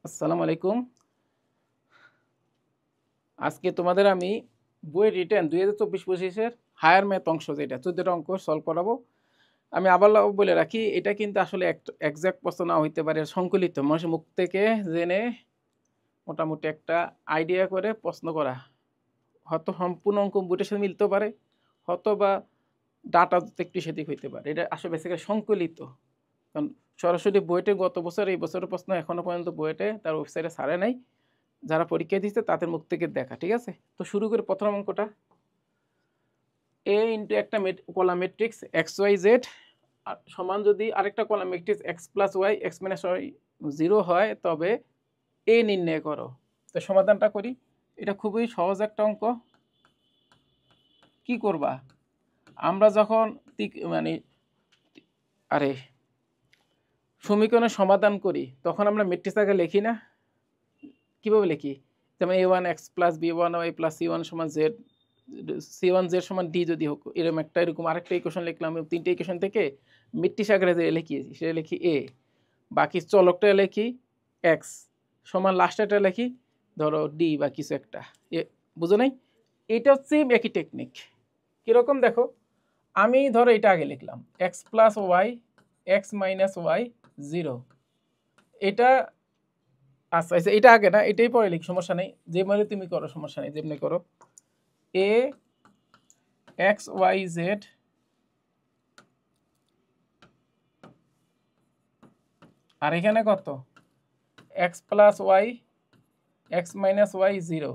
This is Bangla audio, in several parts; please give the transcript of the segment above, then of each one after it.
আসসালামু আলাইকুম। আজকে তোমাদের আমি বইয়ের রিটেন 2024-25 হায়ার ম্যাথ অংশ যেটা 14টা অঙ্ক সলভ করাবো। আমি আবার বলে রাখি, এটা কিন্তু আসলে একজ্যাক্ট প্রশ্ন না হইতে পারে, সংকলিত মানুষের মুখ থেকে জেনে মোটামুটি একটা আইডিয়া করে প্রশ্ন করা। হয়তো সম্পূর্ণ অঙ্ক বইটার সাথে মিলতে পারে, হয়তো বা ডাটা একটু সেদিক হইতে পারে। এটা আসলে বেসিক্যালি সংকলিত, কারণ সরাসরি বইতে গত বছর এই বছরের প্রশ্ন এখনও পর্যন্ত বইতে তার ওয়েবসাইটে ছাড়ে নাই। যারা পরীক্ষা দিচ্ছে তাদের মুখ থেকে দেখা। ঠিক আছে, তো শুরু করে প্রথম অঙ্কটা। এ ইন্টু একটা column matrix x y z সমান যদি আরেকটা column matrix x plus y x minus y 0 হয়, তবে এ নির্ণয় করো। তো সমাধানটা করি। এটা খুবই সহজ একটা অঙ্ক। কি করবা, আমরা যখন আরে সমীকরণের সমাধান করি তখন আমরা ম্যাট্রিক্স আগে লিখি না? কীভাবে লিখি? যেমন a1 x plus b1 y plus c1 সমান z, c1 z সমান d যদি হোক, এরকম আরেকটা ইকুয়েশন লিখলাম। তিনটে ইকুয়েশন থেকে ম্যাট্রিক্স আকারে যে লিখি সেটা লিখি a, বাকি চলকটা লিখি x সমান লাস্টেরটা লিখি ধরো d বা কিছু একটা। বুঝো নাই? এটা হচ্ছে একই টেকনিক। কীরকম দেখো, আমি ধরো এটা আগে লিখলাম x plus y x minus y 0। এটা আচ্ছা আচ্ছা, এটা আগে না, এটাই পরে লিখ, সমস্যা নেই। যে মানে তুমি করো, সমস্যা নেই, যেমনি করো। এ এক্স ওয়াই জেড আর এখানে কত x plus y x minus y 0।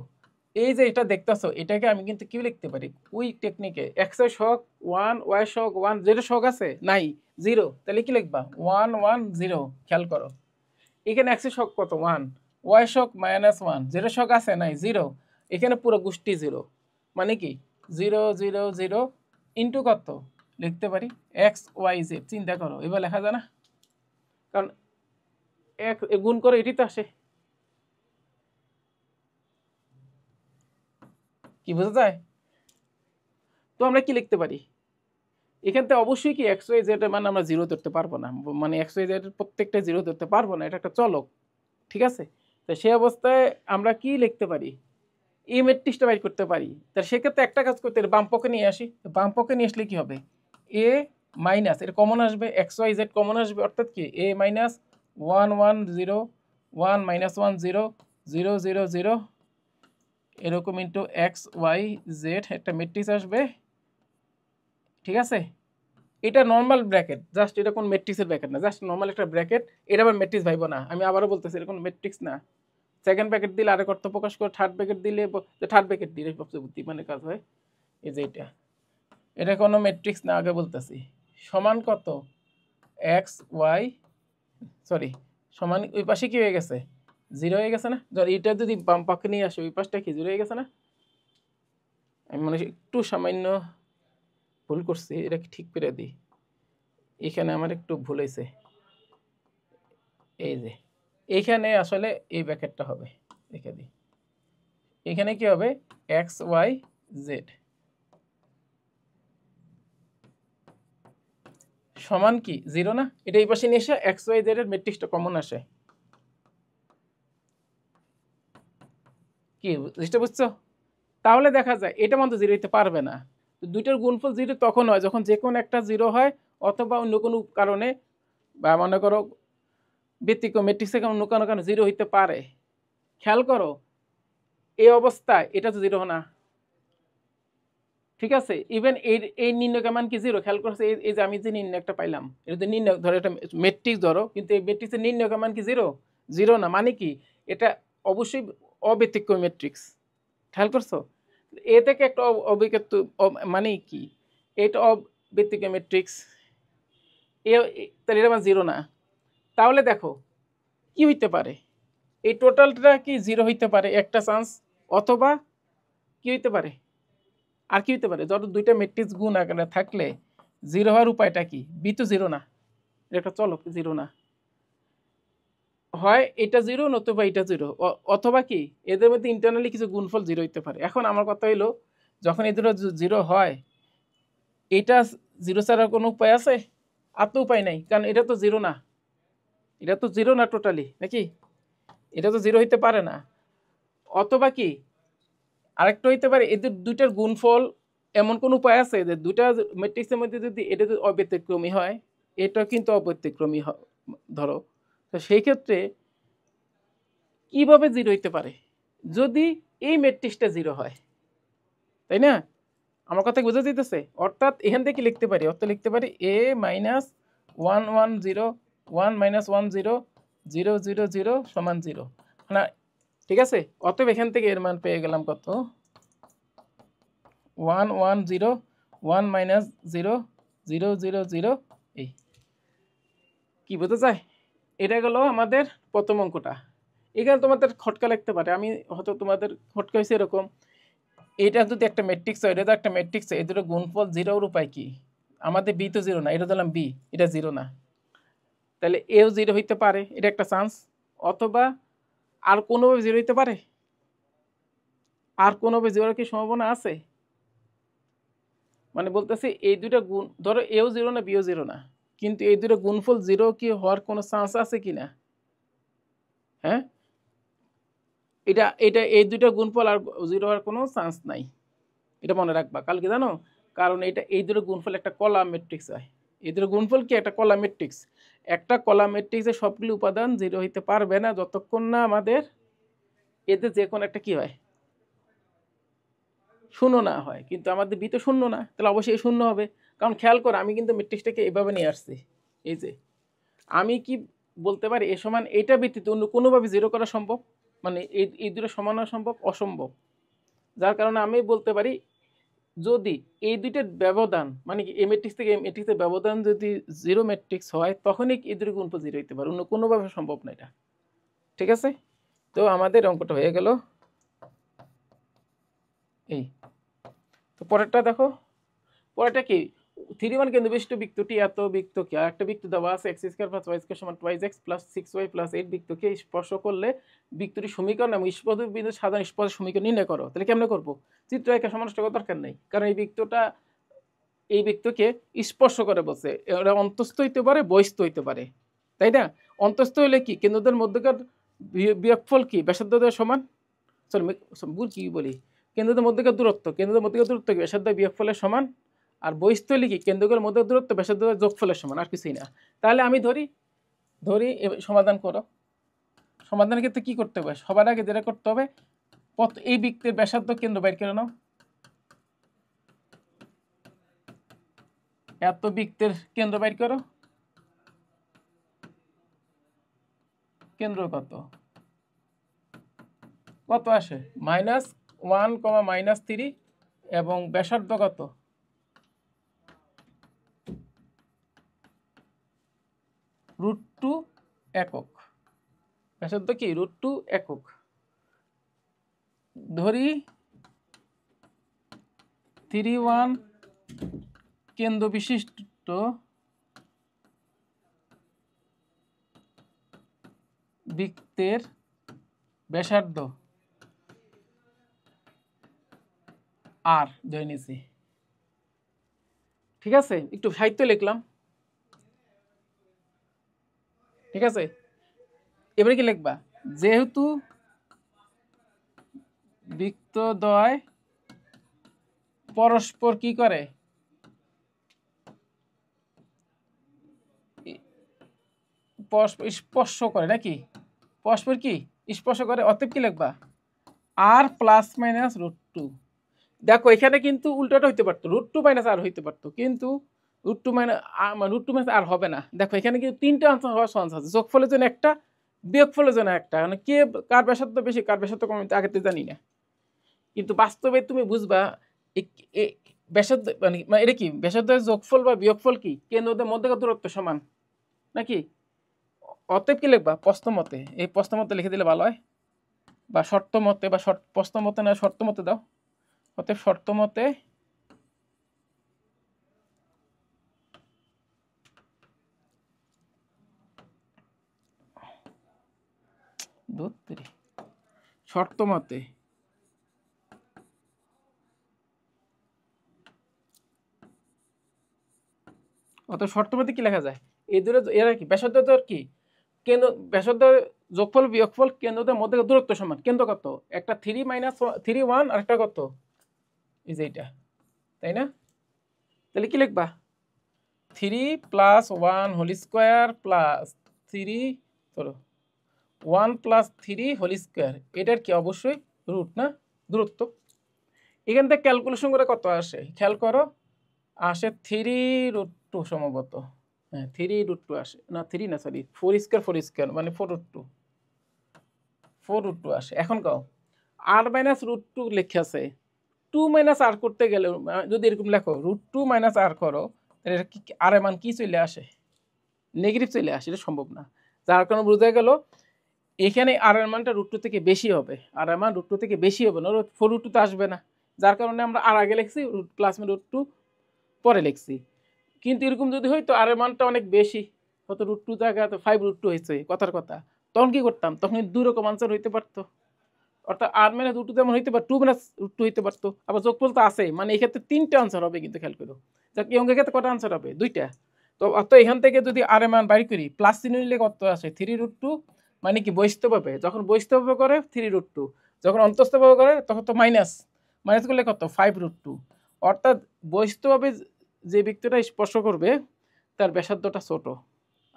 এই যে এটা দেখতেছো, এটাকে আমি কিন্তু কি লিখতে পারি ওই টেকনিকে, এক্স এর শক 1, ওয়াই শক 1, যেটা শক আছে নাই 0, তাহলে কি লিখবা 1 1 0। খেয়াল করো, এখানে এক্স এর শক কত 1, ওয়াই শক -1, যেটা শক আছে নাই 0, এখানে পুরো গোষ্ঠী 0, মানে কি 0 0 0 ইন্টু কত লিখতে পারি এক্স ওয়াই জেড। চিন্তা করো, এবার লেখা যায় না? কারণ এক গুণ করে এটি তো আসে। কি বোঝা যায়? তো আমরা কি লিখতে পারি এখান থেকে? অবশ্যই কি এক্স ওয়াই জেড এর মান আমরা 0 ধরতে পারবো না, মানে এক্স ওয়াই জেড এর প্রত্যেকটা 0 ধরতে পারবো না, এটা একটা চলক। ঠিক আছে, তো সেই অবস্থায় আমরা কি লিখতে পারি, এই ম্যাট্রিক্সটা বাইর করতে পারি। তার সেক্ষেত্রে একটা কাজ করতে, বাম পক্ষে নিয়ে আসি। বাম পক্ষে নিয়ে আসলে কি হবে, এ মাইনাস এটা কমন আসবে, এক্স ওয়াই জেড কমন আসবে, অর্থাৎ কি এ মাইনাস 1 1 0 1 মাইনাস 1 0 0 0 0 এরকম ইন্টু এক্স ওয়াই জেড একটা ম্যাট্রিক্স আসবে। ঠিক আছে, এটা নর্মাল ব্র্যাকেট, জাস্ট এটা কোন ম্যাট্রিক্সের ব্র্যাকেট না, জাস্ট নর্মাল একটা ব্র্যাকেট। এটা আবার ম্যাট্রিক্স ভাইব না, আমি আবারও বলতেছি এটা কোনো ম্যাট্রিক্স না। সেকেন্ড ব্র্যাকেট দিলে আরেক অর্থ প্রকাশ করে, থার্ড ব্র্যাকেট দিলে থার্ড ব্র্যাকেট দিলে সবচেয়ে বুদ্ধিমানের কাজ হয়। এই যে এটা কোনো ম্যাট্রিক্স না, আগে বলতেছি। সমান কত এক্স ওয়াই সরি সমান, ওই পাশে কি হয়ে গেছে 0 হয়ে গেছে না? ধর এটা যদি বাম পক্ষে নিয়ে আসে, ওই পাশটা কি 0 হয়ে গেছে না? আমি মনে হয় একটু সামান্য ভুল করছি, এটা ঠিক করে দিই। এখানে আমার একটু ভুল হয়েছে, এই যে এইখানে আসলে এই ব্র্যাকেটটা হবে, রেখে দিই। এখানে কি হবে এক্স ওয়াই জেড সমান কি 0 না? এটা এই পাশে নিয়ে এসে এক্স ওয়াই জেড এর ম্যাট্রিক্সটা কমন আসে। কি জিনিসটা বুঝছো? তাহলে দেখা যায় এটা মতো 0 হইতে পারবে না। দুইটার গুণফল 0 তখন হয় যখন যে কোনো একটা 0 হয়, অথবা অন্য কোনো কারণে, বা মনে করো ব্যতিক্রম ম্যাট্রিক্সে অন্য কোনো কারণে 0 হইতে পারে। খেয়াল করো, এই অবস্থায় এটা তো 0 না। ঠিক আছে, ইভেন এই নির্ণয় মান কি 0? খেয়াল করছে, এই যে আমি যে নির্ণয় একটা পাইলাম, এটা তো নির্ণয় ধরো, এটা ম্যাট্রিক্স ধরো, কিন্তু এই ম্যাট্রিক্সের নির্ণয় মান কি 0? 0 না, মানে কি এটা অবশ্যই অব্যতিক্রম ম্যাট্রিক্স। খেয়াল করছো, এ থেকে একটা অবিকৃত মানে কি এটা অব্যতিক্রম ম্যাট্রিক্স, তাহলে এটা আমার 0 না। তাহলে দেখো কি হইতে পারে, এই টোটালটা কি 0 হইতে পারে একটা চান্স, অথবা কি হইতে পারে, আর কি হইতে পারে, ধরো দুইটা ম্যাট্রিক্স গুণ আকারে থাকলে 0 হওয়ার উপায়টা কি? বি তো 0 না, এটা চলো 0 না, হয় এটা 0 নতুবা এটা 0, অথবা কি এদের মধ্যে ইন্টারনালি কিছু গুণফল 0 হইতে পারে। এখন আমার কথা হইলো, যখন এই দুটো 0 হয়, এটা 0 ছাড়া কোনো উপায় আছে? আর তো উপায় নাই, কারণ এটা তো 0 না, এটা তো 0 না টোটালি, নাকি? এটা তো 0 হইতে পারে না। অথবা কি আরেকটা হইতে পারে, এদের দুইটার গুণফল এমন কোন উপায় আছে যে দুইটা ম্যাট্রিক্সের মধ্যে যদি এটা যদি অব্যতিক্রমী হয়, এটা কিন্তু অব্যতিক্রমী ধরো, তো সেই ক্ষেত্রে কিভাবে 0 হইতে পারে? যদি এই ম্যাট্রিক্সটা 0 হয়, তাই না? আমার কথা বুঝা যাইতেছে? অর্থাৎ এখান থেকে লিখতে পারি, লিখতে পারি a মাইনাস 1 1 0 1 মাইনাস 1 0 0 0 0 সমান 0 না, ঠিক আছে? অতএব এখান থেকে এর মান পেয়ে গেলাম কত? 1 1 0 1 মাইনাস 0 0 0 0। এই কি বোঝা যায়? এটা গেল আমাদের প্রথম অঙ্কটা। এখানে তোমাদের খটকা লিখতে পারে, আমি হয়তো তোমাদের খটকা হয়েছে এরকম, এটা যদি একটা ম্যাট্রিক্স হয়, এটা তো একটা ম্যাট্রিক্স, এই দুটো গুণফল 0 এর উপায় কি? আমাদের বি তো 0 না, এটা দিলাম বি, এটা 0 না, তাহলে এও 0 হইতে পারে, এটা একটা চান্স। অথবা আর কোনোভাবে 0 হইতে পারে? আর কোনোভাবে 0 কি সম্ভাবনা আছে? মানে বলতেছি এই দুইটা গুণ, ধরো এও 0 না, বিও 0 না, কিন্তু এই দুটো গুণফল 0 কি হওয়ার কোনো চান্স আছে কি না? হ্যাঁ, এটা এটা এই দুইটা গুণফল আর 0 হওয়ার কোনো চান্স নাই, এটা মনে রাখবা কালকে, জানো? কারণ এটা এই দুটো গুণফল একটা কলাম ম্যাট্রিক্স হয়। এই দুটো গুণফল কি একটা কলাম ম্যাট্রিক্স, একটা কলাম ম্যাট্রিক্সের সবগুলো উপাদান 0 হইতে পারবে না যতক্ষণ না আমাদের এতে যে কোনো একটা কি হয়, শূন্য না হয়। কিন্তু আমাদের বি তো শূন্য না, তাহলে অবশ্যই শূন্য হবে। কারণ খেয়াল করো, আমি কিন্তু ম্যাট্রিক্সটাকে এভাবে নিয়ে আসছি, এই যে আমি কি বলতে পারি এ সমান এইটা ব্যতীত অন্য কোনোভাবে 0 করা সম্ভব? মানে এই দুটো সমান হওয়া সম্ভব? অসম্ভব। যার কারণে আমি বলতে পারি যদি এই দুইটার ব্যবধান, মানে কি এই ম্যাট্রিক্স থেকে এই ম্যাট্রিক্সের ব্যবধান যদি 0 ম্যাট্রিক্স হয়, তখনই এই দুটো গুণফল 0 হইতে পারে, অন্য কোনোভাবে সম্ভব না এটা। ঠিক আছে, তো আমাদের অঙ্কটা হয়ে গেল। এই তো পরেরটা দেখো, পরেরটা কি? 3 1 কেন্দ্রবিষ্ট বৃত্তটি এত বৃত্তকে, আর একটা বৃত্ত দেওয়া আছে x² + y² সমান 2x + 6y + 8 বৃত্তকে স্পর্শ করলে বৃত্তটি সমীকরণ এবং স্পর্শ বিন্দু সাধারণ স্পর্শ সমীকরণ নির্ণয় করো। তাহলে কেমনে করব? চিত্ররেখা সমানষ্ট করার দরকার নেই, কারণ এই বৃত্তটা এই বৃত্তকে স্পর্শ করে বলছে, এটা অন্তস্থ হইতে পারে, বহিস্থ হইতে পারে, তাই না? অন্তস্থ হলে কি কেন্দ্রদের মধ্যকার বিয়োগফল কি ব্যাসার্ধদের সমান, সরি ভুল কি বলি, কেন্দ্রদের মধ্যকার দূরত্ব, কেন্দ্রদের মধ্যকার দূরত্ব কি ব্যাসার্ধ বিয়োগফলের সমান, আর বহিস্থ হলে কি কেন্দ্রগুলোর মধ্যে দূরত্ব ব্যাসার্ধ যোগফলের সমান, আর কিছুই না। তাহলে আমি ধরি সমাধান করো। সমাধানের ক্ষেত্রে কি করতে হবে? সবার আগে যেটা করতে হবে, এই বৃত্তের ব্যাসার্ধ কেন্দ্র বাইর করে নাও। এত বৃত্তের কেন্দ্র বাইর করো, কেন্দ্র কত কত আসে? -1, -3, এবং ব্যাসার্ধ কত? √2 একক। ব্যাসার্ধ কি? √2 একক। ধরি 3 1 কেন্দ্র বিশিষ্ট বৃত্তের ব্যাসার্ধ আর ধরে নিয়েছি। ঠিক আছে, একটু সাহিত্য লিখলাম। ঠিক আছে, এবারে কি লিখবা? যেহেতু বৃত্তদ্বয় পরস্পর কি করে, স্পর্শ করে, নাকি পরস্পর কি স্পর্শ করে, অতএব কি লিখবা? আর +- √2। দেখো এখানে কিন্তু উল্টোটা হইতে পারতো, √2 - আর হইতে পারতো, কিন্তু √2 - আর হবে না। দেখো এখানে কিন্তু তিনটা আনসার হওয়ার চান্স আছে, যোগফলের জন্য একটা, বিয়োগফলের জন্য একটা, মানে কে কার ব্যাসার্ধ বেশি কার ব্যাসার্ধ কম আগে তো জানি না, কিন্তু বাস্তবে তুমি বুঝবা ব্যাসার্ধ মানে এটা কি ব্যাসার্ধের যোগফল বা বিয়োগফল কি কেন্দ্রদের মধ্যকার দূরত্ব সমান, নাকি? অতএব কি লিখবা? প্রস্থ মতে, এই প্রস্থ মতে লিখে দিলে ভালো হয়, বা শর্ত মতে, বা প্রস্থ মতে না শর্ত মতে দাও। অতএব শর্ত মতে শর্ত মতে অত শর্ত মতে কি লেখা যায়? এই দূরে এরা কি ব্যাসার্ধ কি কেন ব্যাসার্ধ যোগফল বিয়োগফল কেন্দ্রদের মধ্যে দূরত্ব সমান। কেন্দ্র কত? একটা 3 মাইনাস 3 1 আর একটা কত? এই যে এটা, তাই না? তাহলে কি লিখবা? 3 প্লাস 1 হোল স্কোয়ার প্লাস 3 ধরো 1 প্লাস 3 হোল স্কোয়ার, এটার কি অবশ্যই রুট না, দূরত্ব। এখান থেকে ক্যালকুলেশন করে কত আসে খেয়াল করো, আসে 3√2 সম্ভবত। হ্যাঁ 3√2 আসে, না 3 না সরি 4² মানে 4√2 আসে। এখন কও r মাইনাস √2 লেখা আছে, 2 মাইনাস r করতে গেলে যদি এরকম লেখো √2 মাইনাস r করো, তাহলে এটা কি r এর মান কি চলে আসে? নেগেটিভ চলে আসে, এটা সম্ভব না। যার কারণে বোঝা গেল এখানে r এর মানটা √2 থেকে বেশি হবে, r এর মান √2 থেকে বেশি হবে না, 4√2 তো আসবে না। যার কারণে আমরা r আগে লিখছি, প্লাস √2 পরে লিখছি। কিন্তু এরকম যদি হইতো r এর মানটা অনেক বেশি হয়তো √2 জায়গায় তো 5√2 হয়েছে কথার কথা, তখন কি করতাম? তখন দুই রকম আনসার হইতে পারতো, অর্থাৎ r মাইনাস √2 যেমন হইতে পারতো, 2 মাইনাস √2 হইতে পারতো, আবার যোগফল তো আছে, মানে এই ক্ষেত্রে 3টা আনসার হবে। কিন্তু খেয়াল করো যাক এই অঙ্কের ক্ষেত্রে কটা আনসার হবে? 2টা। তো অর্থাৎ এখান থেকে যদি r এর মান বাইর করি, প্লাস চিহ্ন নিলে কত আসে? 3√2, মানে কি বহিস্থভাবে, যখন বহিস্থভাবে করে 3√2, যখন অন্তস্থভাবে করে তখন তো মাইনাস, মাইনাস করলে কত? 5√2। অর্থাৎ বহিস্থভাবে যে বৃত্তটা স্পর্শ করবে তার ব্যাসার্ধটা ছোট,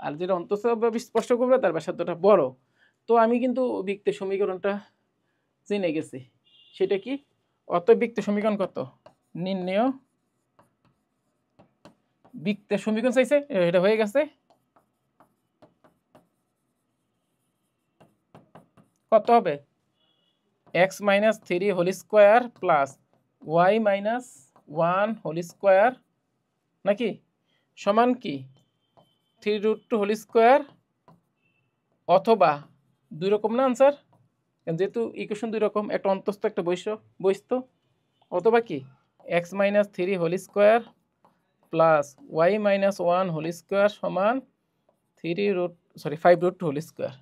আর যেটা অন্তস্থভাবে স্পর্শ করবে তার ব্যাসার্ধটা বড়। তো আমি কিন্তু বৃত্তের সমীকরণটা জেনে গেছি, সেটা কি? অতএব বৃত্তের সমীকরণ কত? নির্ণেয় বৃত্তের সমীকরণ চাইছে, এটা হয়ে গেছে। কত হবে? x minus 3 whole square plus y minus 1 whole square নাকি সমান কি 3√2 হোল স্কোয়ার, অথবা দুই রকম না আনসার, যেহেতু ইকুয়েশন দুই রকম, একটা অন্তস্থ একটা বহিস্থ, অথবা কি x minus 3 whole square plus y minus 1 whole square সমান 5√2 হোল স্কোয়ার।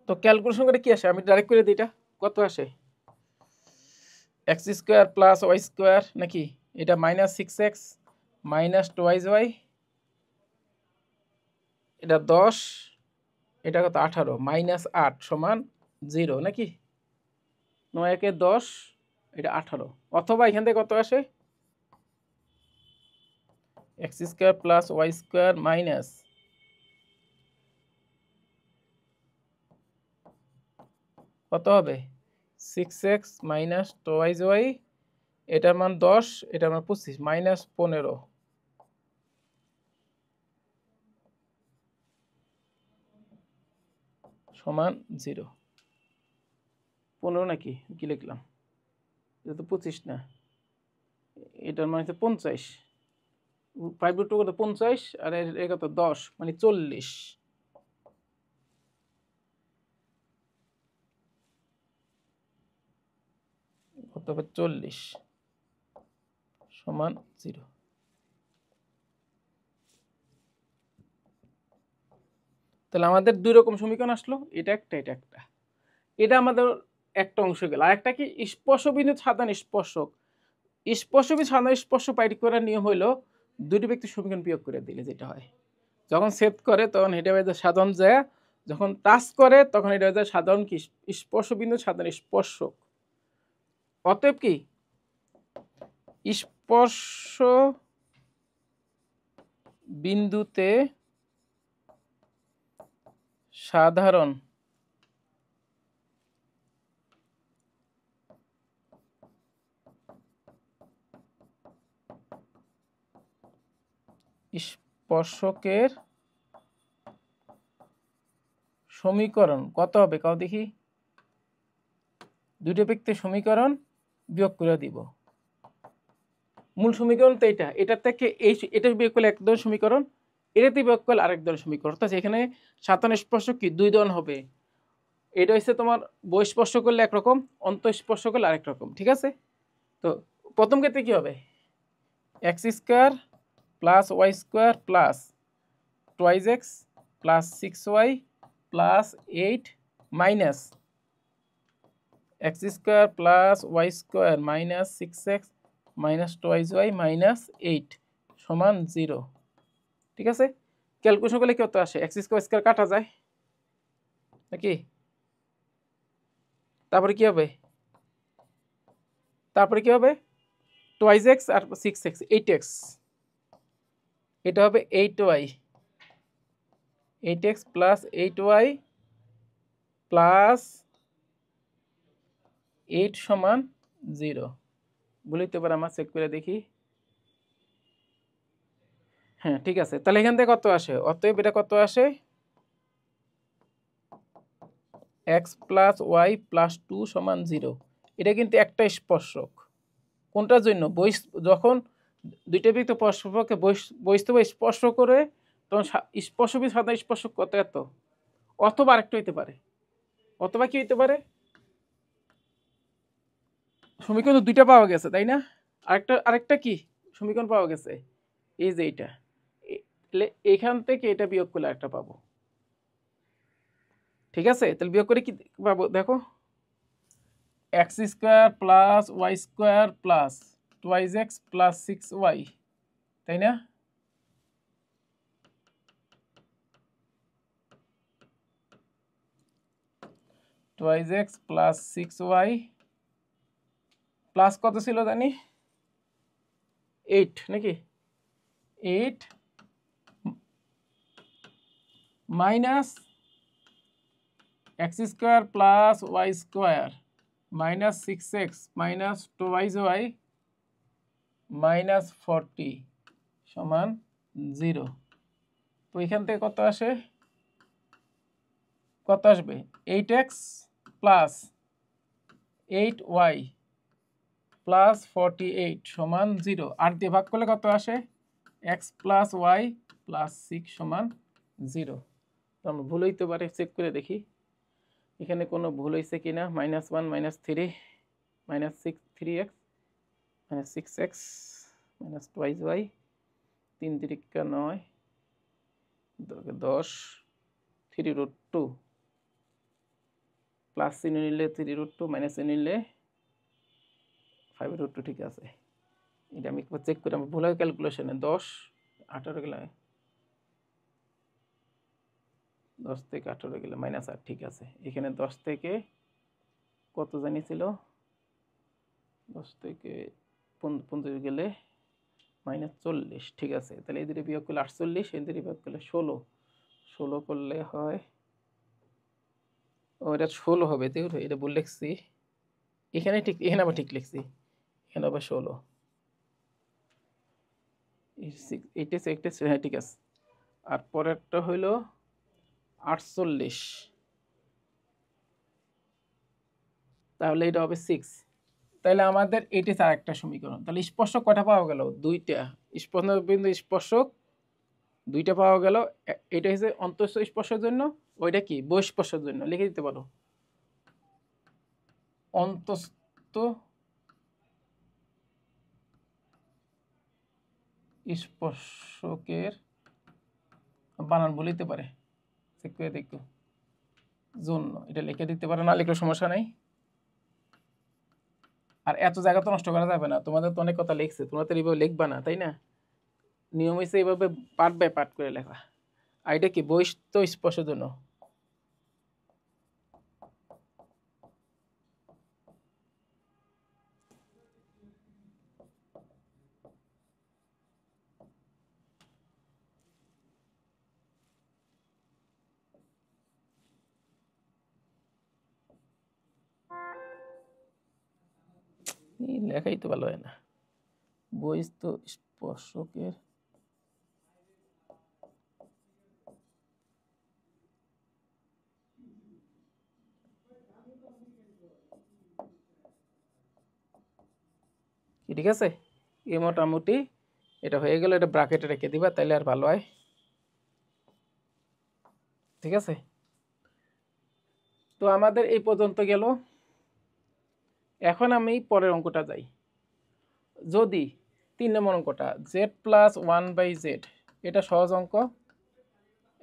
তো ক্যালকুলেশন করে কি আসে? আমি ডাইরেক্ট করে দিই, এটা কত আসে? x² প্লাস y² নাকি, এটা মাইনাস 6x মাইনাস 2y, এটা 10, এটা কত? 18 মাইনাস 8 সমান 0 নাকি, 9 একে 10, এটা 18। অথবা এখান থেকে কত আসে? x² প্লাস y² মাইনাস কত হবে? 6x মাইনাস 2y, এটার মান 10, এটার মান 25, মাইনাস 15 সমান 0। 15 নাকি কি লিখলাম? এটা তো 25 না, এটার মান হচ্ছে 50, 5√2 কত? 50, আর এর কত? 10, মানে 40। কত হবে? 40 সমান 0। তাহলে আমাদের দুই রকম সমীকরণ আসলো, এটা একটা এটা একটা। এটা আমাদের একটা অংশ গেল। আর একটা কি স্পর্শবিন্দু সাধারণ স্পর্শক। স্পর্শবিন্দু সাধারণ স্পর্শ বাইর করার নিয়ম হলো দুটি ব্যক্তির সমীকরণ বিয়োগ করে দিলে যেটা হয়, যখন ছেদ করে তখন এটা হয়ে যায় সাধারণ যায়, যখন টাচ করে তখন এটা হয়ে যায় সাধারণ কি স্পর্শবিন্দু সাধারণ স্পর্শক। অতএব কি স্পর্শ বিন্দুতে সাধারণ স্পর্শকের সমীকরণ কত হবে? কাও দেখি, দুটো ব্যক্তির সমীকরণ বিয়োগ করে দিব। মূল সমীকরণ তো এটা, এটার থেকে এটা বিয়োগ করলে এক ধরনের সমীকরণ, এটাতে বিয়োগ করলে আরেক ধরনের সমীকরণ। অর্থাৎ এখানে সাধারণ স্পর্শক কি দুই ধরনের হবে। এটা হচ্ছে তোমার বহিঃস্পর্শ করলে একরকম, অন্তঃস্পর্শ করলে আরেক রকম, ঠিক আছে? তো প্রথম ক্ষেত্রে কি হবে? x² plus y² plus 2x plus 6y plus 8 minus x² plus y² minus 6x minus 2y minus 8 সমান 0। ঠিক আছে, ক্যালকুলেশন করলে কত আসে, এক্স স্কোয়ার স্কোয়ার কাটা যায় নাকি, তারপরে কি হবে, তারপরে কি হবে, টুয়াইস এক্স আর 6x 8x, এটা হবে 8y, 8x plus 8y plus 8 সমান 0, বলিতে পারে আমার চেক করে দেখি। হ্যাঁ ঠিক আছে, তাহলে এখান থেকে কত আসে, অতএব এটা কত আসে, x প্লাস ওয়াই প্লাস 2 সমান 0। এটা কিন্তু একটা স্পর্শক, কোনটার জন্য, যখন দুইটা বৃত্ত পরস্পরকে বহিস্থ স্পর্শ করে তখন স্পর্শক সাধারণ স্পর্শক কত এত, অথবা আরেকটা হইতে পারে, অথবা কি হইতে পারে, সমীকরণ তো দুইটা পাওয়া গেছে তাই না, আরেকটা কি সমীকরণ পাওয়া গেছে, এই যে এইটা, এখান থেকে এটা বিয়োগ করলে একটা পাবো। ঠিক আছে, তাহলে বিয়োগ করে কি পাবো দেখো, x square plus y square plus twice x plus 6y, তাই না, twice x plus 6y plus কত ছিল জানি, 8 নাকি, 8 minus x square plus y square minus 6x minus 2y minus 40 সমান 0। তো এখান থেকে কত আসে, কত আসবে, 8x প্লাস 8y প্লাস 48 সমান 0, আর দিয়ে ভাগ করলে কত আসে, x প্লাস ওয়াই প্লাস 6 সমান 0। তো আমরা ভুল হইতে পারে, চেক করে দেখি এখানে কোনো ভুল হয়েছে কিনা, -1 -3 -6 3x -6x minus twice Y 3 3 9 10 3√2 plus চিহ্ন নিলে 3√2 মাইনাস চিহ্ন নিলে 5√2, ঠিক আছে, এটা আমি একবার চেক করি, আমার ভুল হয় ক্যালকুলেশনে, 10 18 গেলে 10 থেকে 18 গেলে -8, ঠিক আছে, এখানে 10 থেকে কত জানিয়েছিল, 10 থেকে 15 গেলে -40, ঠিক আছে, তাহলে এই দুটো বিয়োগ করলে 48, এই দুটো বিয়োগ করলে 16 করলে হয়, ও এটা 16 হবে, দেখো এটা ভুল লিখছি, এখানে ঠিক, এখানে আবার ঠিক লিখছি, এখানে আবার 16, হ্যাঁ ঠিক আছে, আর পরেরটা হইলো 48, তাহলে এটা হবে 6, তাহলে আমাদের এটি আর একটা সমীকরণ, তাহলে স্পর্শক কয়টা পাওয়া গেল, দুইটা, স্পর্শবিন্দু স্পর্শক দুইটা পাওয়া গেল, এটা হচ্ছে অন্তঃস্থ স্পর্শের জন্য, ওইটা কি বহিঃস্পর্শের জন্য, লিখে দিতে পারো, অন্তঃস্থ স্পর্শকের বানান বলিতে পারে, চেক করে দেখো জন্য, এটা লিখে দিতে পারো, না লিখলে সমস্যা নাই, আর এত জায়গা তো নষ্ট করা যাবে না, তোমাদের তো অনেক কথা লিখছে, তোমরা তো এইভাবে লিখবা না তাই না, নিয়ম হয়েছে এইভাবে পার্ট বাই পার্ট করে লেখা, আর এটা কি বহিঃস্থ স্পর্শের জন্য, লেখাই তো ভালো হয় না, বহিঃস্থ স্পর্শকের কি, ঠিক আছে, এই মোটামুটি এটা হয়ে গেল, এটা ব্র্যাকেটে রেখে দিবা তাইলে আর ভালো হয়, ঠিক আছে, তো আমাদের এই পর্যন্ত গেল, এখন আমি পরের অঙ্কটা যাই, যদি 3 নম্বর অঙ্কটা z প্লাস 1/z, এটা সহজ অঙ্ক,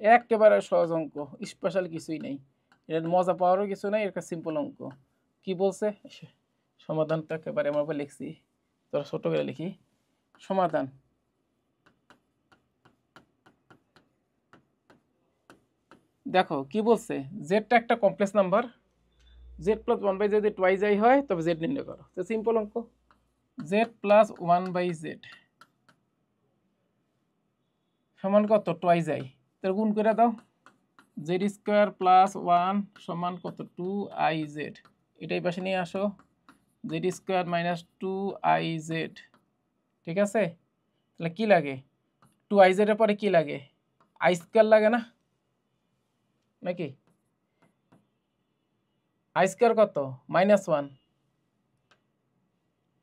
একেবারে সহজ অঙ্ক, স্পেশাল কিছুই নেই, এর মজা পাওয়ারও কিছু নাই, একটা সিম্পল অঙ্ক, কি বলছে সমাধানটা একেবারে আমরা লিখছি, তোরা ছোট করে লিখি, সমাধান দেখো কি বলছে, জেডটা একটা complex number, z plus one by যদি টোয়াইজ আই হয় তবে জেড নির্ণয় করো। তো সিম্পল অঙ্ক, z plus one by z সমান কত, টোয়াইজ আই, তাহলে গুণ করে দাও, জেড স্কোয়ার প্লাস ওয়ান সমান কত, টু আই জেড, এটাই পাশে নিয়ে আসো, z square minus two I z. ঠিক আছে, তাহলে কি লাগে, টু আই জেডের পরে কি লাগে, আই স্কোয়ার লাগে না নাকি, আই স্কোয়ার কত, মাইনাস ওয়ান,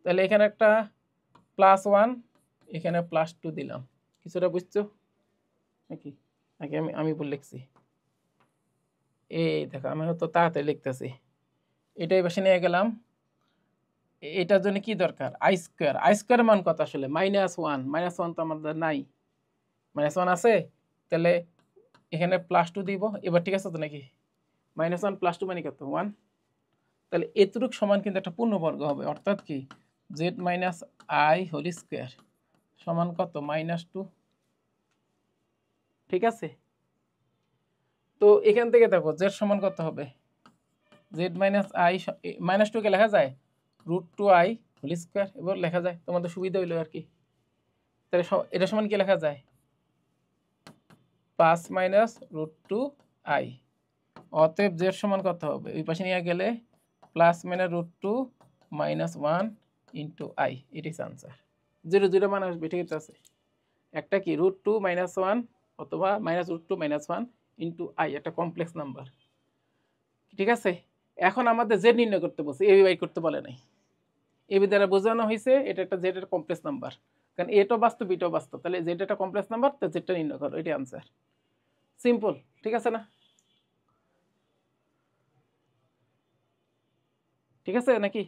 তাহলে এখানে একটা প্লাস ওয়ান, এখানে প্লাস টু দিলাম, কিছুটা বুঝছো নাকি, নাকি আমি ভুল লিখছি, এই দেখো আমি হয়তো তাড়াতাড়ি লিখতেছি, এটাই পাশে নিয়ে গেলাম, এটার জন্য কি দরকার, আই স্কোয়ার, আই স্কোয়ারের মান কত আসলে, মাইনাস ওয়ান, মাইনাস ওয়ান তো আমাদের নাই, মাইনাস ওয়ান আছে, তাহলে এখানে প্লাস টু দিব, এবার ঠিক আছে তো নাকি, মাইনাস ওয়ান প্লাস টু মানে কত, ওয়ান, তাহলে এতটুক সমান কিন্তু একটা পূর্ণবর্গ হবে, অর্থাৎ কি z minus I whole square সমান কত, মাইনাস টু। ঠিক আছে, তো এখান থেকে দেখো জেড সমান কত হবে, জেড মাইনাস আই, মাইনাস টুকে লেখা যায় root two I whole square, এবার লেখা যায়, তোমাদের সুবিধা হইলো আর কি, তাহলে এটা সমান কি লেখা যায়, plus minus root two I, অতএব জেড সমান কত হবে, ওই পাশে নিয়ে গেলে plus minus root two minus one into I, it is answer. Zero zero মান আসবে, ঠিক আছে, একটা কি রুট টু মাইনাস ওয়ান অথবা minus root two minus one into I, একটা কমপ্লেক্স নাম্বার। ঠিক আছে, এখন আমাদের জেড নির্ণয় করতে বলছে, এবি বাই করতে বলে নাই, এবি দ্বারা বোঝানো হয়েছে এটা একটা জেড এর কমপ্লেক্স নাম্বার, কারণ এটাও বাস্তব এটাও বাস্তব, তাহলে জেড একটা কমপ্লেক্স নাম্বার, তো জেডটা নির্ণয় করো, এটাই আনসার, সিম্পল। ঠিক আছে না, ঠিক আছে নাকি,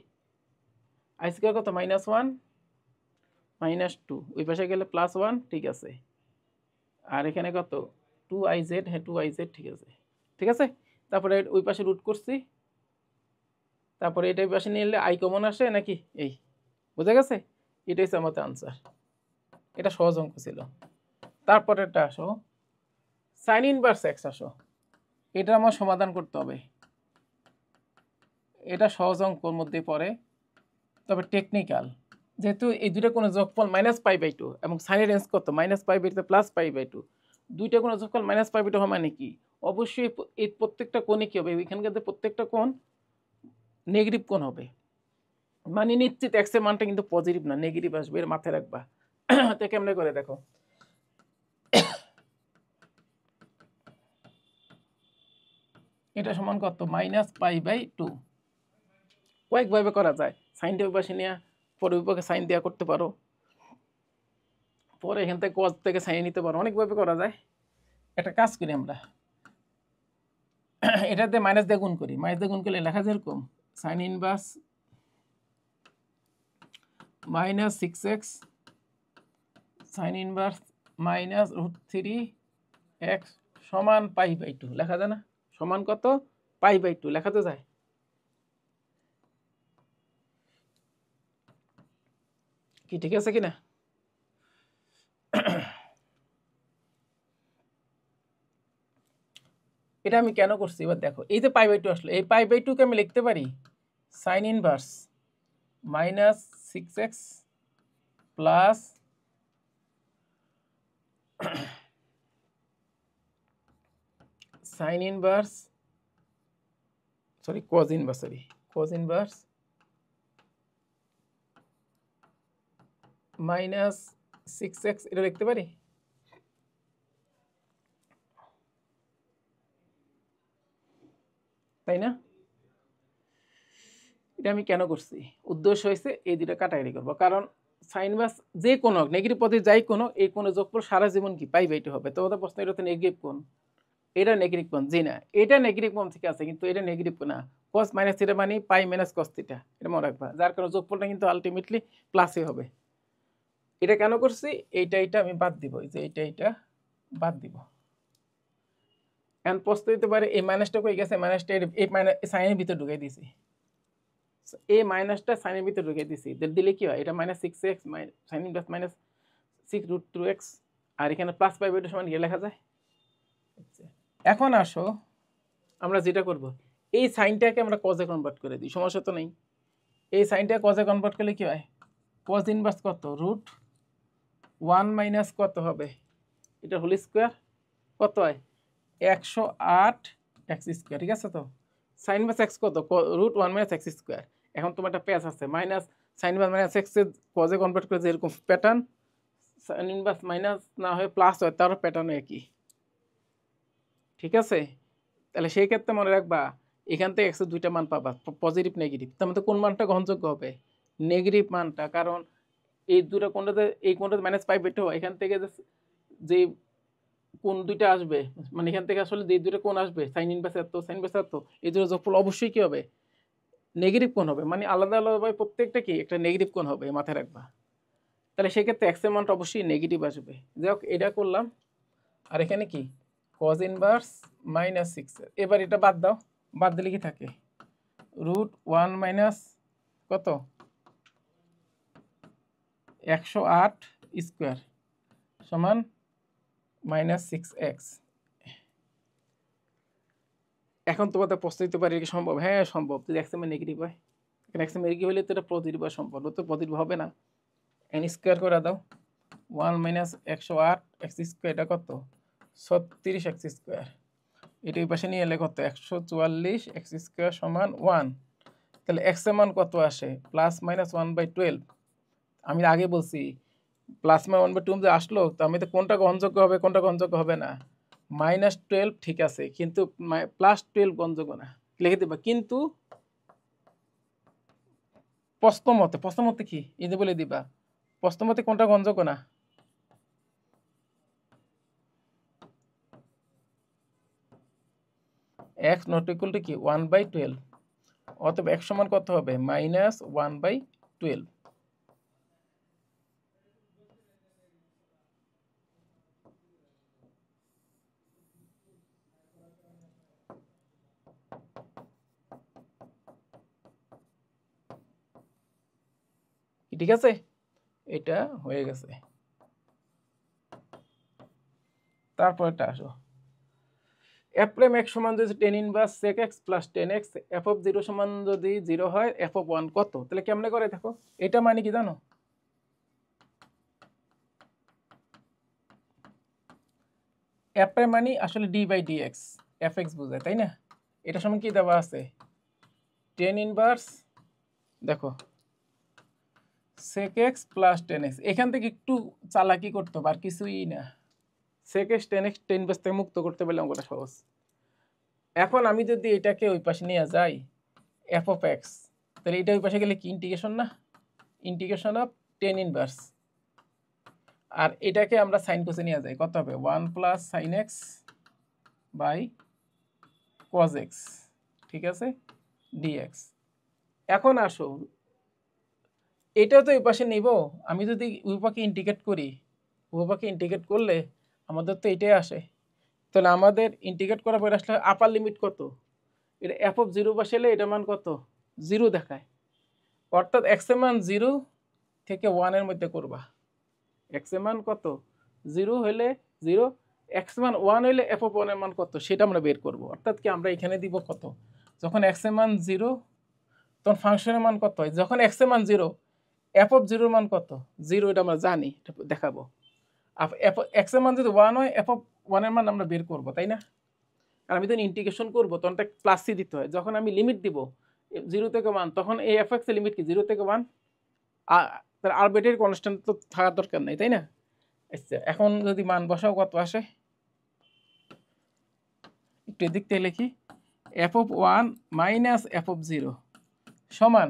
আই স্কোয়ার কত, মাইনাস ওয়ান মাইনাস টু, ওই পাশে গেলে প্লাস ওয়ান, ঠিক আছে, আর এখানে কত, টু আই জেড, হ্যাঁ টু আই জেড, ঠিক আছে, ঠিক আছে, তারপরে ওই পাশে রুট করছি, তারপরে এটাই পাশে নিয়ে এলে আই কমন আসে নাকি, এই বোঝা গেছে, এটাই হচ্ছে আমাদের আনসার, এটা সহজ অঙ্ক ছিল। তারপরে এটা আসো, সাইন ইনভার্স এক্স আসো, এটা আমার সমাধান করতে হবে, এটা সহজ অঙ্কর মধ্যে পড়ে, তবে টেকনিক্যাল, যেহেতু এই দুইটা কোনো যোগফল মাইনাস পাই বাই টু এবং সাইনের রেঞ্জ কত, minus pi by two plus pi by two, দুইটা কোনো যোগফল মাইনাস পাই বাই টু হয় মানে কি, অবশ্যই এই প্রত্যেকটা কোণে কি হবে, এখানকার প্রত্যেকটা কোণ নেগেটিভ কোণ হবে, মানে নিশ্চিত এক্স এর মানটা কিন্তু পজিটিভ না, নেগেটিভ আসবে, এর মাথায় রাখবা। তো কেমনে করে দেখো, এটা সমান কত, মাইনাস পাই বাই টু, কয়েকভাবে করা যায়, সাইনটা ওই পাশে নিয়ে পরে ওই পাশে সাইন দেওয়া করতে পারো, পরে এখান থেকে কজ থেকে সাইন নিতে পারো, অনেকভাবে করা যায়। একটা কাজ করি আমরা, এটাতে মাইনাস দিয়ে গুণ করি, মাইনাস দিয়ে গুণ করলে লেখা যায় এরকম, sine inverse minus six x sine inverse minus root three x সমান পাই বাই টু, লেখা যায় না, সমান কত, পাই বাই টু, লেখা তো যায়, কি ঠিক আছে কিনা। এটা আমি কেন করছি এবার দেখো, এই যে পাই বাই টু আসলো, এই পাই বাই টুকে আমি লিখতে পারি sign inverse minus six x plus sign inverse, sorry cos inverse, cos inverse minus six x, এটা লিখতে পারি, তাই না, এটা আমি কেন করছি, উদ্দেশ্য হয়েছে এই দুটো কাটাকাটি করবো, কারণ সাইন ইনভার্স যে কোনো নেগেটিভ পদে যাই কোনো, এই কোনো যোগফল সারা জীবন কি পাই বাই টু হবে, তো ওদের প্রশ্ন, এটা তো নেগেটিভ কোণ, এটা নেগেটিভ কোণ, জি না এটা নেগেটিভ কোণ থেকে আছে, কিন্তু এটা নেগেটিভ না, কস মাইনাস থিটা মানে পাই মাইনাস কস থিটা, এটা মনে রাখবা, যার কারণে যোগফলটা কিন্তু আলটিমেটলি প্লাসই হবে। এটা কেন করছি, এইটা আমি বাদ দিব, এই যে এইটা বাদ দিব, এখন প্রশ্ন দিতে পারে এই মাইনাসটা কই গেছে, মাইনাসটা এই মাইনাস সাইনের ভিতরে ঢুকিয়ে দিয়েছি, এই মাইনাসটা সাইনের ভিতরে ঢুকিয়ে দিয়েছি, দিলে কি হয়, এটা minus six x sine inverse minus six root two X, আর এখানে প্লাস পাই বাই টু সমান গিয়ে লেখা যায়, এখন আসো আমরা যেটা করব, এই সাইনটাকে আমরা কজে কনভার্ট করে দিই, সমস্যা তো নেই। এই সাইনটা কজে কনভার্ট করলে কি হয়, কজ ইনভার্স কত, রুট 1 মাইনাস কত হবে, এটা হোল স্কোয়ার কত হয় 108 এক্স স্কোয়ার, ঠিক আছে। তো সাইন ইনভার্স এক্স কত, রুট 1 মাইনাস এক্স স্কোয়ার। এখন তোমার একটা প্যাচ আছে, minus sine inverse minus x এর কজে কনভার্ট করে যেরকম প্যাটার্ন, সাইন ইনভার্স মাইনাস না হয়ে প্লাস হয়, তার প্যাটার্ন একই, ঠিক আছে। তাহলে সেই ক্ষেত্রে মনে রাখবা এখান থেকে এক্সের দুইটা মান পাবা, পজিটিভ নেগেটিভ। তার মধ্যে কোন মানটা গ্রহণযোগ্য হবে, নেগেটিভ মানটা, কারণ এই দুটো কোনটাতে, এই কোনটাতে মাইনাস পাই বেটে হয়, এখান থেকে যে কোন দুইটা আসবে, মানে এখান থেকে আসলে যে দুইটা কোণ আসবে, সাইন ইনভার্স এত সাইন ইনভার্স এত, এই দুটো যোগফল অবশ্যই কি হবে, নেগেটিভ কোণ হবে, মানে আলাদা আলাদাভাবে প্রত্যেকটা কি একটা নেগেটিভ কোণ হবে, মাথায় রাখবা। তাহলে সেই ক্ষেত্রে এক্স এর মানটা অবশ্যই নেগেটিভ আসবে। যাই হোক, এটা করলাম। আর এখানে কি কজ ইনভার্স মাইনাস 6, এবার এটা বাদ দাও, বাদ দিলে কি থাকে, রুট 1 মাইনাস কত 108 স্কোয়ার সমান মাইনাস 6x। এখন তোমাদের প্রশ্ন দিতে পারে কি সম্ভব, হ্যাঁ সম্ভব, যদি এক্স এর মান নেগেটিভ হয়, এখানে এক্স এর মান নেগেটিভ হলে তো এটা পজিটিভ হওয়া সম্ভব, তো পজিটিভ হবে না। এন স্কোয়ার করে দাও, 1 মাইনাস 108 এক্স স্কোয়ার, এটা কত 36 এক্স স্কোয়ার, এটা এই পাশে নিয়ে এলে কত 144 এক্স স্কোয়ার সমান 1। তাহলে এক্স এর মান কত আসে, প্লাস মাইনাস 1/12। আমি আগে বলছি প্লাস মাইনাস 1/2 যে আসলো, তো আমি তো কোনটা গ্রহণযোগ্য হবে কোনটা গ্রহণযোগ্য হবে না, -12 ঠিক আছে, কিন্তু +12 গ্রহণযোগ্য না, লিখে দেবা। কিন্তু প্রশ্নমতে কি এই যে বলে দিবা, প্রশ্নমতে কোনটা গ্রহণযোগ্য না, x নট ইকুয়াল টু কি 1/12, অতএব x সমান কত হবে -1/12। ঠিক আছে, এটা হয়ে গেছে। তারপর এটা আসো, f প্রাইম x সমান যদি tan inverse sec x plus tan x, f of 0 সমান যদি 0 হয়, f অফ 1 কত, তাহলে কেমনে করে দেখো, এটা মানে কি জানো, f প্রাইম মানে আসলে d বাই dx, fx বোঝায় তাই না। এটা সমান কি দেওয়া আছে, tan ইনভার্স দেখো sec x plus tan x, এখান থেকে একটু চালাকি করতে হবে আর কিছুই না, sec x tan x tan inverse থেকে মুক্ত করতে পারলে অঙ্কটা সহজ। এখন আমি যদি এটাকে ওই পাশে নিয়ে যাই f অফ x, তাহলে এটা ওই পাশে গেলে কি ইন্টিগ্রেশন না, ইন্টিগ্রেশন অফ tan ইনভার্স, আর এটাকে আমরা সাইন কোসে নিয়ে যাই, কত হবে 1 plus sine x by cos x, ঠিক আছে, ডিএক্স। এখন আসো এটাও তো এই পাশে নিব, আমি যদি উইপাকে ইন্টিগ্রেট করি, উইপাকে ইন্টিগ্রেট করলে আমাদের তো এটাই আসে, তাহলে আমাদের ইন্টিগ্রেট করার পরে আসলে আপার লিমিট কত, এটা এফ অফ 0 বসালে এটা মান কত 0 দেখায়, অর্থাৎ এক্স এর মান 0 থেকে 1 এর মধ্যে করবা, এক্স এর মান কত 0 হলে 0, এক্স মান 1 হলে এফ অফ 1 এর মান কত সেটা আমরা বের করব। অর্থাৎ কি আমরা এখানে দিব কত, যখন এক্স এর মান 0 তখন ফাংশনের মান কত হয়, যখন এক্স এর মান 0 এফ অফ 0 এর মান কত 0, এটা আমরা জানি, এটা দেখাবো। এফ এক্স এর মান যদি 1 হয়, এফ অফ 1 এর মান আমরা বের করব তাই না। আর আমি যখন ইন্টিগ্রেশন করব তখন একটা প্লাস সি দিতে হয়, যখন আমি লিমিট দিব 0 থেকে 1, তখন এই এফ এক্স এর লিমিট কি 0 থেকে 1, তার আরবিট্রারি কনস্ট্যান্ট তো থাকার দরকার নেই তাই না। আচ্ছা, এখন যদি মান বসাও কত আসে, একটু এদিক থেকে লিখি, F of 1 minus F of 0 সমান,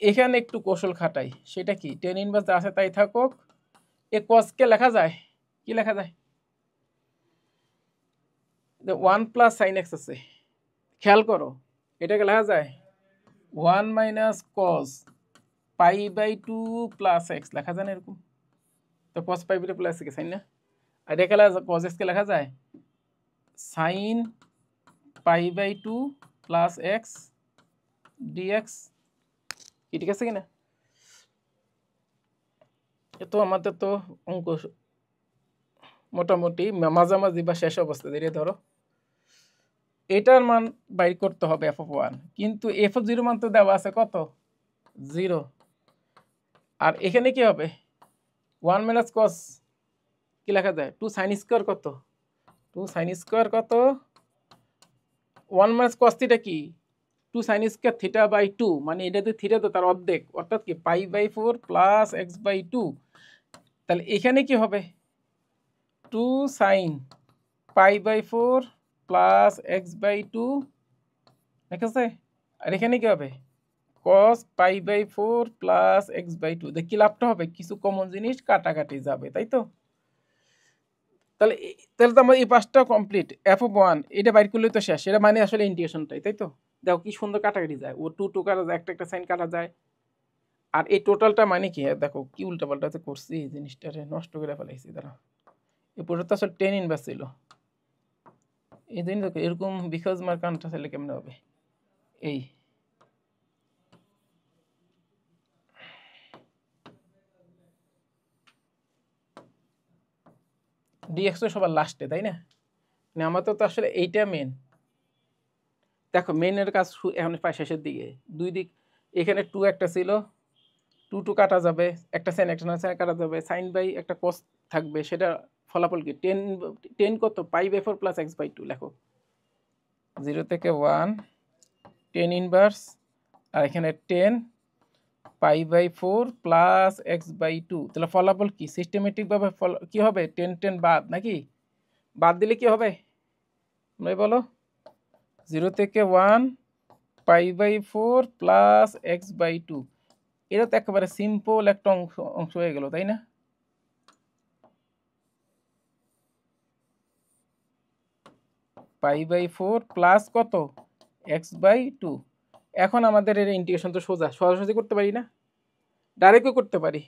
এখানে একটু কৌশল খাটাই, সেটা কি টেন ইনভার্স যা আছে তাই থাকুক, এ কসকে লেখা যায়, কি লেখা যায় 1 প্লাস সাইন এক্স আছে, খেয়াল করো এটাকে লেখা যায় 1 minus cos pi by 2 plus x, লেখা যায় না এরকম, তো cos pi by 2 plus x তাই না। আর এটা কস এক্সকে লেখা যায় sine pi by 2 plus x dx, কি ঠিক আছে কিনা। তো আমাদের তো অঙ্ক মোটামুটি মাঝামাঝি বা শেষ অবস্থা, ধীরে ধরো এটার মান বাইর করতে হবে এফ অফ ওয়ান, কিন্তু এফ অফ জিরো মান তো দেওয়া আছে কত, 0। আর এখানে কি হবে, 1 মাইনাস কস কি লেখা যায়, 2 সাইন স্কোয়ার কত, 2 সাইন স্কোয়ার কত, 1 মাইনাস কস থিটা কি, 2 সাইন স্কোয়ার থিটা বাই 2, মানে এটা তো থিটা তো তার অর্ধেক, অর্থাৎ কি pi by 4 plus x by 2। তাহলে এখানে কি হবে, 2 sine pi by 4 plus x by 2, ঠিক আছে। আর এখানে কি হবে, cos pi by 4 plus x by 2। দেখি লাভটা হবে, কিছু কমন জিনিস কাটাকাটি যাবে, তাই তো। তাহলে তাহলে তো আমার এই পাঁচটা কমপ্লিট, এফ অফ ওয়ান এটা বাইর করলে তো শেষ, এটা মানে আসলে ইন্টিগ্রেশনটাই, তাই তো। দেখো কি সুন্দর কাটাকাটি যায়, ও টু টু কাটা যায়, একটা একটা সাইন কাটা যায়। আর এই টোটালটা মানে কি, দেখো কি উল্টাপাল্টাতে করছি, এই জিনিসটারে নষ্ট করে ফেলাইছি। দাঁড়া, এই পুরোটা আসলে টেন ইনভার্স ছিল, এই জিনিস দেখো এরকম বিকজ মার কানটা চাইলে কেমন হবে, এই ডিএক্স তো সবার লাস্টে, তাই না। মানে আমার তো আসলে এইটা মেন। দেখো মেনের কাজ এখন প্রায় শেষের দিকে, দুই দিক, এখানে টু একটা ছিল, টু টু কাটা যাবে, একটা সাইন একটা না সাইন কাটা যাবে, সাইন বাই একটা কস থাকবে, সেটা ফলাফল কি, টেন, টেন কত, pi by 4 plus x by 2, লেখো 0 থেকে 1 টেন ইনভার্স, আর এখানে 10 pi by 4 plus x by 2। তাহলে ফলাফল কি, সিস্টেমেটিকভাবে কি হবে, 10 10 বাদ, নাকি বাদ দিলে কি হবে, তোমরা বলো, 0 থেকে 1 pi by 4 plus x by 2। এটা তো একেবারে সিম্পল একটা অংশ হয়ে গেল, তাই না। পাই বাই 4 প্লাস কত, এক্স বাই 2। এখন আমাদের এর ইন্টিগ্রেশন তো সোজা, সরাসরি করতে পারি না, ডাইরেক্টও করতে পারি।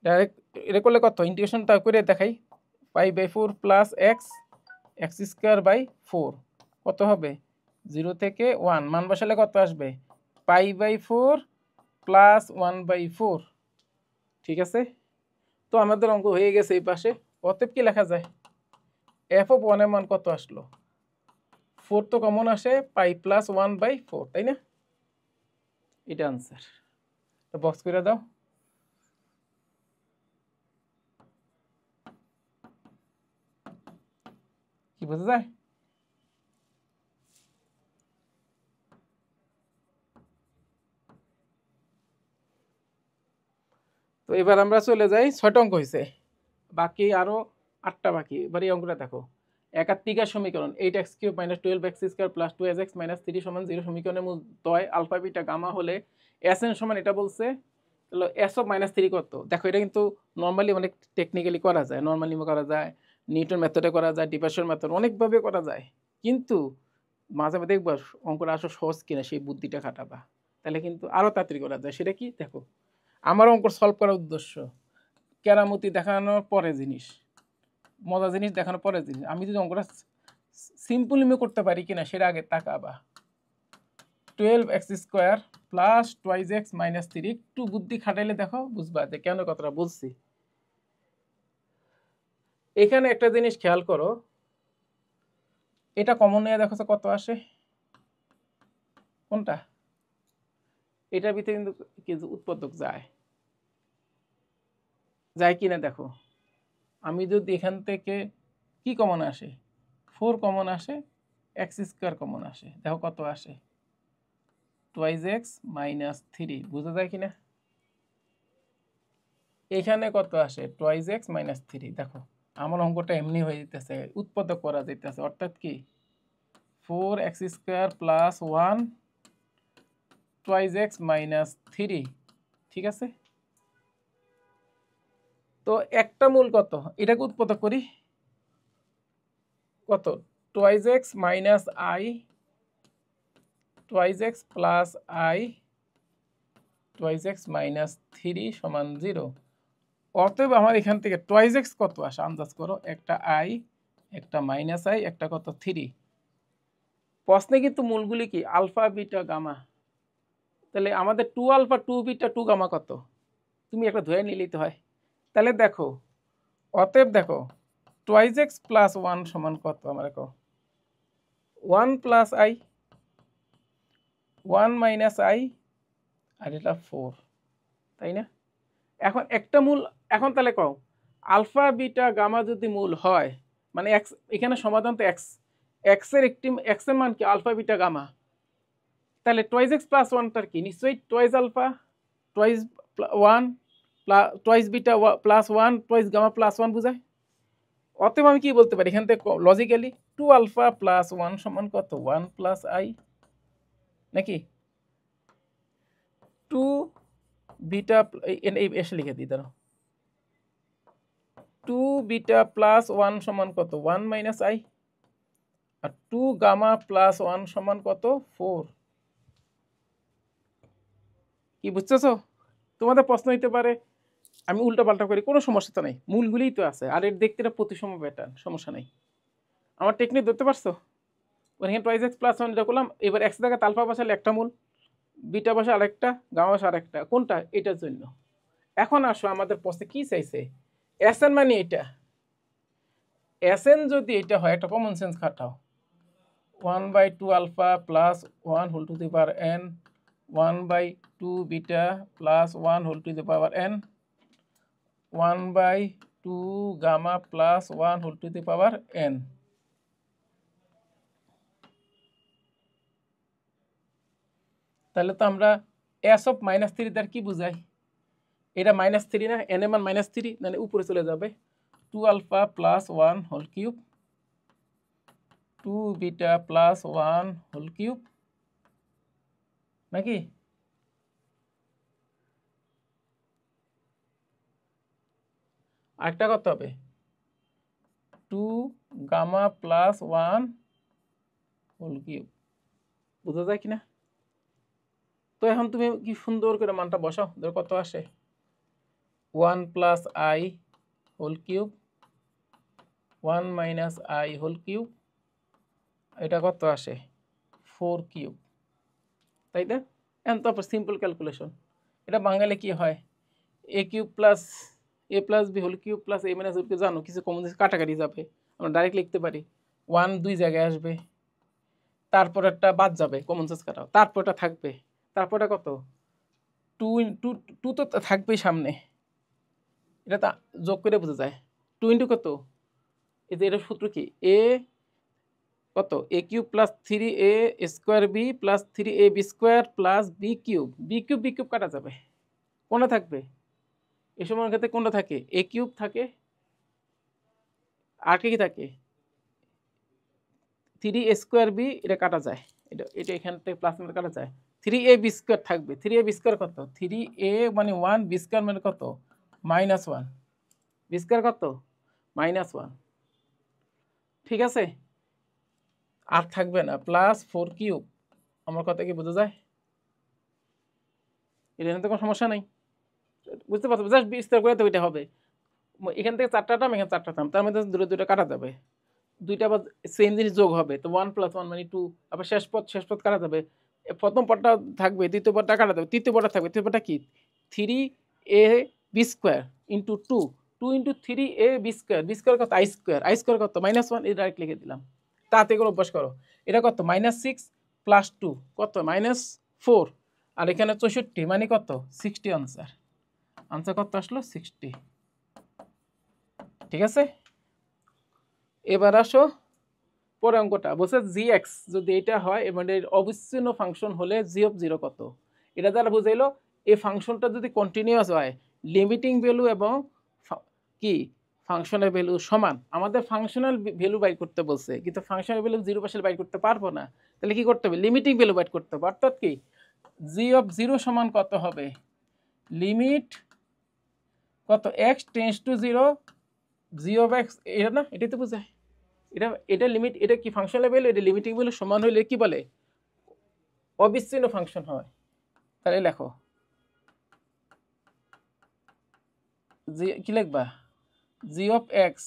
ডাইরেক্ট এটা করলে কত, ইন্টিগ্রেশনটা করে দেখাই, pi by 4 plus x, x square by 4 কত হবে, 0 থেকে 1 মান বসালে কত আসবে, পাই বাই 4 প্লাস 1 বাই 4। ঠিক আছে, তো আমাদের অঙ্ক হয়ে গেছে এই পাশে। অতএব কি লেখা যায়, এফ অফ ওয়ানের মান কত আসলো, 4 তো কমন আসে, পাই প্লাস 1 বাই 4, তাই না। এটা আনসার, তো বক্স করে দাও। কি বোঝা যায়, তো এবার আমরা চলে যাই, 6টা অঙ্ক হয়েছে, বাকি আরো 8টা বাকি। এবার এই অঙ্কটা দেখো, একাত্মিকা সমীকরণ 8x³ - 12x² + 2x - 3 = 0 সমীকরণের মূলদ্বয় আলফা বিটা গামা হলে Sn সমান এটা বলছে, তাহলে s of -3 কত। দেখো এটা কিন্তু নর্মালি অনেক টেকনিক্যালি করা যায়, নর্মালি করা যায়, নিউটন মেথডে করা যায়, ডিফারেনশিয়াল মেথড, অনেকভাবে করা যায়। কিন্তু মাঝে মাঝে দেখবা অঙ্কটা আসলে সহজ কিনা, সেই বুদ্ধিটা খাটাবা, তাহলে কিন্তু আরও তাড়াতাড়ি করা যায়। সেটা কি, দেখো আমার অঙ্ক সলভ করার উদ্দেশ্য কেরামতি দেখানোর পরে জিনিস, মজা জিনিস দেখানোর পরে জিনিস, আমি যদি অঙ্কটা সিম্পলি করতে পারি কিনা সেটা আগে তাকাবা। 12x² প্লাস 2x - 3, একটু বুদ্ধি খাটাইলে দেখো বুঝবা যে কেন কথাটা বলছি। এখানে একটা জিনিস খেয়াল করো, এটা কমন নিয়ে দেখো কত আসে, কোনটা, এটার ভিতরে কিন্তু কিছু উৎপাদক যায়, যায় কিনা দেখো। আমি যদি এখান থেকে কি কমন আসে, 4 কমন আসে, x² কমন আসে, দেখো কত আসে, 2x - 3, বোঝা যায় কিনা। এখানে কত আসে, 2x - 3, দেখো আমার অঙ্কটা এমনি হয়ে যেতেছে, উৎপাদক করা যেতেছে, অর্থাৎ কি 4x² প্লাস 1 2x - 3, ঠিক আছে। তো একটা মূল কত, এটাকে উৎপাদক করি, কত 2x - I 2x plus I 2x - 3 = 0। অতএব আমার এখান থেকে 2x কত আসে আন্দাজ করো, একটা I, একটা -I, একটা কত 3। প্রশ্নে কিন্তু মূলগুলি কি আলফা বিটা গামা, তাহলে আমাদের 2 আলফা 2 বিটা 2 গামা কত, তুমি একটা ধরে নিলেই তো হয়। তাহলে দেখো, অতএব দেখো 2x + 1 সমান কত, আমরা কো 1 প্লাস আই 1 মাইনাস আই আর এটা 4, তাই না? এখন একটা মূল, এখন তাহলে কও আলফা বিটা গামা যদি মূল হয় মানে এক্স, এখানে সমাধান তো এক্স, এক্স এর একটি এক্স এর মান কি আলফা বিটা গামা, তাহলে টোয়াইজ এক্স প্লাস ওয়ানটার কি নিশ্চয়ই twice alpha twice one twice beta plus one twice gamma plus one বোঝায়। অতএব আমি কি বলতে পারি এখান থেকে লজিক্যালি 2 আলফা প্লাস 1 সমান কত 1 প্লাস আই, নাকি 2 বিটা এই এসে লিখে দিই দাঁড়াও, 2 বিটা প্লাস 1 সমান কত 1 মাইনাস আই, আর 2 গামা প্লাস 1 সমান কত 4। কি বুঝতেছো? তোমাদের প্রশ্ন হইতে পারে আমি উল্টা পাল্টা করি, কোনো সমস্যা তো নাই, মূলগুলিই তো আছে আর এর দেখতে এটা প্রতিসম প্যাটার্ন, সমস্যা নাই। আমার টেকনিক ধরতে পারছো? ওখানে টোয়াইজ এক্স প্লাস 1 এটা করলাম, এবার এক্স জায়গায় আলফা বসালে একটা মূল, বিটা বসা আরেকটা, গামা বসা আরেকটা, কোনটা এটার জন্য। এখন আসো আমাদের প্রশ্নে কি চাইছে, এস এন মানে এটা, এস এন যদি এটা হয় একটা কমন সেন্স খাটাও, 1/2 alpha plus 1 whole to the power n, 1/2 beta plus 1 whole to the power n, 1/2 gamma plus 1 whole to the power n। তাহলে তো আমরা এস অফ মাইনাস থ্রি তার কি বুঝাই, এটা মাইনাস থ্রি না, এন এর মান মাইনাস থ্রি, মানে উপরে চলে যাবে 2 alpha plus 1 whole cube 2 beta plus 1 whole cube, নাকি? আরেকটা কত হবে 2 গামা প্লাস 1 হোল কিউব, বোঝা যায় কিনা? তো এখন তুমি কি সুন্দর করে মানটা বসাও, ধর কত আসে 1 plus i whole cube 1 minus I whole cube, এটা কত আসে 4 কিউব, তাই না? এখন তারপর সিম্পল ক্যালকুলেশন, এটা বাঙালি কি হয় A cube plus A plus B whole cube plus A minus B, জানো কিছু কমন কাটাকাটি যাবে, আমরা ডাইরেক্ট লিখতে পারি 1 দুই জায়গায় আসবে, তারপর একটা বাদ যাবে কমন সেন্স কাটাও, তারপরটা থাকবে, তারপরটা কত 2 ইন্টু 2 তো থাকবেই সামনে, এটা তা যোগ করে বোঝা যায় 2 ইন্টু কত, এই যে এটা সূত্র কি এ কত A cube plus 3a square B plus 3ab square plus B cube, B cube B cube কাটা যাবে, কোনটা থাকবে এই সময়ের ক্ষেত্রে, কোনটা থাকে এ কিউব থাকে, আর কি থাকে 3a স্কোয়ার বি, এটা কাটা যায়, এটা এটা এখান থেকে প্লাস মানে কাটা যায়, 3ab স্কোয়ার থাকবে, 3ab স্কোয়ার কত 3a মানে 1, বি স্কোয়ার মানে কত -1, বি স্কোয়ার কত -1, ঠিক আছে? আর থাকবে না প্লাস 4 কিউব, আমার কথা কি বোঝা যায়? এটা নিয়ে তো কোনো সমস্যা নাই, বুঝতে পারছো? জাস্ট বিস্তার করে তো এটা হবে, এখান থেকে 4টা টার্ম এখানে 4টা টার্ম, তার মধ্যে দূরে দুটো কাটা যাবে, দুইটা আবার সেম জিনিস যোগ হবে, তো 1 + 1 মানে 2, আবার শেষ পদ কাটা যাবে, প্রথম পদটা থাকবে, দ্বিতীয় পদটা কাটা যাবে, তৃতীয় পদটা থাকবে, তৃতীয় পদটা কি 3ab square into 2, 2 into 3ab square, b square কত আই স্কোয়ার কত -1, এটা ডাইরেক্ট লিখে দিলাম, তাতে করে অভ্যাস করো, এটা কত -6 + 2 কত -4, আর এখানে 64 মানে কত 60, আনসার আনসার কত আসলো 60, ঠিক আছে? এবার আসো পরে অঙ্কটা, বলছে জি এক্স যদি এটা হয় এবং এর অবিচ্ছিন্ন ফাংশন হলে জি অফ 0 কত, এটা দ্বারা বুঝাইলো এই ফাংশনটা যদি কন্টিনিউয়াস হয় লিমিটিং ভ্যালু এবং কি ফাংশনের ভ্যালু সমান, আমাদের ফাংশনাল ভ্যালু বাইর করতে বলছে, কিন্তু ফাংশনাল ভ্যালু 0 বাইর করতে পারবো না, তাহলে কি করতে হবে লিমিটিং ভ্যালু বাইর করতে হবে, অর্থাৎ কি জি অফ 0 সমান কত হবে লিমিট কত x tends to 0 G of x, এটা না এটাই তো বোঝায়, এটা লিমিট, এটা কি ফাংশন ভ্যালু, এটা লিমিটিং ভ্যালু সমান হলে কি বলে অবিচ্ছিন্ন ফাংশন হয়, তাহলে লেখো জি কি লিখবা জি অফ এক্স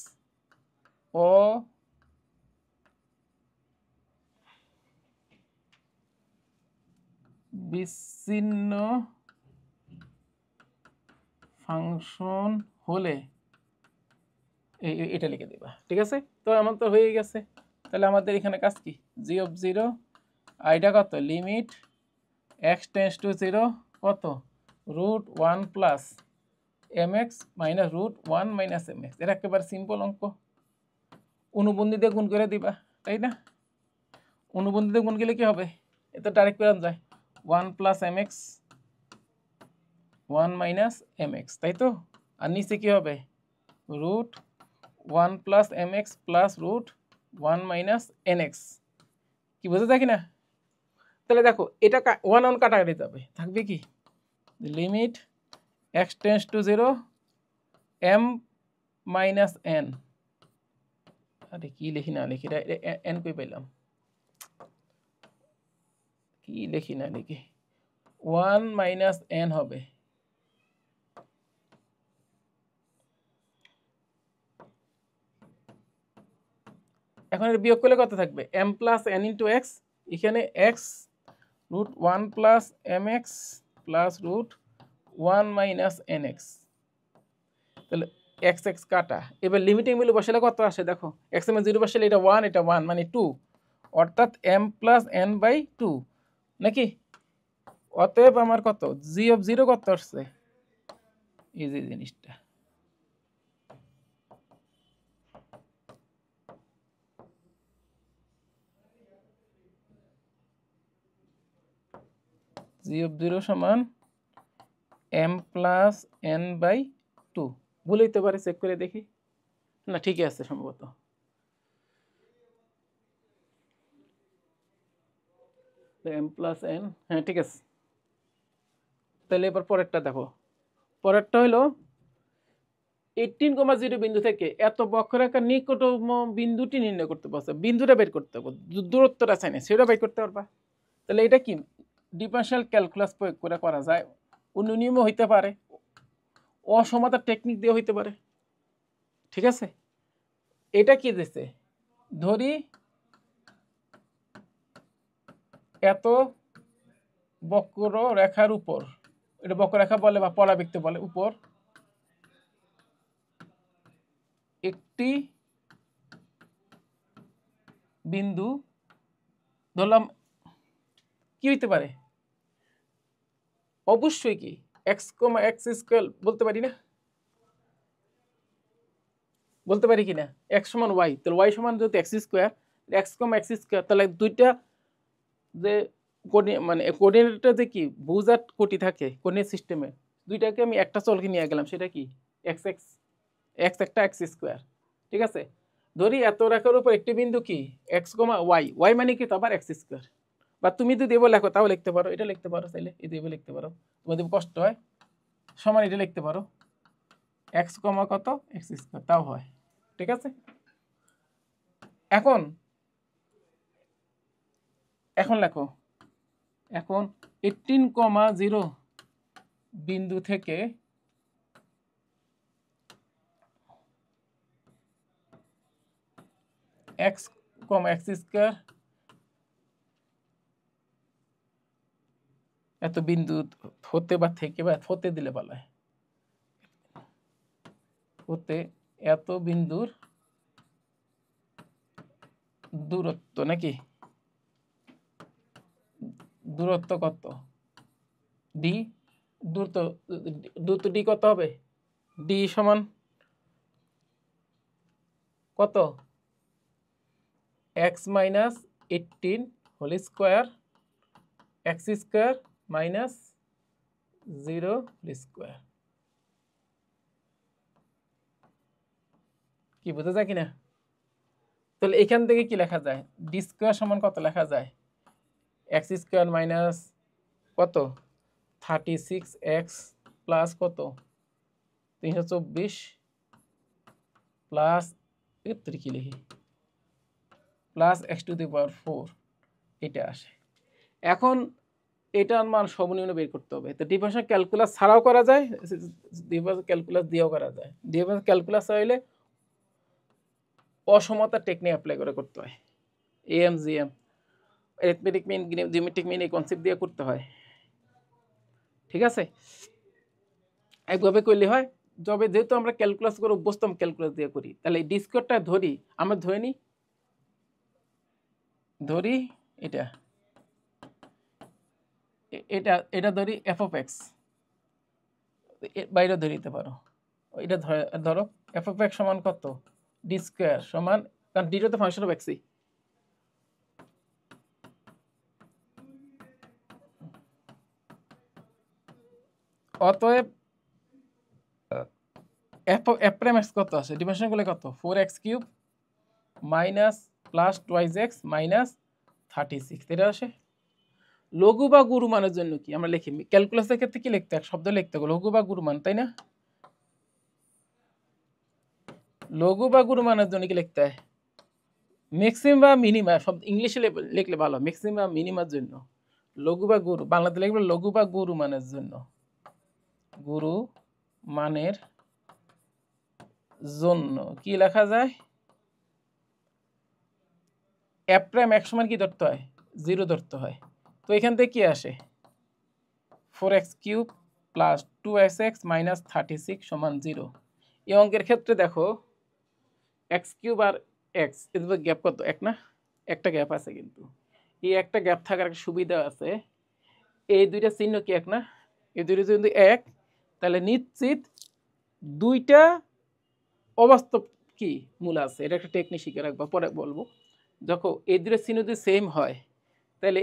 ও বিচ্ছিন্ন ফাংশন হলে এটা লিখে দিবা, ঠিক আছে? তো আমার তো হয়ে গেছে, তাহলে আমাদের এখানে কাজ কি জি অফ জিরো আইটা কত limit x tends to zero কত root one plus M X minus root one minus M X. এটা একেবারে সিম্পল অঙ্ক, অনুবন্ধী দিয়ে গুণ করে দিবা, তাই না? অনুবন্ধী দিয়ে গুণ গেলে কি হবে, এটা ডাইরেক্ট করে যায় one plus M x one minus M x, তাই তো? আর নিচে কি হবে root one plus M x plus root one minus N x. কি বোঝা যায় কি না? তাহলে দেখো এটা ওয়ান ওয়ান কাটাকাটি যাবে, থাকবে কি limit x tends to zero m minus n. আরে কি লিখি না লিখি এন কই পেলাম, কি লিখি না লিখি ওয়ান মাইনাস এন হবে। এখন এর বিয়োগ করলে কত থাকবে M plus N into X, এখানে X root one plus M x plus root one minus N X. তাহলে এক্স এক্স কাটা, এবার লিমিটিং ভ্যালু বসালে কত আসে দেখো, এক্স এম জিরো বসালে এটা ওয়ান মানে টু, অর্থাৎ m plus n by two নাকি। অতএব আমার কত জি অফ জিরো কত আসছে, এই যে জিনিসটা জি অফ জিরো সমান m plus n by two. ভুল হইতে পারে, চেক করে দেখি, না ঠিকই আছে সম্ভবত। এম প্লাস এন, হ্যাঁ ঠিক আছে। তাহলে এবার পরেরটা দেখো, পরেরটা হলো 18,0 বিন্দু থেকে এত বক্ররেখার নিকটতম বিন্দুটি নির্ণয় করতে পারছে, বিন্দুটা বের করতে হবে, দূরত্বটা চাই না সেটা বের করতে পারবা। তাহলে এটা কি ডিফারেনশিয়াল ক্যালকুলাস প্রয়োগ করে করা যায়, অন্য নিয়মও হইতে পারে, অসমতার টেকনিক দিয়ে হইতে পারে, ঠিক আছে। এটা কি দিচ্ছে, ধরি এত বক্র রেখার উপর, এটা বক্ররেখা বলে বা পরাবৃত্ত বলে, উপর একটি বিন্দু ধরলাম, কি হইতে পারে অবশ্যই কি এক্স কমা এক্স স্কোয়ার বলতে পারি না, বলতে পারি কিনা এক্স সমান ওয়াই, তাহলে ওয়াই সমান যেহেতু x square, x comma x square, তাহলে দুইটা যে মানে কোঅর্ডিনেটটা যে কি ভুজাত কোটি থাকে কোঅর্ডিনেট সিস্টেমে, দুইটাকে আমি একটা চলকে নিয়ে গেলাম, সেটা কি এক্স এক্স, এক্স একটা এক্স স্কোয়ার, ঠিক আছে। ধরি এত রেখার উপর একটি বিন্দু কি এক্স কমা ওয়াই, ওয়াই মানে কি তো আবার এক্স স্কোয়ার, বা তুমি যদি দেবো লেখো তাও লিখতে পারো, এটা লিখতে পারো চাইলে, এই দেবো লিখতে পারো, তোমাদের কষ্ট হয় সমান এটা লিখতে পারো এক্স কমা কত এক্স স্কোয়ার, তাও হয়, ঠিক আছে। এখন এখন লেখো, এখন 18,0 বিন্দু থেকে এক্স কমা এক্স স্কোয়ার এত বিন্দু হতে বা থেকে, বা হতে দিলে বলা হয়, হতে এত বিন্দুর দূরত্ব নাকি, দূরত্ব কত ডি, দূরত্ব ডি কত হবে, ডি সমান কত x minus 18 whole square x square minus 0 whole square. কি বোঝা যায় কিনা? তাহলে এখান থেকে কি লেখা যায়, ডি স্কোয়ার সমান কত লেখা যায় এক্স স্কোয়ার মাইনাস কত 36 এক্স প্লাস কত 324 প্লাস কি লিখি plus x two the power 4, এটা আসে। এখন এটার মান সর্বনিম্ন বের করতে হবে, তো ডিফারেনশিয়াল ক্যালকুলাস ছাড়াও করা যায়, ডিফারেনশিয়াল ক্যালকুলাস দিয়েও করা যায়। ডিফারেনশিয়াল ক্যালকুলাস হইলে অসমতা টেকনিক অ্যাপ্লাই করে করতে হয়, AM GM arithmetic mean geometric mean এই কনসেপ্ট দিয়ে করতে হয়, ঠিক আছে। একভাবে করলে হয়, যবে যেহেতু আমরা ক্যালকুলাস করে অভ্যস্ত, ক্যালকুলাস দিয়ে করি, তাহলে এই ডি স্কোয়ারটা ধরি, আমরা ধরে নিই ধরি এটা এটা এটা ধরি এফ অফ এক্স, বাইরে ধরে দিতে পারো। এটা ধরো এফ অফ এক্স সমান কত, ডি স্কোয়ার সমান, কারণ ডিটা তো ফাংশন অফ এক্সই, অতএব এফ প্রাইম এক্স কত আছে, ডিমেনশন করলে কত, 4x³ minus plus 2x minus 36, এটা আসে। লঘু বা গুরু মানের জন্য কি আমরা লিখি, ক্যালকুলাসের ক্ষেত্রে কি লিখতে হয়, শব্দ লিখতে হবে লঘু বা গুরু মান, তাই না? লঘু বা গুরু মানের জন্য কি লিখতে হয়, ম্যাক্সিমাম বা মিনিমা, শব্দ ইংলিশে লিখলে ভালো, ম্যাক্সিমাম বা মিনিমার জন্য। লঘু বা গুরু বাংলাতে লিখবে লঘু বা গুরু মানের জন্য, গুরু মানের জন্য কি লেখা যায়, এফ প্রাইম এক সমান কি ধরতে হয়, 0 ধরতে হয়। তো এখান থেকে কি আসে, 4x³ প্লাস 2x মাইনাস 36 সমান 0। এই অঙ্কের ক্ষেত্রে দেখো x³ আর x এদের গ্যাপ কত, এক না, একটা গ্যাপ আছে, কিন্তু এই একটা গ্যাপ থাকার একটা সুবিধা আছে, এই দুইটা চিহ্ন কি এক না, এই দুইটা যদি এক, তাহলে নিশ্চিত দুইটা অবাস্তব কি মূল আছে। এটা একটা টেকনিক শিখে রাখবা, পরে বলবো। যখন এই দুটো চিহ্ন যদি সেম হয়, তাহলে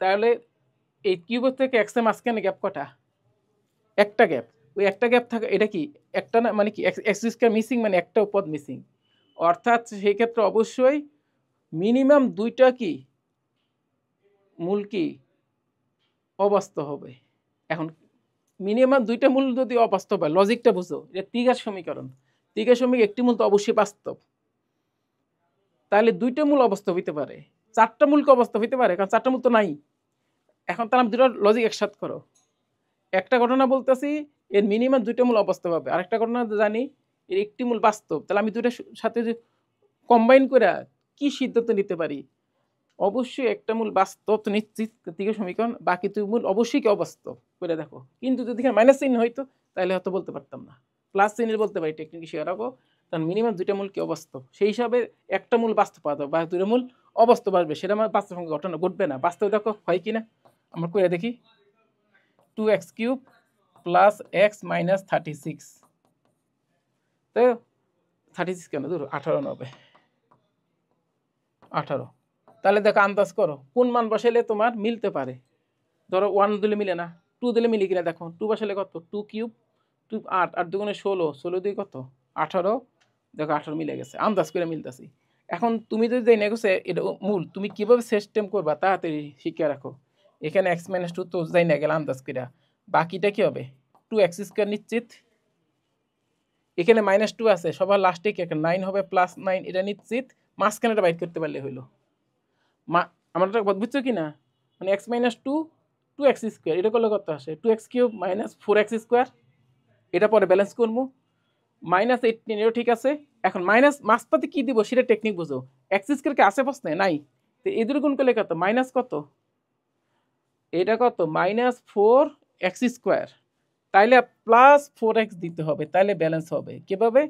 তাহলে এই কিউবের থেকে এক্সের মাঝখানে গ্যাপ কটা, একটা গ্যাপ। ওই একটা গ্যাপ থাকে, এটা কি একটা না, মানে কি এক্স স্কয়ার মিসিং, মানে একটা পদ মিসিং, অর্থাৎ সেই ক্ষেত্রে অবশ্যই মিনিমাম দুইটা কি মূল কি অবাস্তব হবে। এখন মিনিমাম দুইটা মূল যদি অবাস্তব হয়, লজিকটা বুঝো, এটা ত্রিঘাত সমীকরণ, ত্রিঘাত সমীকরণ একটি মূল তো অবশ্যই বাস্তব, তাহলে দুইটা মূল অবাস্তব হইতে পারে, চারটা মূলকে অবাস্তব হইতে পারে, কারণ চারটা মূল তো নাই। এখন তাহলে আমি দুটো লজিক একসাথ করো, একটা ঘটনা বলতেছি এর মিনিমাম দুইটা মূল অবাস্তব হবে, আরেকটা ঘটনা জানি এর একটি মূল বাস্তব, তাহলে আমি দুইটার সাথে যে কম্বাইন করে কি সিদ্ধান্ত নিতে পারি, অবশ্যই একটা মূল বাস্তব তো নিশ্চিত ত্রিঘাত সমীকরণ, বাকি দুই মূল অবশ্যই কি অবাস্তব করে দেখো। কিন্তু যদি এখানে মাইনাস চিহ্ন হইতো তাহলে হয়তো বলতে পারতাম না, প্লাস চিহ্নের বলতে পারি, টেকনিক শিখে রাখো, কারণ মিনিমাম দুইটা মূল কি অবাস্তব, সেই হিসাবে একটা মূল বাস্তব পাওয়া যাবে, বা দুইটা মূল অবাস্তব আসবে, সেটা আমার বাস্তব সঙ্গে ঘটনা ঘটবে না। বাস্তবে দেখো হয় কি না, আমরা করে দেখি, 2x³ প্লাস এক্স মাইনাস 36, তো 36 কেন, ধরো 18 হবে, 18। তাহলে দেখো আন্দাজ করো কোন মান বসাইলে তোমার মিলতে পারে, ধরো 1 দিলে মিলে না, 2 দিলে মিলে কিনা দেখো, 2 বসালে কত, 2³ 2 8, 8 দুগুণে 16, 16 দিয়ে কত 18, দেখো 18 মিলে গেছে, আন্দাজ করে মিলতেছি। এখন তুমি যদি যাই না গেছে এটা মূল, তুমি কিভাবে সিস্টেম করবা তাড়াতাড়ি শিখে রাখো। এখানে x-2 তো যাই না গেলে আন্দাজ করে, বাকিটা কি হবে, 2x² নিশ্চিত, এখানে -2 আছে, সবার লাস্টে কি একটা 9 হবে, +9, এটা নিশ্চিত, মাঝখানেটা বাইর করতে পারলে হইলো। আমরা বুঝছো কি না, মানে x-2 2x², এটা করলে কত আসে, 2x³ মাইনাস 4x², এটা পরে ব্যালেন্স করবো, -18, এটাও ঠিক আছে। এখন মাইনাস মাঝপাতে কি দিব সেটা টেকনিক বুঝো, x² কে আসে প্রশ্নে নাই, তো এদের গুণ করলে কত, মাইনাস কত, এটা কত -4x², তাইলে +4x দিতে হবে, তাইলে ব্যালেন্স হবে কিভাবে,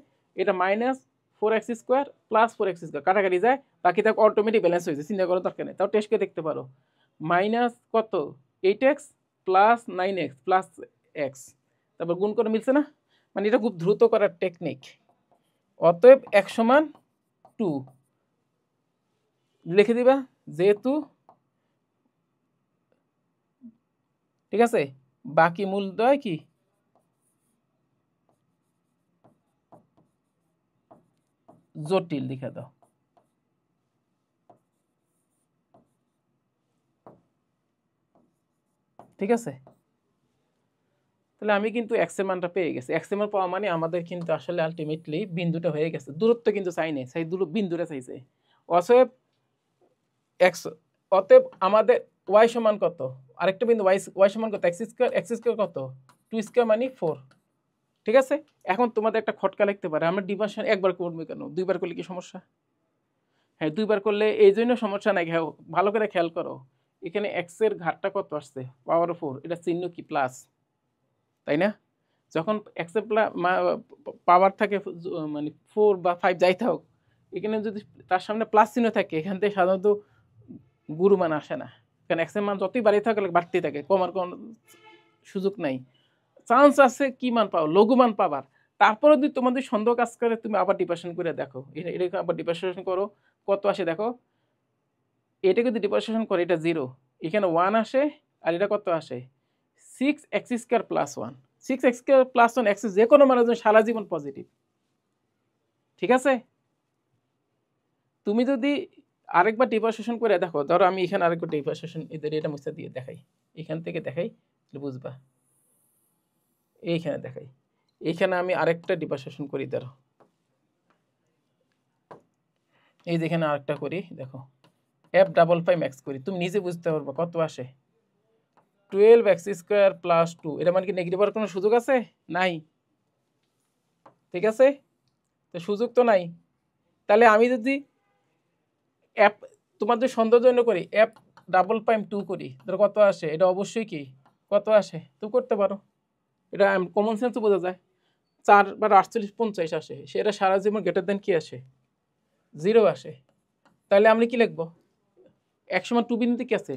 এটা -4x² +4x² কাটাকাটি যায়, বাকি থাক অটোমেটিক ব্যালেন্স হয়েছে, চিন্তা করার দরকার নেই, তাও টেস্ট করে দেখতে পারো, মাইনাস কত 8x plus 9x plus x, তারপর গুণ করে মিলছে না, মানে এটা খুব দ্রুত করার টেকনিক। অতএব x সমান 2 লিখে দিবা, যেহেতু ঠিক আছে, বাকি মূলদ্বয় কি জটিল লিখে দাও, ঠিক আছে। তাহলে আমি কিন্তু x এর মানটা পেয়ে গেছি, x এর মান পাওয়া মানে আমাদের কিন্তু আসলে আলটিমেটলি বিন্দুটা হয়ে গেছে, দূরত্ব কিন্তু চাই নাই, সেই বিন্দুটা চাইছে। অতএব x, অতএব আমাদের y সমান কত, আরেকটা বিন্দু y সমান কত, x² কত 2² মানে 4, ঠিক আছে। এখন তোমাদের একটা খটকা লিখতে পারে, আমরা ডিভিশন একবার করবো কেন, দুইবার করলে কি সমস্যা, হ্যাঁ দুইবার করলে এই জন্য সমস্যা নাই, ভালো করে খেয়াল করো, এখানে x এর ঘাতটা কত আসছে পাওয়ার 4, এটা চিহ্ন কি প্লাস, তাই না, যখন x এর পাওয়ার থাকে মানে 4 বা 5 যাই থাক, এখানে যদি তার সামনে প্লাস চিহ্ন থাকে, এখান থেকে সাধারণত গুরু মান আসে না, কারণ এক্স এর মান যতই বাড়িয়ে থাকে বাড়তেই থাকে, কমার কোনো সুযোগ নাই। চান্স আছে কি মান পাও, লঘু মান পাবার। তারপরে যদি তোমাদের সন্দেহ কাজ করে তুমি আবার ডিপারেশন করে দেখো, এটা আবার ডিপারেশন করো, কত আসে দেখো। এটা যদি ডিপারেশন করে এটা 0, এখানে 1 আসে, আর এটা কত আসে 6x² + 1। 6x² + 1 x যে কোনো মানের জন্য সারা জীবন পজিটিভ। ঠিক আছে, তুমি যদি আরেকবার ডিপারেশন করে দেখো, ধরো আমি এখানে আরেকবার ডিপারেশন এদের এটা মুছে দিয়ে দেখাই, এখান থেকে দেখাই বুঝবা, এইখানে দেখাই, এইখানে আমি আরেকটা ডিপারেশন করি, ধরো এই যেখানে আরেকটা করি, দেখো f55 x করি, তুমি নিজে বুঝতে পারবে কত আসে 12x² + 2। এটা মানে কি নেগেটিভ হওয়ার কোনো সুযোগ আছে? নাই। ঠিক আছে, তো সুযোগ তো নাই। তাহলে আমি যদি f তোমাদের সন্দেহজনক করি f55 করি, ধরো কত আসে, এটা অবশ্যই কি কত আসে তুমি করতে পারো, এটা কমন সেন্সে বোঝা যায়। 4 বার 48 50 আসে, সেটা সারা জীবন গ্রেটার দেন কি আসে 0 আসে। তাহলে আমরা কি লিখবো, 100 2 বিন্দুতে কি আছে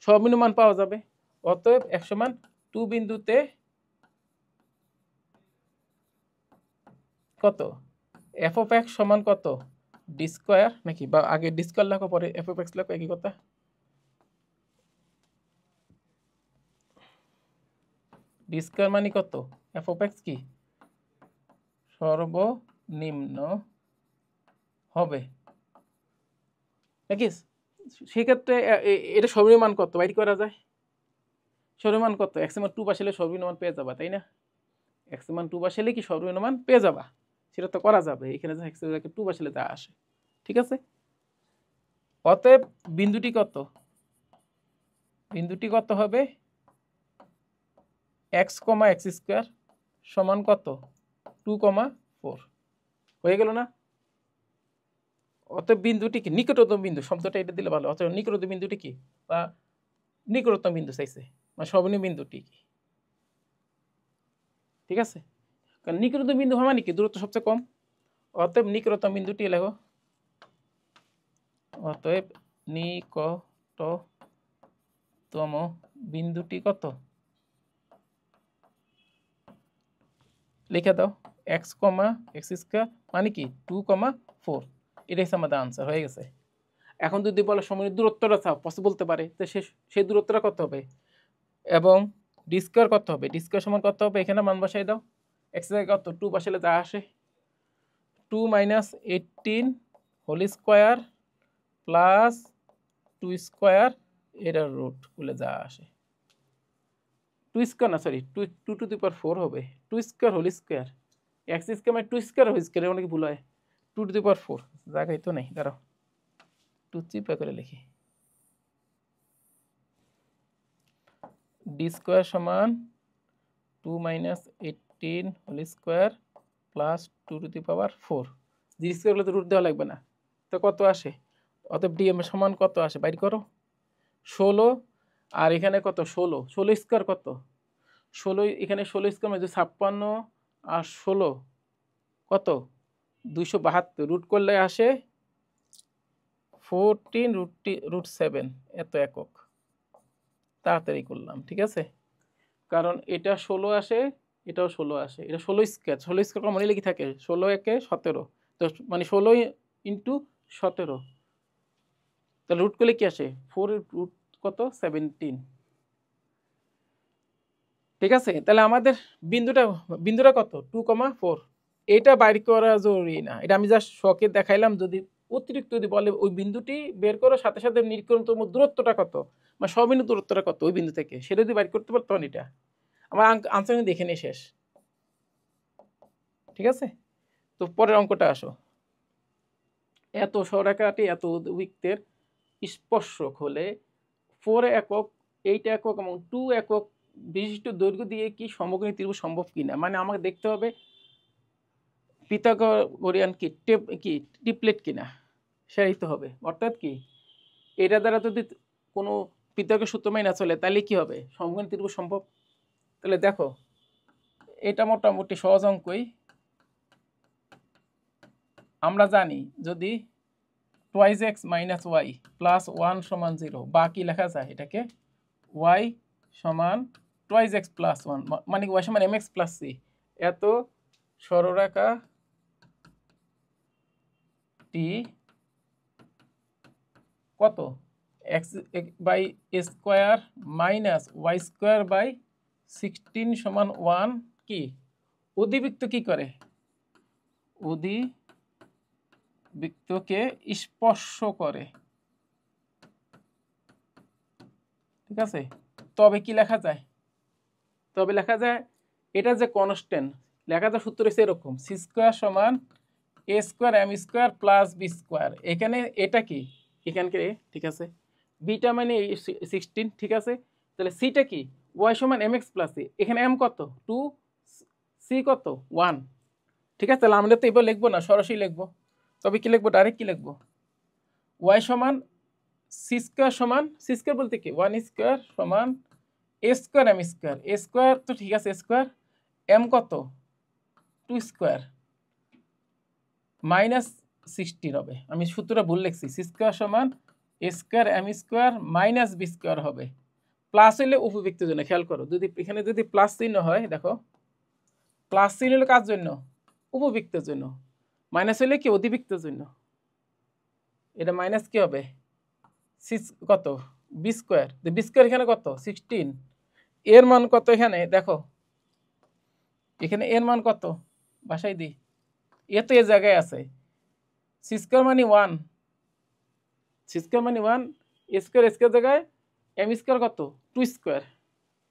সর্বনিম্ন মান পাওয়া যাবে, অতএব 100 2 বিন্দুতে কত f(x) সমান কত d স্কয়ার, নাকি বা আগে d স্কয়ার লেখো পরে f(x) লেখো, একই কথা। d স্কয়ার মানে কত, f(x) কি সর্বনিম্ন হবে, নাকি? সেক্ষেত্রে এটা সর্বনিম্ন মান কত বাইর করা যায়, সর্বনিম্ন মান কত, x এর মান 2 বসালে সর্বনিম্ন মান পেয়ে যাবা, তাই না? x এর মান 2 বসালে কি সর্বনিম্ন মান পেয়ে যাবা, সেটা তো করা যাবে, এখানে x এর জায়গায় 2 বসালে যা আসে। ঠিক আছে, অতএব বিন্দুটি কত, বিন্দুটি কত হবে x, x² সমান কত 2, 4 হয়ে গেল না? অতএব বিন্দুটি কি নিকটতম বিন্দু, শব্দটা এটা দিলে ভালো, অতএব নিকটতম বিন্দুটি কি, বা নিকটতম বিন্দু চাইছে, মানে সর্বনিম্ন বিন্দুটি কি। ঠিক আছে, কারণ নিকটতম বিন্দু হয় মানে কি দূরত্ব সবচেয়ে কম, অতএব নিকটতম বিন্দুটি লেখো, অতএব নিকটতম বিন্দুটি কত লিখে দাও, x, x² মানে কি 2, 4। এটাই হচ্ছে আমাদের আনসার, হয়ে গেছে। এখন যদি বলো সময়ের দূরত্বটা চাও পসিবল বলতে পারে, তো সেই দূরত্বটা কত হবে, এবং d স্কয়ার কত হবে, d স্কয়ার সমান কত হবে, এখানে মান বসাই দাও, x এর কত 2 বসালে যা আসে 2 - 18 হোল স্কয়ার প্লাস 2 স্কয়ার, এটার রুট খুলে যা আসে 2 স্কয়ার না সরি 2 টু দি পাওয়ার 4 হবে, 2 square whole square, x square মানে 2 স্কয়ার হোল স্কয়ার, অনেক ভুল হয়, 2 টু দি পাওয়ার 4 জায়গায় তো নেই, দাঁড়াও 2 চিপা করে লিখি, d স্কয়ার সমান 2 - 18 whole square plus 2 to the power 4, d square হলে তো রুট দেওয়া লাগবে না, তো কত আসে, অতএব d এর সমান কত আসে বাইর করো 16, আর এখানে কত 16 স্কয়ার কত 16, এখানে 16 স্কয়ার মানে 56 আর 16 কত 272, রুট করলে আসে 14√7, এত একক, তাড়াতাড়ি করলাম। ঠিক আছে, কারণ এটা 16 আসে, এটাও 16 আসে, এটা 16 স্কয়ার, 16 স্কয়ার মনে লিখে থাকে 16 একে 17, তো মানে 16 ইন্টু 17, তাহলে রুট করলে কি আসে 4 রুট কত 17। ঠিক আছে, তাহলে আমাদের বিন্দুটা কত 2, 4, এটা বাইর করা জরুরি না, এটা আমি জাস্ট শখে দেখাইলাম। যদি অতিরিক্ত যদি বলে ওই বিন্দুটি বের করো, সাথে সাথে নিকটতম দূরত্বটা কত, মানে সর্বনিম্ন দূরত্বটা কত ওই বিন্দু থেকে, সেটা যদি বাইর করতে পারো তখন এটা আমার আনসার দেখে নিয়ে শেষ। ঠিক আছে, তো পরের অঙ্কটা আসো। এত সরেখাটি এত বৃত্তের স্পর্শক হলে 4 একক 8 একক এবং 2 একক বিশিষ্ট দৈর্ঘ্য দিয়ে কি সমকোণী ত্রিভুজ সম্ভব কিনা, মানে আমাকে দেখতে হবে পিথাগোরিয়ান কি ট্রিপলেট কিনা, সেটাই তো হবে। অর্থাৎ কি এটা দ্বারা যদি কোনো পিথাগোরাস সূত্র না চলে তাহলে কি হবে সমকোণী ত্রিভুজ সম্ভব। তাহলে দেখো এটা মোটামুটি সহজ অঙ্কই, আমরা জানি যদি twice x minus y plus 1 সমান 0, বা কি লেখা যায় এটাকে ওয়াই সমান টোয়াইজ এক্স প্লাস 1, মানে ওয়াই সমান এম এক্স প্লাস সি। এত সরলরেখা টি কত x by square minus y square by 16 সমান 1 কি অধিবৃত্ত কি করে, অধিবৃত্তকে স্পর্শ করে, ঠিক আছে। তবে কি লেখা যায়, তবে লেখা যায় এটা যে কনস্ট্যান্ট, লেখা যায় সূত্র হচ্ছে এরকম সি স্কোয়ার সমান A square M square plus B square. এখানে এটা কি এখানকে, ঠিক আছে, বিটা মানে 16, ঠিক আছে। তাহলে সিটা কি ওয়াই সমান এম এক্স প্লাস সি, এখানে এম কত 2, সি কত 1, ঠিক আছে। তাহলে আমরা তো এবার লিখবো না, সরাসরি লিখবো। তবে কি লিখবো, ডাইরেক্ট কি লিখবো, ওয়াই সমান সি স্কোয়ার সমান, সি স্কোয়ার বলতে কি 1 স্কোয়ার সমান A square M square, A square তো ঠিক আছে স্কোয়ার, এম কত 2 স্কোয়ার মাইনাস 16 হবে। আমি সূত্রটা ভুল লিখছি, সি স্কোয়ার সমান A square M square minus B square হবে। প্লাস হইলে উপবৃত্তের জন্য, খেয়াল করো যদি এখানে যদি প্লাস চিহ্ন হয়, দেখো প্লাস চিহ্ন হলো কার জন্য, উপবৃত্তের জন্য, মাইনাস হইলে কি অধিবৃত্তের জন্য। এটা মাইনাস কি হবে কত বি স্কোয়ার, বি স্কোয়ার এখানে কত 16, এর মান কত এখানে দেখো, এখানে এর মান কত বাসায় দিই, এ তো এ জায়গায় আছে, সি স্কোয়ার মানে 1, সি স্কোয়ার মানে 1, স্কোয়ার স্কোয়ার জায়গায় এম স্কোয়ার কত 2 স্কোয়ার।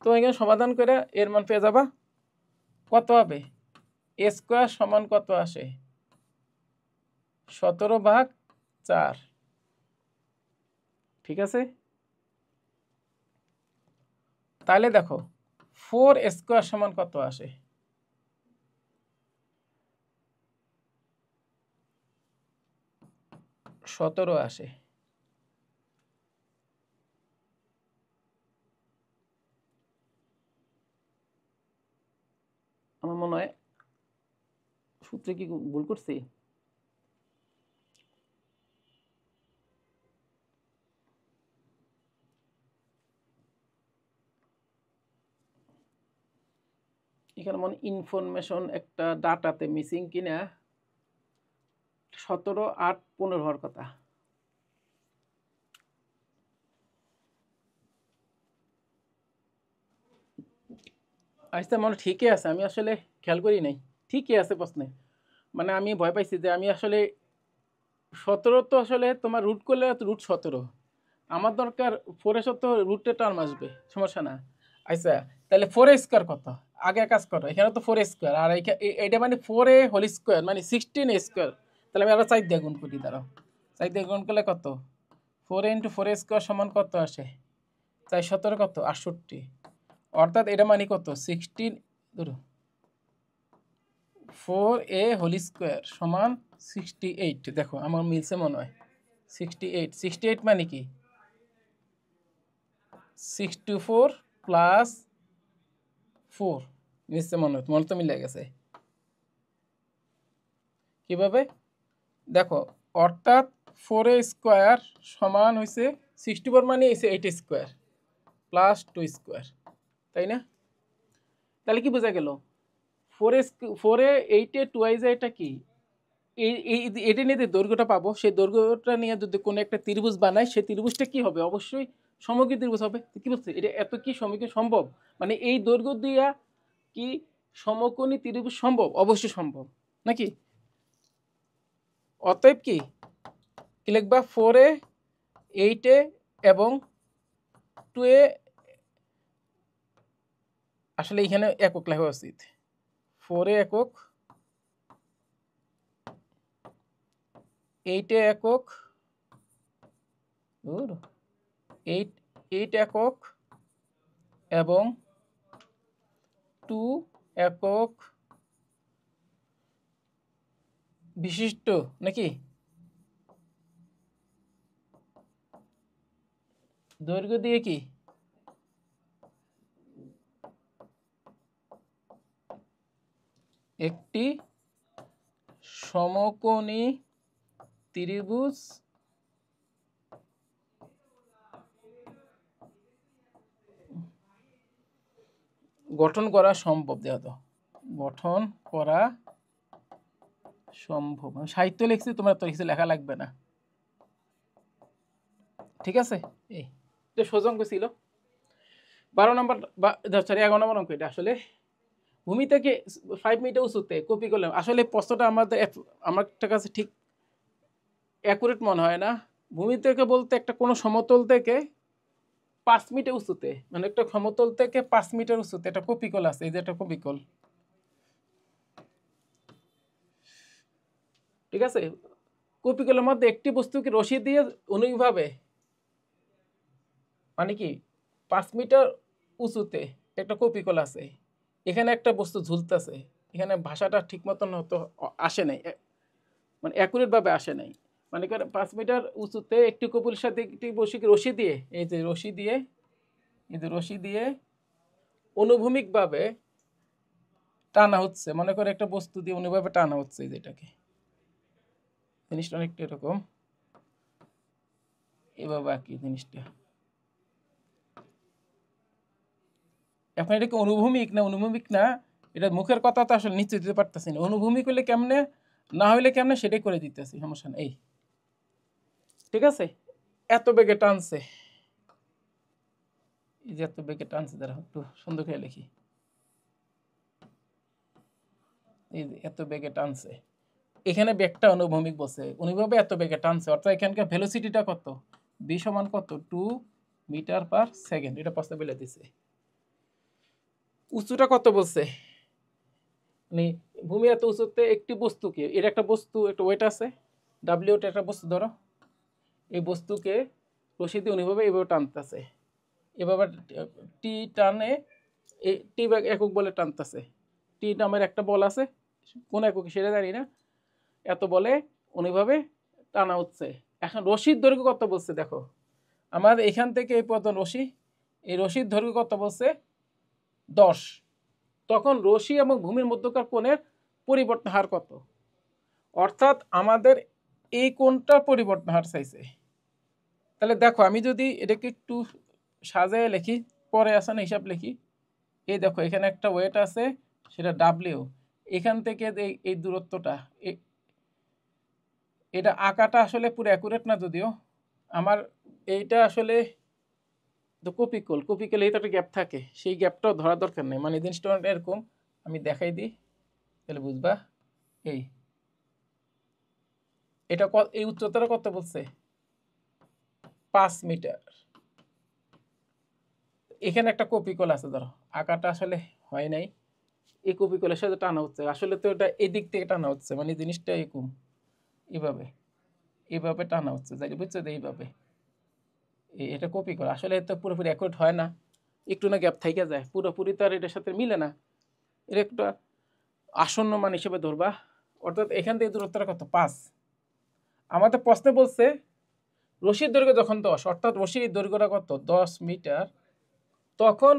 তো এখানে সমাধান করে এর মান পেয়ে যাবা, কত হবে এ স্কোয়ার সমান কত আসে 17/4, ঠিক আছে। তাহলে দেখো 4 স্কোয়ার সমান কত আসে, 17 আসে। আমার মনে হয় সূত্রে কি ভুল করছি, এখানে মনে ইনফরমেশন একটা ডাটাতে মিসিং কিনা, 17, 8, 15 হওয়ার কথা। আচ্ছা মনে ঠিকই আছে, আমি আসলে খেয়াল করি নাই, ঠিকই আছে প্রশ্নে, মানে আমি ভয় পাইছি যে আমি আসলে 17 তো আসলে তোমার রুট করলে রুট 17, আমার দরকার 4 তো রুটে টার্ম আসবে, সমস্যা না। আচ্ছা তাহলে 4 স্কোয়ার কত, আগে কাজ করো, এখানে তো 4 স্কোয়ার আর এটা মানে 4 হোল স্কোয়ার মানে 16 স্কোয়ার। তাহলে আমি আরো 4 দিয়ে গুণ করি, দাঁড়াও 4 দিয়ে গুণ করলে কত 4 ইন্টু 4 স্কোয়ার সমান কত আসে 4 17 কত 68, অর্থাৎ এটা মানে কত 16 ধরো 4a হোল স্কোয়ার সমান 68। দেখো আমার মিলছে মনে হয় 68, 68 মানে কি 64 প্লাস 4, মিলছে মনে হয়, মনে তো মিলে গেছে। কিভাবে দেখো, অর্থাৎ 4a স্কোয়ার সমান হয়েছে 64 মানে এসে 8 স্কোয়ার প্লাস 2 স্কোয়ার, তাই না। তাহলে কি বোঝা গেল 4a 8 টুয়াইজ এটা কি, এটা নিয়ে যে দৈর্ঘ্যটা পাবো সেই দৈর্ঘ্যটা নিয়ে যদি কোনো একটা ত্রিভুজ বানাই, সেই ত্রিভুজটা কি হবে অবশ্যই সমকোণী ত্রিভুজ হবে। কি বলছে এটা, এত কি সমকোণী সম্ভব, মানে এই দৈর্ঘ্য দিয়া কি সমকোণী ত্রিভুজ সম্ভব, অবশ্যই সম্ভব নাকি। অতএব কি লিখবা 4a 8a এবং 2a, আসলে এখানে একক লেখা উচিত, 4a একক 8a একক 8 একক এবং 2 একক বিশিষ্ট নাকি দৈর্ঘ্য দিয়ে কি একটি সমকোণী ত্রিভুজ গঠন করা সম্ভব, দেওয়া তো গঠন করা সম্ভব। সাহিত্য লিখছি, তোমরা তো কিছু লেখা লাগবে না, ঠিক আছে। এই এটা সোজা অঙ্ক ছিল। 12 নম্বর সরি 11 নম্বর অঙ্ক। এটা আসলে ভূমি থেকে 5 মিটার উঁচুতে কপি করলাম। আসলে প্রশ্নটা আমার কাছে ঠিক অ্যাকুরেট মনে হয় না। ভূমি থেকে বলতে একটা কোনো সমতল থেকে 5 মিটার উঁচুতে, মানে একটা সমতল থেকে 5 মিটার উঁচুতে একটা কপিকল আছে। এই যে একটা কপিকল, ঠিক আছে। কপিকলের মধ্যে একটি বস্তুকে রশি দিয়ে অনুভাবে, মানে কি 5 মিটার উঁচুতে একটা কপিকল আছে, এখানে একটা বস্তু ঝুলতেছে। এখানে ভাষাটা ঠিক মতন হতো আসে নাই, মানে অ্যাকুরেট ভাবে আসে নাই। মানে 5 মিটার উঁচুতে একটি কপিলের সাথে একটি রশি দিয়ে, এই যে রশি দিয়ে, এই যে রশি দিয়ে অনুভূমিকভাবে টানা হচ্ছে। মনে করে একটা বস্তু দিয়ে অনুভাবে টানা হচ্ছে, যেটাকে জিনিসটা অনেকটা এরকম এভাবে আঁকি জিনিসটা। এখন এটা কি অনুভূমিক না অনুভূমিক না, এটা মুখের কথা তো আসলে নিশ্চয় দিতে পারতেছি না। অনুভূমিক হলে কেমনে, না হইলে কেমনে সেটাই করে দিতেছি, সমস্যা নেই। এই ঠিক আছে, এত বেগে টানছে, এই যে এত বেগে টানছে, দ্বারা একটু সুন্দর করে লিখি। এই যে এত বেগে টানছে, এখানে বেগটা অনুভূমিক বসে, অনুভবে এত বেগে টানছে, অর্থাৎ এখানকার ভেলোসিটিটা কত, বি সমান কত 2 মিটার পার সেকেন্ড। এটা প্রশ্ন বলে দিছে। উঁচুটা কত বলছে, মানে ভূমি এত উঁচুতে একটি বস্তুকে, এর একটা বস্তু একটা ওয়েট আছে ডাব্লিউটা, একটা বস্তু ধরো, এই বস্তুকে রশি দিয়ে অনুভবে এইভাবে টানতেছে, এভাবে টি টানে, এই টি একক বলে টানতেছে। টি নামের একটা বল আছে, কোন একক সেটা জানি না, এত বলে অনুভাবে টানা হচ্ছে। এখন রশির দৈর্ঘ্য কত বলছে দেখো, আমার এখান থেকে এই পর্যন্ত রশি, এই রশির দৈর্ঘ্য কত বলছে 10। তখন রশি এবং ভূমির মধ্যকার কোণের পরিবর্তন হার কত, অর্থাৎ আমাদের এই কোণটার পরিবর্তন হার চাইছে। তাহলে দেখো আমি যদি এটাকে একটু সাজায় লিখি, পরে আসে না হিসাব লিখি। এই দেখো এখানে একটা ওয়েট আছে, সেটা ডাব্লিউ। এখান থেকে এই দূরত্বটা, এটা আঁকাটা আসলে পুরো অ্যাকুরেট না যদিও, আমার এইটা আসলে কপিকল এই তো একটা গ্যাপ থাকে, সেই গ্যাপটাও ধরা দরকার নেই। মানে জিনিসটা এরকম, আমি দেখাই দিই তাহলে বুঝবা। এই এটা এই উচ্চতাটা কত বলছে 5 মিটার। এখানে একটা কপিকল আছে, ধরো আঁকাটা আসলে হয় নাই, এই কপিকলের সাথে টানা হচ্ছে, আসলে তো এটা এদিক থেকে টানা হচ্ছে, মানে জিনিসটা এরকম এইভাবে এইভাবে টানা হচ্ছে, যাই বুঝছো, এইভাবে এটা কপিকল। আসলে তো পুরোপুরি অ্যাকুরেট হয় না, একটু না গ্যাপ থাইকা যায়, পুরোপুরি তো আর এটার সাথে মিলে না। এটা একটা আসন্ন মান হিসেবে ধরবা, অর্থাৎ এখান থেকে দূরত্বটা কত 5। আমাদের প্রশ্নে বলছে রশির দৈর্ঘ্য যখন 10, অর্থাৎ রশির দৈর্ঘ্যটা কত 10 মিটার, তখন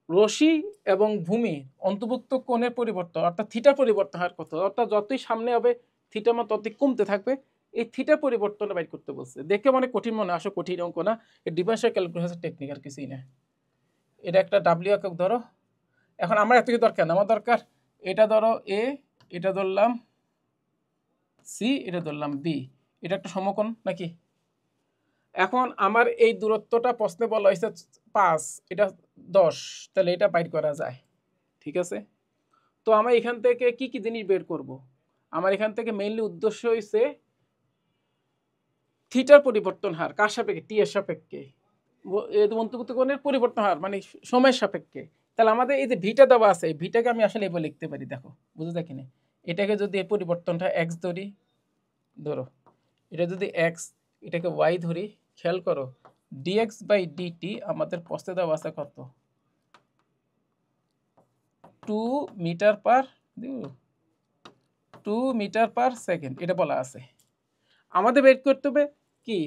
রশি এবং ভূমি অন্তর্ভুক্ত কোণের পরিবর্তন, অর্থাৎ থিটার পরিবর্তন হার কত, অর্থাৎ যতই সামনে হবে থিটার মান ততই কমতে থাকবে। এই থিটার পরিবর্তনটা বাইর করতে বলছে। দেখে মানে কঠিন মনে আসো, কঠিন অঙ্ক না, এই ডিফারেনশিয়াল ক্যালকুলাসের টেকনিক আর কিছুই না। এটা একটা ডাব্লিউ একক ধরো। এখন আমার এত কিছু দরকার না, আমার দরকার এটা ধরো এ, এটা ধরলাম সি, এটা ধরলাম বি, এটা একটা সমকোণ নাকি। এখন আমার এই দূরত্বটা প্রশ্নে বলা হয়েছে 5, এটা 10, তাহলে এটা বাইর করা যায়, ঠিক আছে। তো আমরা এখান থেকে কি কি জিনিস বের করব, আমার এখান থেকে মেইনলি উদ্দেশ্য হয়েছে থিটার পরিবর্তন হার, কার সাপেক্ষে, টি এর সাপেক্ষে, অন্তর্ভুক্ত কোণের পরিবর্তন হার মানে সময়ের সাপেক্ষে। তাহলে আমাদের এই যে ভিটা দেওয়া আছে, ভিটাকে আমি আসলে এভাবে লিখতে পারি, দেখো বুঝে দেখি না, এটাকে যদি এই পরিবর্তনটা এক্স ধরি, ধরো এটা যদি এক্স, এটাকে ওয়াই ধরি, খেয়াল করো ডিএক্স বাই ডিটি আমাদের প্রশ্নে দেওয়া আছে কত 2 metre per 2 metre per second, এটা বলা আছে। আমাদের বের করতে হবে কি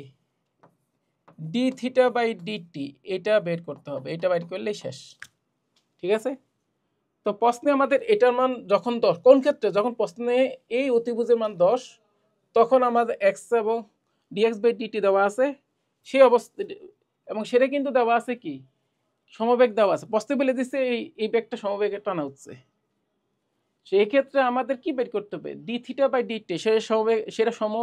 ডি থিটা বাই ডিটি, এটা বের করতে হবে, এটা বের করলেই শেষ, ঠিক আছে। তো প্রশ্নে আমাদের এটার মান যখন 10, কোন ক্ষেত্রে, যখন প্রশ্নে এই অতিভুজের মান 10, তখন আমাদের এক্স এবং ডিএক্স বাই ডিটি দেওয়া আছে সেই অবস্থা, এবং সেটা কিন্তু দেওয়া আছে কি সমবেগ দেওয়া আছে, প্রশ্নে বলে দিচ্ছে এই বেগটা সমবেগে টানা হচ্ছে। সেই ক্ষেত্রে আমাদের কি বের করতে হবে, d theta by d t, সেটা সম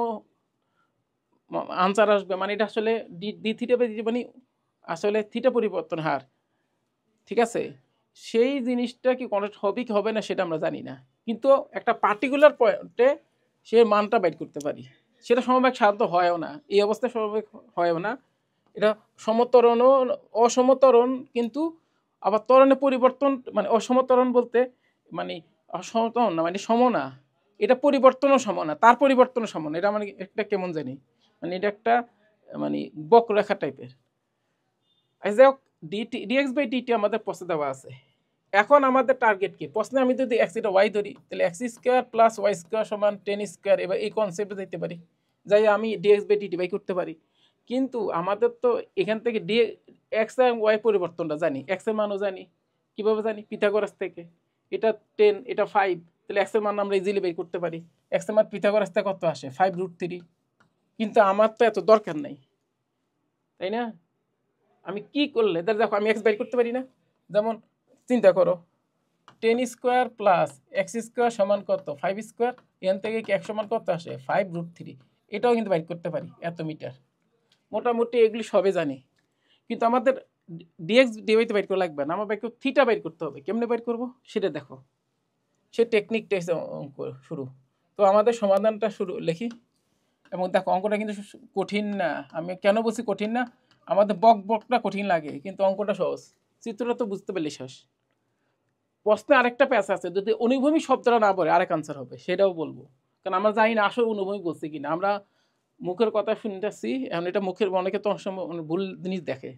আনসার আসবে। মানে এটা আসলে ডি থিটা বাই ডি মানে আসলে থিটা পরিবর্তন হার, ঠিক আছে। সেই জিনিসটা কি কনস্ট্যান্ট হবে কি হবে না সেটা আমরা জানি না, কিন্তু একটা পার্টিকুলার পয়েন্টে সে মানটা বের করতে পারি। সেটা সমবেগ সাধারণত হয়ও না, এই অবস্থায় সমবেগ হয়ও না। এটা সমতরণও, অসমতরণ, কিন্তু আবার ত্বরণের পরিবর্তন, মানে অসমতরণ বলতে মানে অসমতরণ না, মানে সম না, এটা পরিবর্তনও সম না, তার পরিবর্তনও সম না। এটা মানে একটা কেমন জানি, মানে এটা একটা মানে বক্ররেখা টাইপের। যাই হোক, ডিএক্স বাই ডিটি আমাদের প্রশ্নে দেওয়া আছে। এখন আমাদের টার্গেট কি, প্রশ্নে আমি যদি এক্স এটা ওয়াই ধরি, তাহলে x square plus y square সমান 10 স্কোয়ার। এবার এই কনসেপ্টে দিতে পারি, যাই আমি ডিএক্স বাই ডিটি বাই করতে পারি। কিন্তু আমাদের তো এখান থেকে এক্স আর ওয়াই পরিবর্তনটা জানি, এক্সের মানও জানি। কীভাবে জানি, পিথাগোরাস থেকে। এটা 10, এটা 5, তাহলে এক্সের মান আমরা ইজিলি বের করতে পারি। এক্সের মান পিথাগোরাস থেকে কত আসে, 5√3। কিন্তু আমার তো এত দরকার নাই, তাই না? আমি কি করলে দেখো আমি এক্স বের করতে পারি না। যেমন চিন্তা করো, 10 স্কোয়ার প্লাস এক্স স্কোয়ার সমান কত, 5 স্কোয়ার। এখান থেকে কি এক সমান কত আসে, 5√3। এটাও কিন্তু বাইর করতে পারি, এত মিটার। মোটামুটি এগুলি সবে জানি, কিন্তু আমাদের ডিএক্স ডিওয়াইতে বাইর করা লাগবে না, আমার বাইর থিটা বাইর করতে হবে। কেমনে বাইর করবো সেটা দেখো, সে টেকনিকটা অঙ্ক শুরু। তো আমাদের সমাধানটা শুরু লিখি, এবং দেখো অঙ্কটা কিন্তু কঠিন না। আমি কেন বলছি কঠিন না, আমাদের বকটা কঠিন লাগে, কিন্তু অঙ্কটা সহজ, চিত্রটা তো বুঝতে পারলে শেষ। প্রশ্নে আরেকটা প্যাচ আছে, যদি অনুভূমিক শব্দটা না বলে আরেক আনসার হবে, সেটাও বলবো। কারণ আমরা জানি না আসলে অনুভূমিক বলছি কিনা, আমরা মুখের কথা শুনতেছি। এখন এটা মুখের, অনেকে তো অনেক সময় ভুল জিনিস দেখে।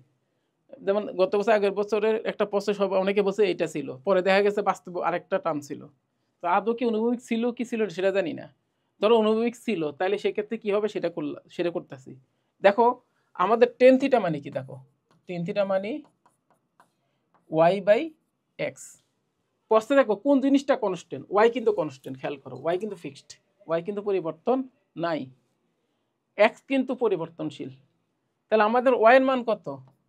যেমন গত বছর আগের বছরের একটা প্রশ্ন সব অনেকে বলছে এইটা ছিল, পরে দেখা গেছে বাস্তব আরেকটা টার্ম ছিল। তো আদৌ কি অনুভূমিক ছিল কি ছিল সেটা জানি না। ধরো অনুভূমিক ছিল, তাহলে সেক্ষেত্রে কি হবে সেটা করতেছি। দেখো আমাদের টেন থিটা মানে কি, দেখো টেন থিটা মানে ওয়াই বাই এক্স। প্রশ্নে দেখো কোন জিনিসটা কনস্ট্যান্ট, ওয়াই কিন্তু কনস্ট্যান্ট, খেয়াল করো ওয়াই কিন্তু ফিক্সড, ওয়াই কিন্তু পরিবর্তন নাই। এক্স কিন্তু পরিবর্তনশীল। তাহলে আমাদের ওয়াইয়ের মান কত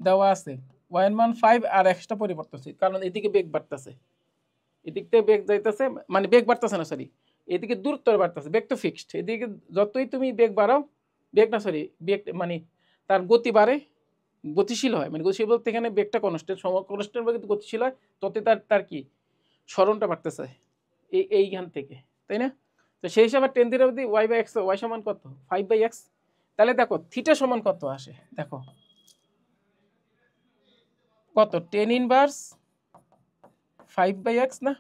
দেওয়া আছে, ওয়াইয়ের মান 5, আর এক্সটা পরিবর্তনশীল, কারণ এদিকে বেগ বাড়তেছে, এদিক থেকে বেগ যাইতেছে, মানে বেগ বাড়তেছে না, সরি, এদিকে দূরত্ব বাড়তেছে, বেগ তো ফিক্সড। এদিকে যতই তুমি বেগ বাড়াও, বেগ না সরি বেগ মানে তার গতি বাড়ে, গতিশীল হয়। মানে গতিশীল বলতে এখানে বেগটা কনস্ট্যান্ট, কনস্ট্যান্ট বেগে গতিশীল হয়, তত তার কি স্মরণটা বাড়তেছে এইখান থেকে, তাই না? তো সেই হিসাবে 10 থিটা অবধি ওয়াই বাই এক্স, ওয়াই সমান কত, 5/x। তাহলে দেখো থিটা সমান কত আসে, দেখো কত, 10 ইনভার্স 5/x না।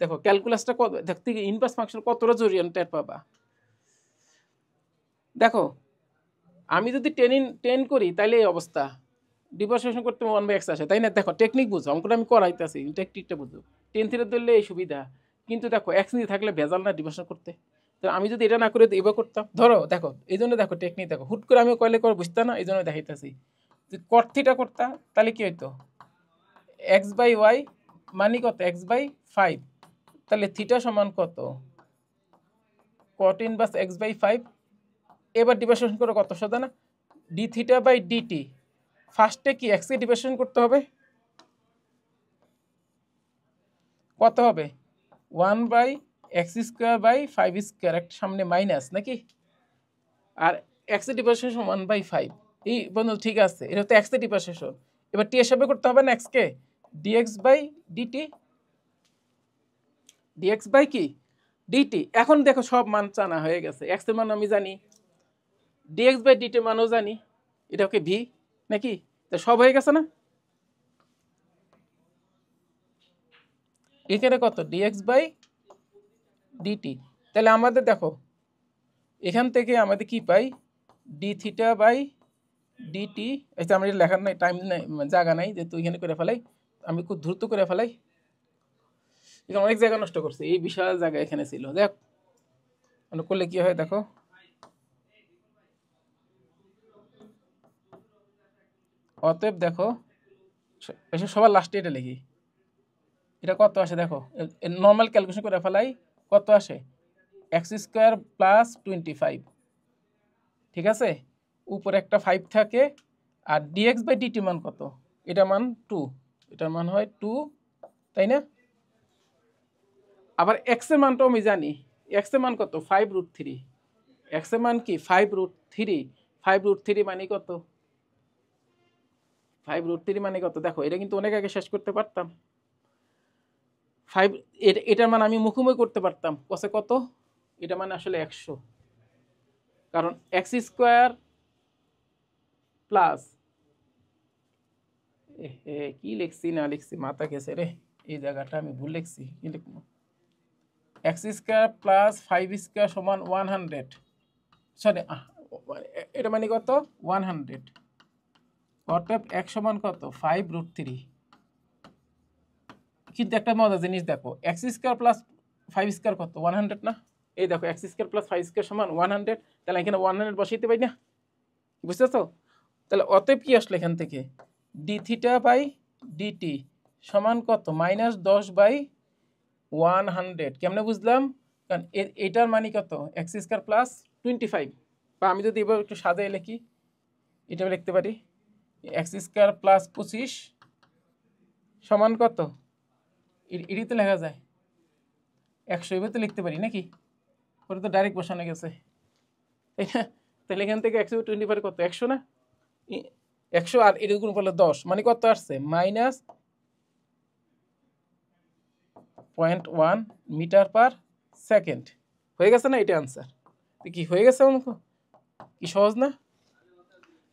দেখো ক্যালকুলাসটা কত, দেখতে ইনভার্স ফাংশন কতটা জরুরি টের পাবা। দেখো আমি যদি 10 করি তাহলে এই অবস্থা, ডিফারেন্সিয়েশন করতে 1/x আসে, তাই না? দেখো টেকনিক বুঝো, অঙ্কটা আমি করাইতেছি, টেকনিকটা বুঝো। 10 থিটা ধরলে এই সুবিধা, কিন্তু দেখো এক্স নিয়ে থাকলে ভেজাল না ডিফারেন্সিয়েশন করতে। তো আমি যদি এটা না করে এবার করতাম, ধরো দেখো এই জন্য দেখো টেকনিক দেখো, হুট করে আমি কয়লে করে বুঝতাম না, এই জন্য দেখাইতেছি। কট থিটা করতাম তাহলে কি হইতো, এক্স বাই ওয়াই মানে কত, x/5। তাহলে থিটা সমান কত, কট ইনভার্স x/5। এবার ডিভাইডেশন করে কত সোজা না, ডি থিটা বাই ডিটি। ফার্স্টে কি এক্সকে ডিভাইডেশন করতে হবে, কত হবে 1/x²/5², একটা সামনে মাইনাস নাকি, আর এক্সের ডিভাইডেশন 1/5। এই বন্ধু ঠিক আছে, এটা তো এক্সের ডিভাইডেশন। এবার টি হিসাবে করতে হবে না এক্সকে, DX by DT, DX by কি ডিটি। এখন দেখো সব মান জানা হয়ে গেছে, এক্স এর মান আমি জানি, ডিএক্স বাই ডিটির মানও জানি, এটা ওকে ভি নাকি, তো সব হয়ে গেছে না। এখানে কত, ডিএক্স বাই ডিটি। তাহলে আমাদের দেখো এখান থেকে আমাদের কি পাই, ডি থিটা বাই ডিটি। এটা আমার লেখার নাই, টাইম নাই, জায়গা নাই, যেহেতু এখানে করে ফেলাই, আমি খুব দ্রুত করে ফেলাই, এখানে অনেক জায়গা নষ্ট করছে, এই বিশাল জায়গা এখানে ছিল। দেখ করলে কি হয় দেখো, অতএব দেখো এসব সবার লাস্টে এটা লিখি, এটা কত আসে দেখো, নর্মাল ক্যালকুলেশন করে ফেলাই, কত আসে x² + 25, ঠিক আছে। উপরে একটা 5 থাকে, আর ডিএক্স বাই ডিটি মান কত, এটা মান 2, এটার মান হয় 2, তাই না? আবার x এর মানটাও আমি জানি, x এর মান কত 5√3, x এর মান কি 5√3, 5√3 মানে কত, 5√3 মানে কত দেখো, এটা কিন্তু অনেক আগে শেষ করতে পারতাম। 5 এটার মান আমি মুখোমুখি করতে পারতাম, কসে কত, এটা মানে আসলে 100, কারণ x স্কোয়ার প্লাস কি লিখছি না লিখছি মাথা গেছে রে, এই জায়গাটা আমি ভুল লিখছি, কি লিখবো, এক্স স্কোয়ার প্লাস 5 স্কোয়ার সমান 100, সরি এটা মানে কত 100, অর্থাৎ এক সমান কত 5√3। কিন্তু একটা মজার জিনিস দেখো, এক্স স্কোয়ার প্লাস 5 স্কোয়ার কত 100 না, এই দেখো এক্স স্কোয়ার প্লাস 5 স্কোয়ার সমান 100, তাহলে এখানে 100 বসাইতে পারি না, বুঝতেছো? তাহলে অতএব কি আসলে এখান থেকে ডি থিটা বাই ডিটি সমান কত -10/100, কেমনে বুঝলাম, কারণ এটার মানে কত এক্স স্কোয়ার প্লাস 25, বা আমি যদি এবার একটু সাজাই লিখি, এটা লিখতে পারি এক্স স্কোয়ার প্লাস 25 সমান কত, এটি তো লেখা যায় 100, এবার তো লিখতে পারি নাকি, ওটা তো ডাইরেক্ট বসানো গেছে, তাই না? তাহলে এখান থেকে 125 কত 100 না, 100 আর এটা গুণ করলে 10 মানে কত আসছে -0.1 মিটার পার সেকেন্ড, হয়ে গেছে না, এটা আনসার কি হয়ে গেছে অঙ্ক, কি সহজ না,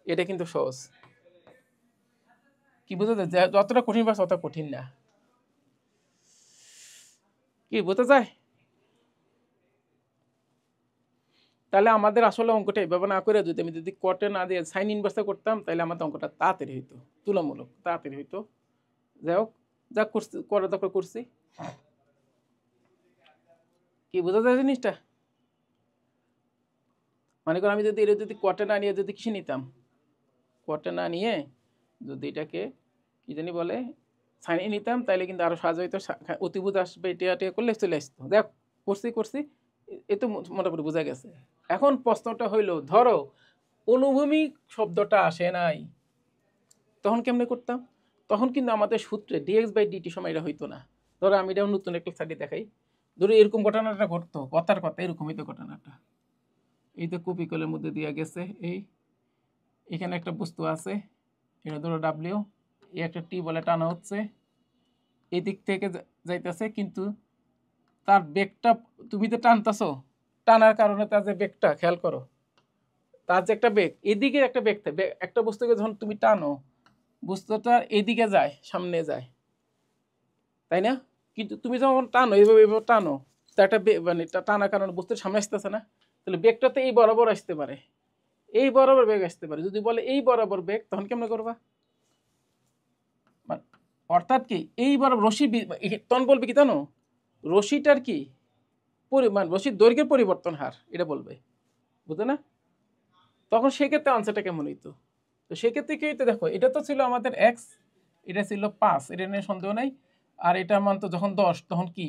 এটা কিন্তু সহজ, কি বুঝতে যায়, যতটা কঠিন পারছে তত কঠিন না, কি বুঝতে যায়? তাহলে আমাদের আসলে অঙ্কটা এইভাবে না করে যদি আমি যদি কটে না দিয়ে সাইন ইনভার্সে করতাম, তাহলে আমাদের অঙ্কটা তাড়াতাড়ি হইতো, তুলনামূলক তাড়াতাড়ি হইতো। যাই হোক, যা করছি করার দরকার করছি, কি বোঝা যায় জিনিসটা, মানে করো আমি যদি এটা যদি কটে না নিয়ে যদি কিছু নিতাম, কটে না নিয়ে যদি এটাকে কি জানি বলে সাইনে নিতাম, তাহলে কিন্তু আরো সহজ হইতো, অতিভুজ আসবে এটা করলে চলে আসতো, দেখ করছি এ তো মোটামুটি বোঝা গেছে। এখন প্রশ্নটা হইলো, ধরো অনুভূমিক শব্দটা আসে নাই, তখন কেমনে করতাম, তখন কিন্তু আমাদের সূত্রে dx/dt সময় এটা হইতো না। ধরো আমি এটা নতুন একটা স্টাডি দেখাই, ধরো এরকম ঘটনাটা ঘটতো, কথার কথা এরকমই তো ঘটনাটা, এই তো কপি কলের মধ্যে দিয়ে গেছে, এখানে একটা বস্তু আছে, এটা ধরো ডাব্লিউ, এই একটা টি বলে টানা হচ্ছে, এই দিক থেকে যাইতেছে, কিন্তু তার বেগটা তুমি তো টানতেছো, টানার কারণে তার যে বেগটা খেয়াল করো, তার যে একটা বেগ, এদিকে একটা বেগ থাকে, একটা বস্তুকে যখন তুমি টানো বস্তুটা এদিকে যায়, সামনে যায়, তাই না? কিন্তু তুমি যখন টানো এইভাবে টানো, তা একটা মানে টানার কারণে বস্তুর সামনে আসতেছে না, তাহলে বেগটা তো এই বরাবর আসতে পারে, এই বরাবর বেগ আসতে পারে, যদি বলে এই বরাবর বেগ তখন কেমন করবা, অর্থাৎ কি এই বরাবর রশি তখন বলবে কি জানো, রশিটার কি পরিমাণ, রশির দৈর্ঘ্যের পরিবর্তন হার এটা বলবে, বুঝলে না? তখন সেক্ষেত্রে আনসারটা কেমন হইতো, তো সেক্ষেত্রে কি হইতো দেখো, এটা তো ছিল আমাদের এক্স, এটা ছিল 5, এটা নিয়ে সন্দেহ নাই, আর এটার মান তো যখন 10 তখন কি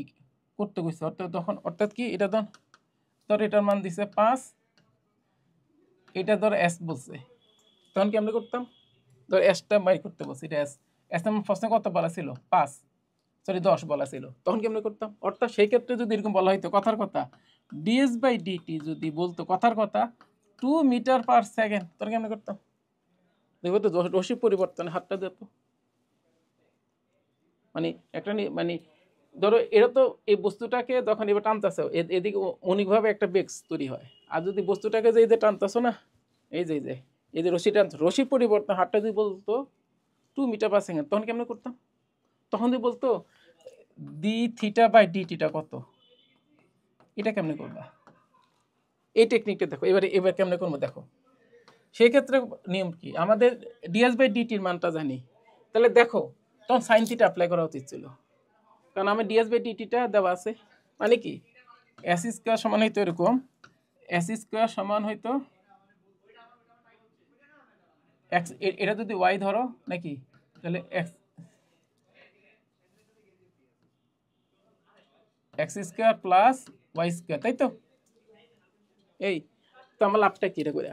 করতে গেছে, অর্থাৎ কি এটা ধর এটার মান দিছে 5, এটা ধর এস বলছে, তখন কি আমরা করতাম, ধর এসটা বাই করতে বলছি, এটা এস, এস এর প্রশ্নে কত বলা ছিল 5, সরি 10 বলা ছিল, তখন কি আমরা করতাম, অর্থাৎ সেই ক্ষেত্রে যদি এরকম বলা হইতো কথার কথা ds/dt যদি বলতো কথার কথা 2 মিটার পার সেকেন্ড, তখন কি আমরা করতাম, দেখবো তো রশি পরিবর্তনে হাতটা যেত, মানে একটা মানে ধরো এরা তো এই বস্তুটাকে যখন এবার টানতেছে, এদিকে অনেকভাবে একটা বেগ তৈরি হয়, আর যদি বস্তুটাকে যে এই যে টানতেছো না, এই যে এই যে রশি টানছো, রশি পরিবর্তন হাতটা যদি বলতো 2 মিটার পার সেকেন্ড, তখন কেমন করতাম, তখন যদি বলতো d θ/dt কত, এটা কেমনে করবা, এই টেকনিকটা দেখো, এবার কেমনে করবো দেখো, সেই ক্ষেত্রে নিয়ম কি, আমাদের ds/dt এর মানটা জানি, তাহলে দেখো তখন সাইন থিটা অ্যাপ্লাই করা উচিত ছিল, কারণ আমার ds/dt দেওয়া আছে, মানে কি এস স্কোয়ার সমান হইতো এরকম, এস স্কোয়ার সমান হইতো এক্স, এটা যদি ওয়াই ধরো নাকি, তাহলে x square plus y square, তাই তো, এই তো আমার লাভটা কি এটা করে,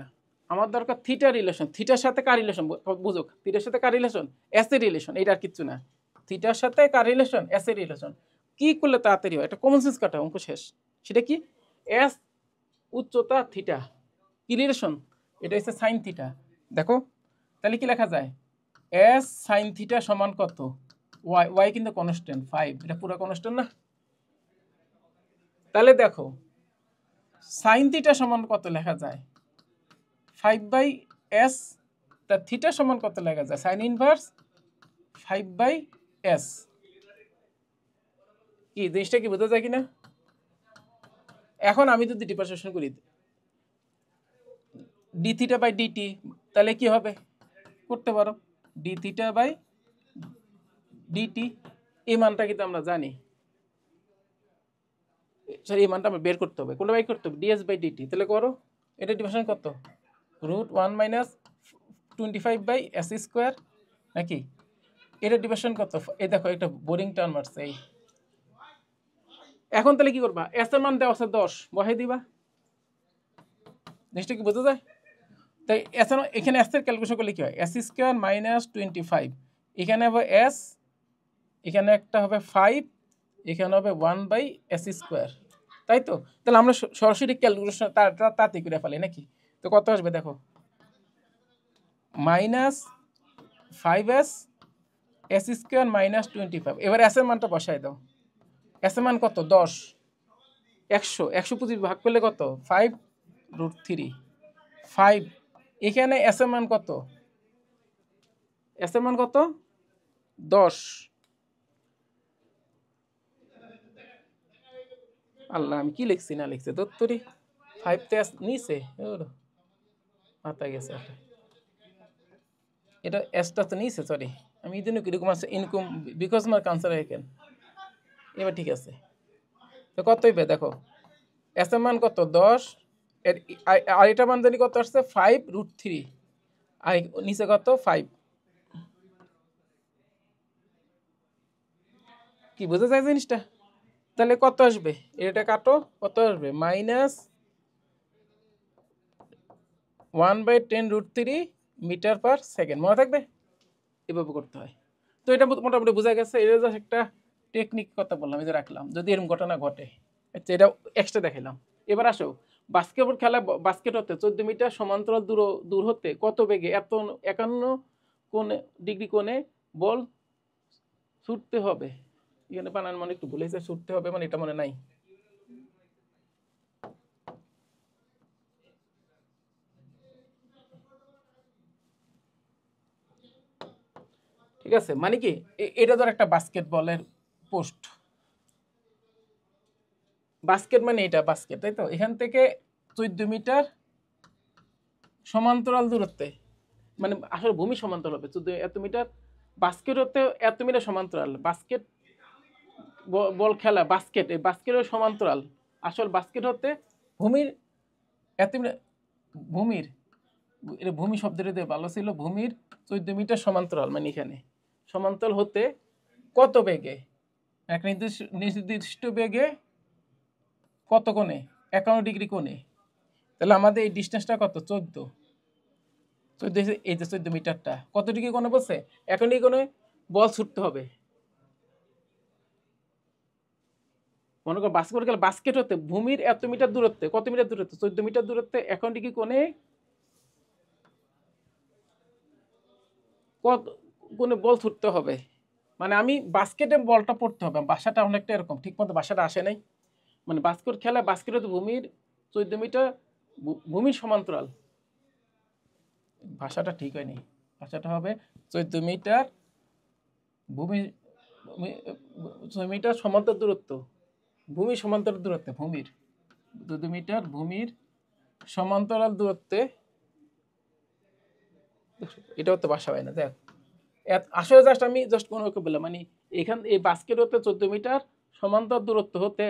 আমার দরকার থিটা রিলেশন, থিটার সাথে কার রিলেশন, বুঝুক, থিটার সাথে কার রিলেশন, এস এর রিলেশন, এটা আর কিচ্ছু না। থিটার সাথে কার রিলেশন, এস এর রিলেশন। কি করলে তাড়াতাড়ি হয়, এটা কমন সেন্স কাটা, অঙ্ক শেষ। সেটা কি, এস উচ্চতা থিটা, কি রিলেশন, এটা হচ্ছে সাইন থিটা। দেখো তাহলে কি লেখা যায়, এস সাইন থিটা সমান কত, ওয়াই, ওয়াই কিন্তু কনস্ট্যান্ট 5, এটা পুরো কনস্ট্যান্ট না। তাহলে দেখো সাইন থিটা সমান কত লেখা যায়, 5/s, তা থিটা সমান কত লেখা যায়, সাইন ইনভার্স 5/s। কি জিনিসটা কি বোঝা যায় কিনা? এখন আমি যদি ডিফারেন্সিয়েশন করি ডি থিটা বাই ডিটি, তাহলে কি হবে, করতে পারো, ডি থিটা বাই ডিটি, এই মানটা কিন্তু আমরা জানি, সরি এই মানটা আমরা বের করতে হবে, কোনটা বাই করতে হবে, ডিএস বাই ডিটি। তাহলে করো, এটা ডিফারেন্সিয়েশন কত, √1 - 25/s², নাকি? এটা ডিফারেন্সিয়েশন কত, এই দেখো একটা বোরিং টার্ম আসছে এই। এখন তাহলে কি করবা, এস এর মান দেওয়া আছে 10, বসাই দিবা, জিনিসটা কি বোঝা যায়? তাই এস এর, এখানে এস এর ক্যালকুলেশন করলে কি হয়, s² - 25, এখানে হবে s, এখানে একটা হবে 5, এখানে হবে 1/s², তাই তো? তাহলে আমরা সরাসরি ক্যালকুলেশন তাড়াতাড়ি করে ফেলি নাকি? তো কত আসবে দেখো, -5s s² - 25। এবার এস এর মানটা বসাই দাও, এস এর মান কত, 10, 100 ভাগ করলে কত, 5√3, 5, এখানে এস এর মান কত, এস এর মান কত, 10। আল্লাহ আমি কি লিখছি না লিখছি দত্তরি, 5 তে নিচে মাথা গেছে, এটা এসটা তো নিচে, সরি আমি এই জন্য কিরকম আছে ইনকাম, বিকজ মার্ক আনসার এখান, এবার ঠিক আছে। তো কত হইবে দেখো, এস এর মান কত, 10, আর এটা মান জানি কত আসছে, 5√3, আর নিচে কত, 5। কি বোঝা যায় জিনিসটা? তাহলে কত আসবে, এটা কাটো, কত আসবে, -1/10√3 মিটার/সেকেন্ড, মনে থাকবে? এভাবে করতে হয়। তো এটা মোটামুটি বোঝা গেছে, এটা জাস্ট একটা টেকনিক কথা বললাম, এই যে রাখলাম, যদি এরকম ঘটনা ঘটে। আচ্ছা এটা এক্সট্রা দেখাইলাম। এবার আসো, বাস্কেটবল খেলা, বাস্কেট হতে 14 মিটার সমান্তরাল দূর হতে কত বেগে, 51 ডিগ্রি কোণে বল ছুটতে হবে। এখানে বানান মানে একটু ভুলে যায়, ছুটতে হবে মানে এটা মনে নাই। ঠিক আছে, মানে কি, এটা ধর একটা বাস্কেটবলের পোস্ট, বাস্কেট মানে এটা বাস্কেট, তাই তো? এখান থেকে 14 মিটার সমান্তরাল দূরত্বে, মানে আসলে ভূমি সমান্তরাল হবে 14 এত মিটার, বাস্কেট হতে এত মিটার সমান্তরাল, বাস্কেট বল খেলা, বাস্কেট, এই বাস্কেটের সমান্তরাল, আসল বাস্কেট হতে ভূমির এত মিটার, ভূমির, এটা ভূমি শব্দটা দিয়ে ভালো ছিল, ভূমির 14 মিটার সমান্তরাল, মানে এখানে সমান্তরাল হতে কত বেগে, এক নির্দিষ্ট বেগে কত কোণে, 51 ডিগ্রি কোণে। তাহলে আমাদের এই ডিস্টেন্সটা কত, 14, এই যে 14 মিটারটা কত ডিগ্রি কোণে বলছে, 51 ডিগ্রি কোণে বল ছুটতে হবে। মনে করো বাস্কেট গেলে, বাস্কেট হতে ভূমির এত মিটার দূরত্বে, কত মিটার দূরত্বে, 14 মিটার দূরত্বে 51 ডিগ্রি কোণে কত কোণে বল ছুটতে হবে। মানে আমি বাস্কেটে বলটা পড়তে হবে, বাসাটা অনেকটা এরকম, ঠিক মতো বাসাটা আসে নাই, মানে বাস্কেট খেলা, বাস্কেট হতে ভূমির 14 মিটার, ভূমির সমান্তরাল, ভাষাটা ঠিক হয়নি, ভাষাটা হবে 14 মিটার ভূমির, 14 মিটার সমান্তর দূরত্ব, ভূমি সমান্তরাল দূরত্বে, ভূমির 14 মিটার ভূমির সমান্তরাল দূরত্বে, এটা হতে বাসা হয় না দেখ, আসলে জাস্ট আমি জাস্ট মনে করে বললাম, মানে এখান এই বাস্কেট হতে 14 মিটার সমান্তরাল দূরত্ব হতে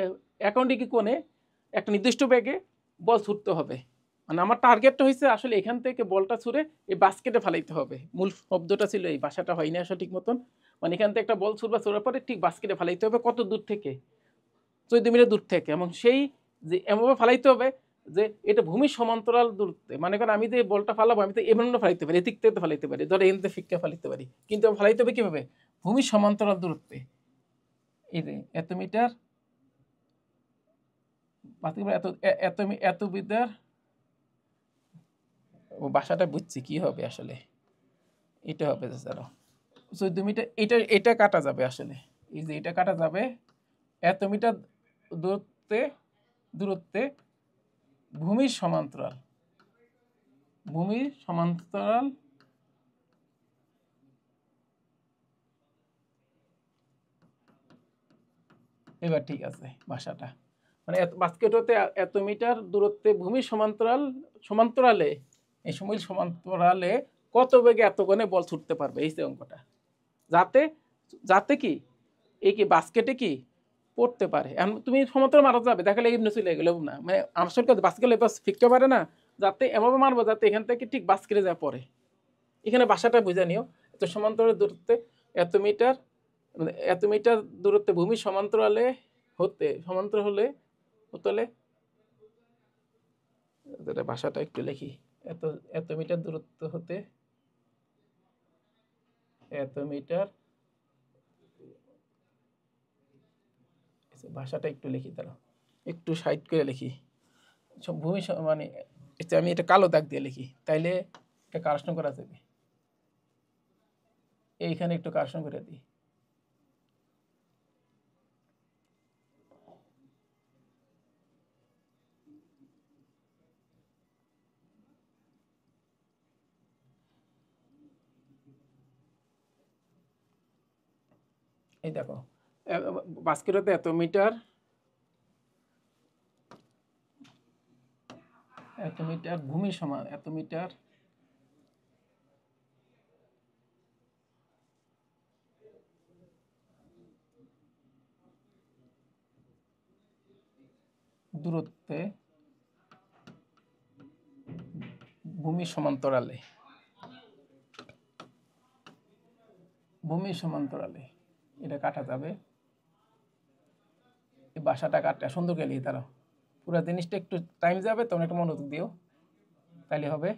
51 ডিগ্রি কোণে একটা নির্দিষ্ট বেগে বল ছুটতে হবে। মানে আমার টার্গেটটা হয়েছে আসলে এখান থেকে বলটা ছুঁড়ে এই বাস্কেটে ফেলাইতে হবে, মূল শব্দটা ছিল এই, ভাষাটা হয়নি আসলে ঠিক মতন। মানে এখান থেকে একটা বল ছুড়বা, ছুড়ার পরে ঠিক বাস্কেটে ফেলাইতে হবে, কত দূর থেকে, 14 মিটার দূর থেকে, এবং সেই যে এমনভাবে ফেলাইতে হবে যে এটা ভূমি সমান্তরাল দূরত্বে, মানে করেন আমি যে বলটা ফালাবো আমি তো এমন ফালাইতে পারি, এদিক থেকে ফালাইতে পারি, ধরো এমনিতে ফিক্কা ফালাইতে পারি, কিন্তু আমি ফালাইতে হবে কিভাবে? ভূমি সমান্তরাল দূরত্বে। এই যে এত মিটার এত এত এত মিটার, ও বাসাটা বুঝছি কি হবে আসলে, এটা হবে ধরো 14 মিটার, এটা এটা কাটা যাবে আসলে, এই যে এটা কাটা যাবে এত মিটার দূরত্বে, দূরত্বে ভূমির সমান্তরাল, ভূমির সমান্তরাল এবার ঠিক আছে ভাষাটা, মানে বাস্কেট হতে এত মিটার দূরত্বে ভূমির সমান্তরাল, সমান্তরালে এই সময় সমান্তরালে কত বেগে এত কোণে বল ছুটতে পারবে, এই যে অঙ্কটা, যাতে যাতে কি এই কি বাস্কেটে কি পড়তে পারে। এখন তুমি সমান্তরাল মারা যাবে দেখালে এমনি চলে গেল না, মানে আসল কথা বাস্কেট এবার ফিরতে পারে না, যাতে এমন মারবো যাতে এখান থেকে ঠিক বাস্কেটে যা পড়ে। এখানে বাসাটা বুঝে নিও, তো সমান্তরাল দূরত্বে এত মিটার, এত মিটার দূরত্বে ভূমি সমান্তরালে হতে, সমান্তরাল হলে হলে ভাষাটা একটু লিখি, এত এত মিটার দূরত্ব হতে, এত মিটার, ভাষাটা একটু লিখি, দাঁড়াও একটু সাইড করে লিখি, ভূমি মানে আমি এটা কালো দাগ দিয়ে লিখি, তাইলে এটা কারেকশন করা যাবে, এইখানে একটু কারেকশন করে দিই। এই দেখো বাস্কেটতে এত মিটার, এত মিটার ভূমি সমান, এত মিটার দূরত্বে ভূমি সমান্তরালে, ভূমি সমান্তরালে এটা কাটা যাবে, এই বাসাটা কাটটা সুন্দর গেলি, তারা পুরো জিনিসটা একটু টাইম যাবে, তোমরা একটু মনোযোগ দিও, তাইলে হবে।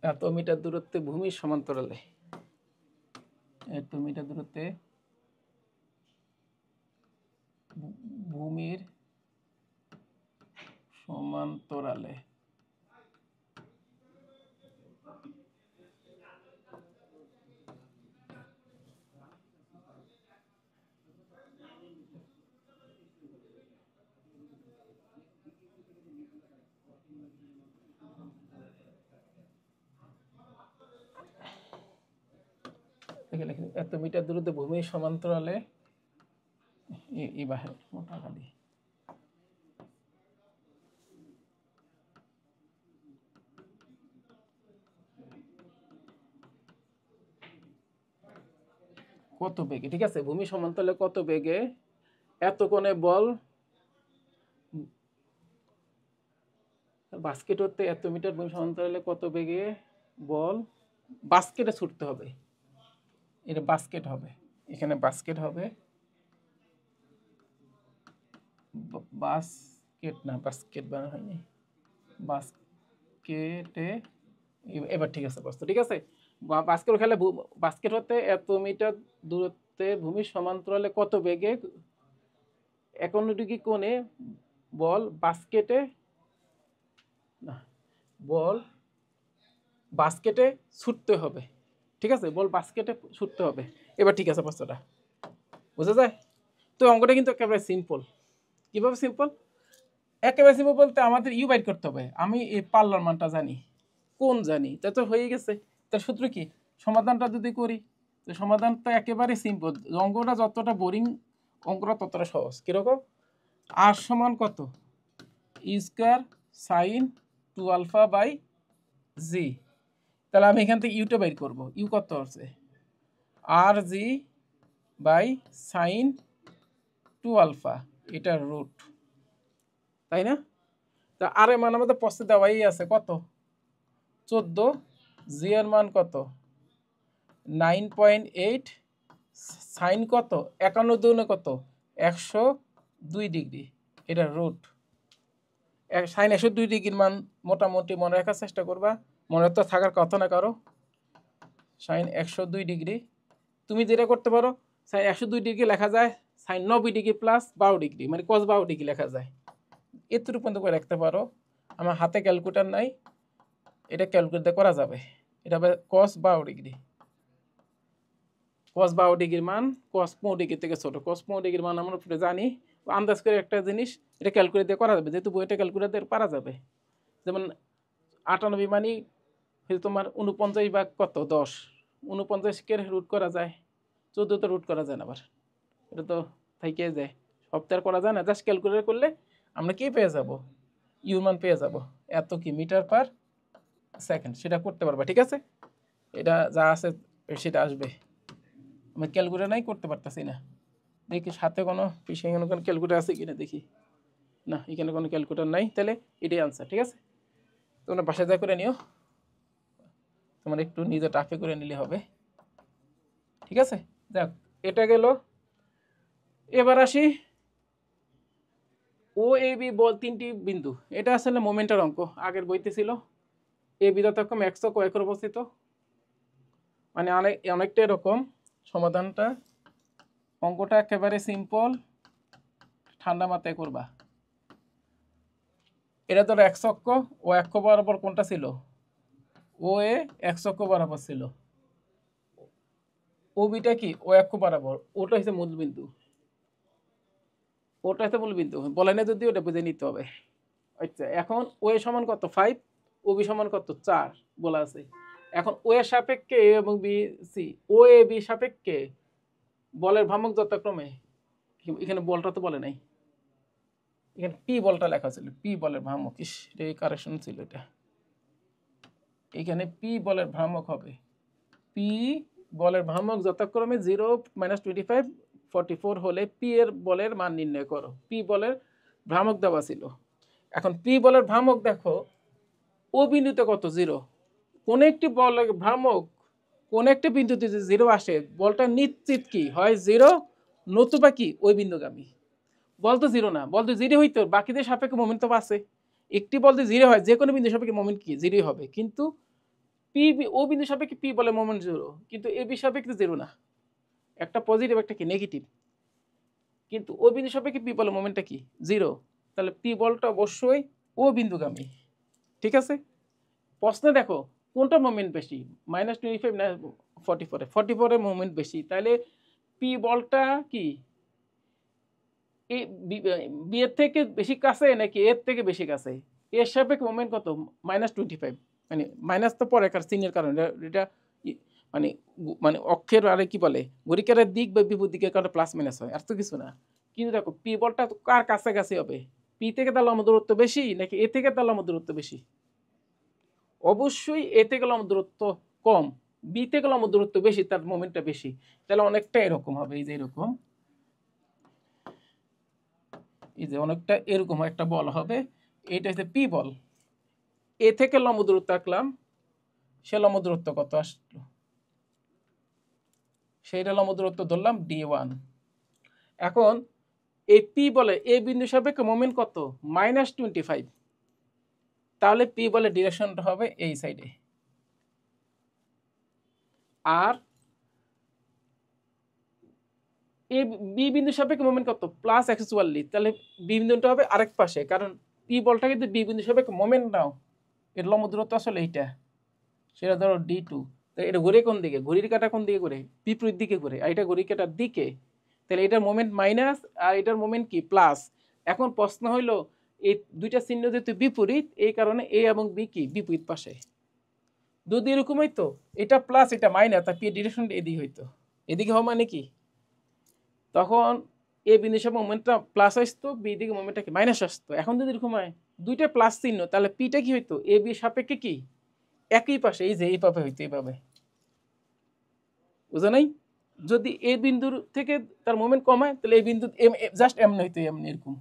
এত মিটার দূরত্বে ভূমির সমান্তরালে, এত মিটার দূরত্বে ভূমির সমান্তরালে এত মিটার দূরত্বে ভূমির সমান্তরালে এই বাহে মোটা খালি, কত বেগে, ঠিক আছে, ভূমি সমান্তরালে কত বেগে এত কোণে বল, বাস্কেট হতে এত মিটার ভূমি সমান্তরালে কত বেগে বল বাস্কেটে ছুটতে হবে, এটা বাস্কেট হবে, এখানে বাস্কেট হবে, বাস্কেট না বাস্কেট বানানো হয়নি, বাস্কেটে এবার ঠিক আছে প্রশ্ন, ঠিক আছে, বাস্কেট খেলে বাস্কেট হতে এত মিটার দূরত্বে ভূমির সমান্তরালে কত বেগে 51 কোণে বল বাস্কেটে, না বল বাস্কেটে ছুটতে হবে, ঠিক আছে, বল বাস্কেটে ছুটতে হবে, এবার ঠিক আছে প্রশ্নটা বোঝা যায়। তো অঙ্কটা কিন্তু একেবারে সিম্পল, কিভাবে সিম্পল, একেবারে সিম্পল বলতে আমাদের ইউ বাইট করতে হবে, আমি এই পাল্লার মানটা জানি, কোন জানি, তা তো হয়ে গেছে, তার সূত্র কি, সমাধানটা যদি করি তো সমাধান তো একেবারে সিম্পল, অঙ্কটা যতটা বোরিং অঙ্কটা ততটা সহজ, কিরকম, আর সমান কত ই স্কোয়ার সাইন 2α বাই জি, তাহলে আমি এখান থেকে ইউটা বাইর করবো, ইউ কত আছে আর জি বাই সাইন 2α, এটা রুট, তাই না, তা আর এর মান আমাদের প্রশ্নে দেওয়াই আছে কত 14, জি এর মান কত 9.8, সাইন কত 51 দুগুণে কত 102 ডিগ্রি, এটা রুট। সাইন 102 ডিগ্রির মান মোটামুটি মনে রাখার চেষ্টা করবা, মনে তো থাকার কথা না কারো। সাইন 102 ডিগ্রি তুমি যেটা করতে পারো, সাইন 102 ডিগ্রি লেখা যায় সাইন 90 ডিগ্রি প্লাস 12 ডিগ্রি, মানে কস 12 ডিগ্রি লেখা যায়, এতটুকু পর্যন্ত করে রাখতে পারো। আমার হাতে ক্যালকুলেটর নাই, এটা ক্যালকুলেট করা যাবে। এটা হবে কস 12 ডিগ্রি, কস 12 ডিগ্রির মান কস 15 ডিগ্রি থেকে ছোট, কস 15 ডিগ্রির মান আমরা জানি, আন্দাজ করে একটা জিনিস এটা ক্যালকুলেট দিয়ে করা যাবে, যেহেতু বইটা ক্যালকুলেট দিয়ে পারা যাবে। যেমন 98 মানে তোমার 49 বা কত 10, 49কে রুট করা যায়, 14 তো রুট করা যায় না, আবার এটা তো থেকে যায়, সপ্তাহে করা যায় না। জাস্ট ক্যালকুলেট করলে আমরা কি পেয়ে যাব, ইউ মান পেয়ে যাব, এত কি মিটার পার সেকেন্ড, সেটা করতে পারবা। ঠিক আছে, এটা যা আছে সেটা আসবে, আমি ক্যালকুলেটর নাই করতে পারতেছি না। দেখি সাথে কোনো এখানে কোনো ক্যালকুলেটর আছে কিনা দেখি, না এখানে কোনো ক্যালকুলেটর নাই, তাহলে এটাই আনসার। ঠিক আছে, তোমরা বাসায় যা করে নিও, তোমার একটু নিজে টাফে করে নিলে হবে। ঠিক আছে, যাক এটা গেল। এবার আসি ও এ বি বল তিনটি বিন্দু, এটা আসলে মোমেন্টের অঙ্ক, আগের বইতে ছিল। এ বি যথাক্রমে এক্স ও কয়েকের অবস্থিত, মানে অনেকটা এরকম সমাধানটা। অঙ্কটা একেবারে সিম্পল, ঠান্ডা মাথায় করবা। এটা ধরো এক্স অক্ষ, ও অক্ষ বরাবর কোনটা ছিল, ও এ এক্স অক্ষ বরাবর ছিল, ও বিটা কি ও অক্ষ বরাবর, ওটা হচ্ছে মূলবিন্দু, ওটা হচ্ছে মূলবিন্দু বলে না, যদি ওটা বুঝে নিতে হবে। আচ্ছা, এখন ও এ সমান কত 5, ও বি সমান কত 4 বলা আছে। এখন ও এর সাপেক্ষে এ এবং B C, O A B সাপেক্ষে বলের ভ্রামক যথাক্রমে, এখানে বলটা তো বলে নাই, এখানে পি বলটা লেখা ছিল, পি বলের ভ্রামক, ইস এই কারেকশন ছিল এটা, এখানে পি বলের ভ্রামক হবে, পি বলের ভ্রামক যথাক্রমে 0, -25, 44 হলে পি এর বলের মান নির্ণয় করো। পি বলের ভ্রামক দেওয়া ছিল। এখন পি বলের ভ্রামক দেখো, ও বিন্দুতে কত 0, কোন একটি বলের ভ্রামক কোন একটা বিন্দুতে যদি 0 আসে, বলটা নিশ্চিত কি হয় 0, নতুবা কি ওই বিন্দুগামী। বল তো 0 না, বল তো 0 হইতো, বাকিদের সাপেক্ষে মোমেন্ট তো আছে, একটি বল যদি 0 হয়, যে কোনো বিন্দু সাপেক্ষে মোমেন্ট কি 0 হবে, কিন্তু পি ও বিন্দু সাপেক্ষে পি বলে মোমেন্ট 0, কিন্তু এ বি সাপেক্ষে 0 না, একটা পজিটিভ একটা কি নেগেটিভ, কিন্তু ও বিন্দু সাপেক্ষে পি বলে মোমেন্টটা কি 0, তাহলে পি বলটা অবশ্যই ও বিন্দুগামী। ঠিক আছে, প্রশ্নে দেখো কোনটা মোমেন্ট বেশি, -25 না 44, 44 মোমেন্ট বেশি, তাহলে পি বলটা কি বি এর থেকে বেশি কাছে নাকি এর থেকে বেশি কাছে, এর সাপেক্ষে মোমেন্ট কত -25, মানে মাইনাস তো পরে কার চিহ্নের কারণে, এটা মানে মানে অক্ষের আরে কি বলে ঘড়িকার দিক বা বিপরীত দিকের কারণে প্লাস মাইনাস হয়, আর তো কিছু না। কিন্তু দেখো পি বলটা কার কাছাকাছি হবে, পি থেকে তার লম্ব দূরত্ব বেশি নাকি এ থেকে তার লম্ব দূরত্ব বেশি, অবশ্যই এ থেকে লম্ব দূরত্ব কম, বি থেকে লম্ব দূরত্ব বেশি, তার মোমেন্টটা বেশি, তাহলে অনেকটা এরকম হবে, এই যে এরকম, এই যে অনেকটা এরকম একটা বল হবে, এইটা হচ্ছে পি বল, এ থেকে লম্ব দূরত্ব আঁকলাম, সে লম্ব দূরত্ব কত আসলো, সেইটা লম্ব দূরত্ব ধরলাম d1। এখন এই পি বলে এ বিন্দু সাপেক্ষে মোমেন্ট কত -25, তাহলে পি বলে ডিরেকশনটা হবে এই সাইডে, আর এ বি বিন্দু সাপেক্ষে মোমেন্ট কত +144, তাহলে বি বিন্দুটা হবে আরেক পাশে, কারণ পি বলটা কিন্তু বি বিন্দু সাপেক্ষে মোমেন্ট নাও, এর লম্ব দূরত্ব আসলে এইটা, সেটা ধরো d2, তো এটা ঘুরে কোন দিকে, ঘড়ির কাঁটা কোন দিকে ঘুরে বিপরীত দিকে ঘুরে, আর এটা ঘড়ির কাঁটার দিকে, তাহলে এটার মোমেন্ট মাইনাস আর এটার মোমেন্ট কি প্লাস। এখন প্রশ্ন হইল এই দুইটা চিহ্ন যেহেতু বিপরীত, এই কারণে এ এবং বি কি বিপরীত পাশে, যদি এরকম হইতো এটা প্লাস এটা মাইনাস, তার পি ডিরেকশন এদিকে হইতো, এদিকে হওয়া মানে কি তখন এ বিন্দু সাপেক্ষে মোমেন্টটা প্লাস আসতো, বি দিকে মোমেন্টটা কি মাইনাস আসতো। এখন যদি এরকম হয় দুইটা প্লাস চিহ্ন, তাহলে পিটা কি হইতো এ বি সাপেক্ষে কি একই পাশে, এই যে এইভাবে হইতো, এইভাবে, বুঝা নাই, যদি এ বিন্দুর থেকে তার মোমেন্ট কমায়, তাহলে এই বিন্দু জাস্ট এমনি হইতো, এমনি এরকম,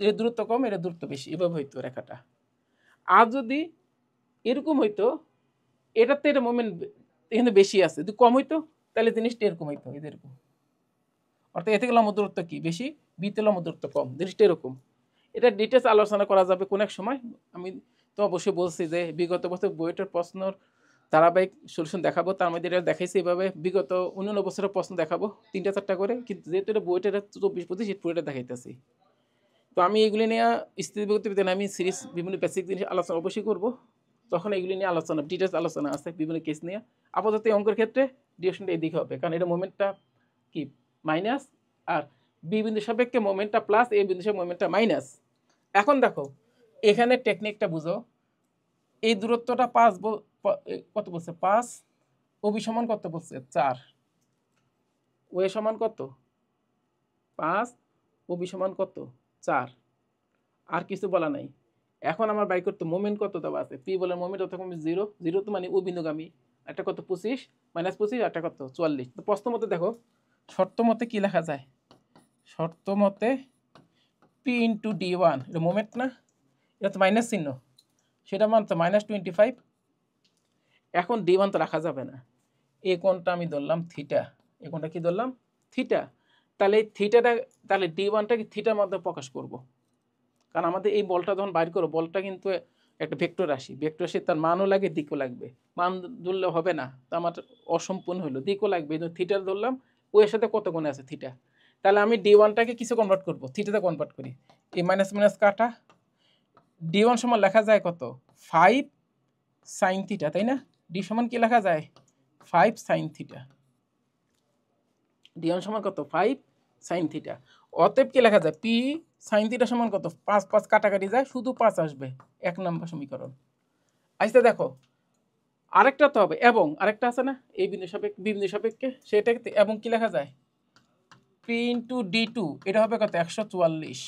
এর দূরত্ব কম এর দূরত্ব বেশি, এভাবে হইতো রেখাটা। আর যদি এরকম হইতো, এটাতে এটা মোমেন্ট এখানে বেশি আছে, যদি কম হইতো তাহলে জিনিসটা এরকম হইতো, এরকম। অর্থাৎ এ থেকে লম্ব দূরত্ব কি বেশি, বিতে লম্ব দূরত্ব কম, জিনিসটা এরকম। এটা ডিটেলস আলোচনা করা যাবে কোন এক সময়। আমি তো অবশ্যই বলছি যে বিগত বছর বইটার প্রশ্নর ধারাবাহিক সলিউশন দেখাবো, তার মধ্যে এটা দেখাইছি এভাবে বিগত 19 বছরের প্রশ্ন দেখাবো 3টা 4টা করে, কিন্তু যেহেতু এটা বইটা 24-25 শীট পুরোটা দেখাইতেছি। তো আমি এগুলি নিয়ে স্থিতিবিদ্যা আমি সিরিজ বিভিন্ন বেসিক জিনিস আলোচনা অবশ্যই করবো, তখন এগুলি নিয়ে আলোচনা ডিটেলস আলোচনা আছে বিভিন্ন কেস নিয়ে। আপাতত এই অঙ্কের ক্ষেত্রে ডিরেকশনটা এদিকে হবে, কারণ এটা মোমেন্টটা কি মাইনাস, আর বি বিন্দু সাপেক্ষে মোমেন্টটা প্লাস, এ বিন্দু সাপেক্ষে মোমেন্টটা মাইনাস। এখন দেখো এখানে টেকনিকটা বুঝো, এই দূরত্বটা 5 কত বলছে 5, ওবি সমান কত বলছে 4, ওয়ে সমান কত 5, ওবি সমান কত 4, আর কিছু বলা নাই। এখন আমার বাই করতে মোমেন্ট কত দেওয়া আছে, পি বলে মোমেন্ট তখন 0, 0 তো মানে ও বিন্দুগামী, একটা কত 25 -25, একটা কত 44। তো প্রশ্ন মতে দেখো, শর্ত মতে কি লেখা যায়, শর্ত মতে পি ইন্টু d1, এটা মোমেন্ট না, এটা তো মাইনাস চিহ্ন, সেটা মান তো -25। এখন d1 তো রাখা যাবে না, এই কোণটা আমি ধরলাম থিটা, এই কোণটা কি ধরলাম থিটা, তাহলে এই থিটাটা, তাহলে d1টাকে থিটার মাধ্যমে প্রকাশ করব, কারণ আমাদের এই বলটা যখন বাইর করো, বলটা কিন্তু একটা ভেক্টর রাশি, ভেক্টর রাশি তার মানও লাগে দিকও লাগবে, মান ধরলে হবে না, তো আমার অসম্পূর্ণ হলো, দিকও লাগবে, এই জন্য থিটার ধরলাম, ওর সাথে কত কোণে আছে থিটা, তাহলে আমি d1টাকে কিছু কনভার্ট করবো, থিটাতে কনভার্ট করি, এই মাইনাস মাইনাস কাটা, d1 সমান লেখা যায় কত 5 সাইন থিটা, তাই না, ডি সমান কি লেখা যায় 5 সাইন থিটা, d1 সমান কত 5 সাইন থিটা। অতএব কি লেখা যায়, পি সাইন থিটা সমান কত 5 5 কাটাকাটি যায়, শুধু 5 আসবে, 1 নম্বর সমীকরণ। আচ্ছা দেখো আরেকটা তো হবে, এবং আরেকটা আছে না এই বিন্দু সাপেক্ষে, বি বিন্দু সাপেক্ষে, সেটাকে এবং কি লেখা যায় পি ইন্টু d2, এটা হবে কত 144।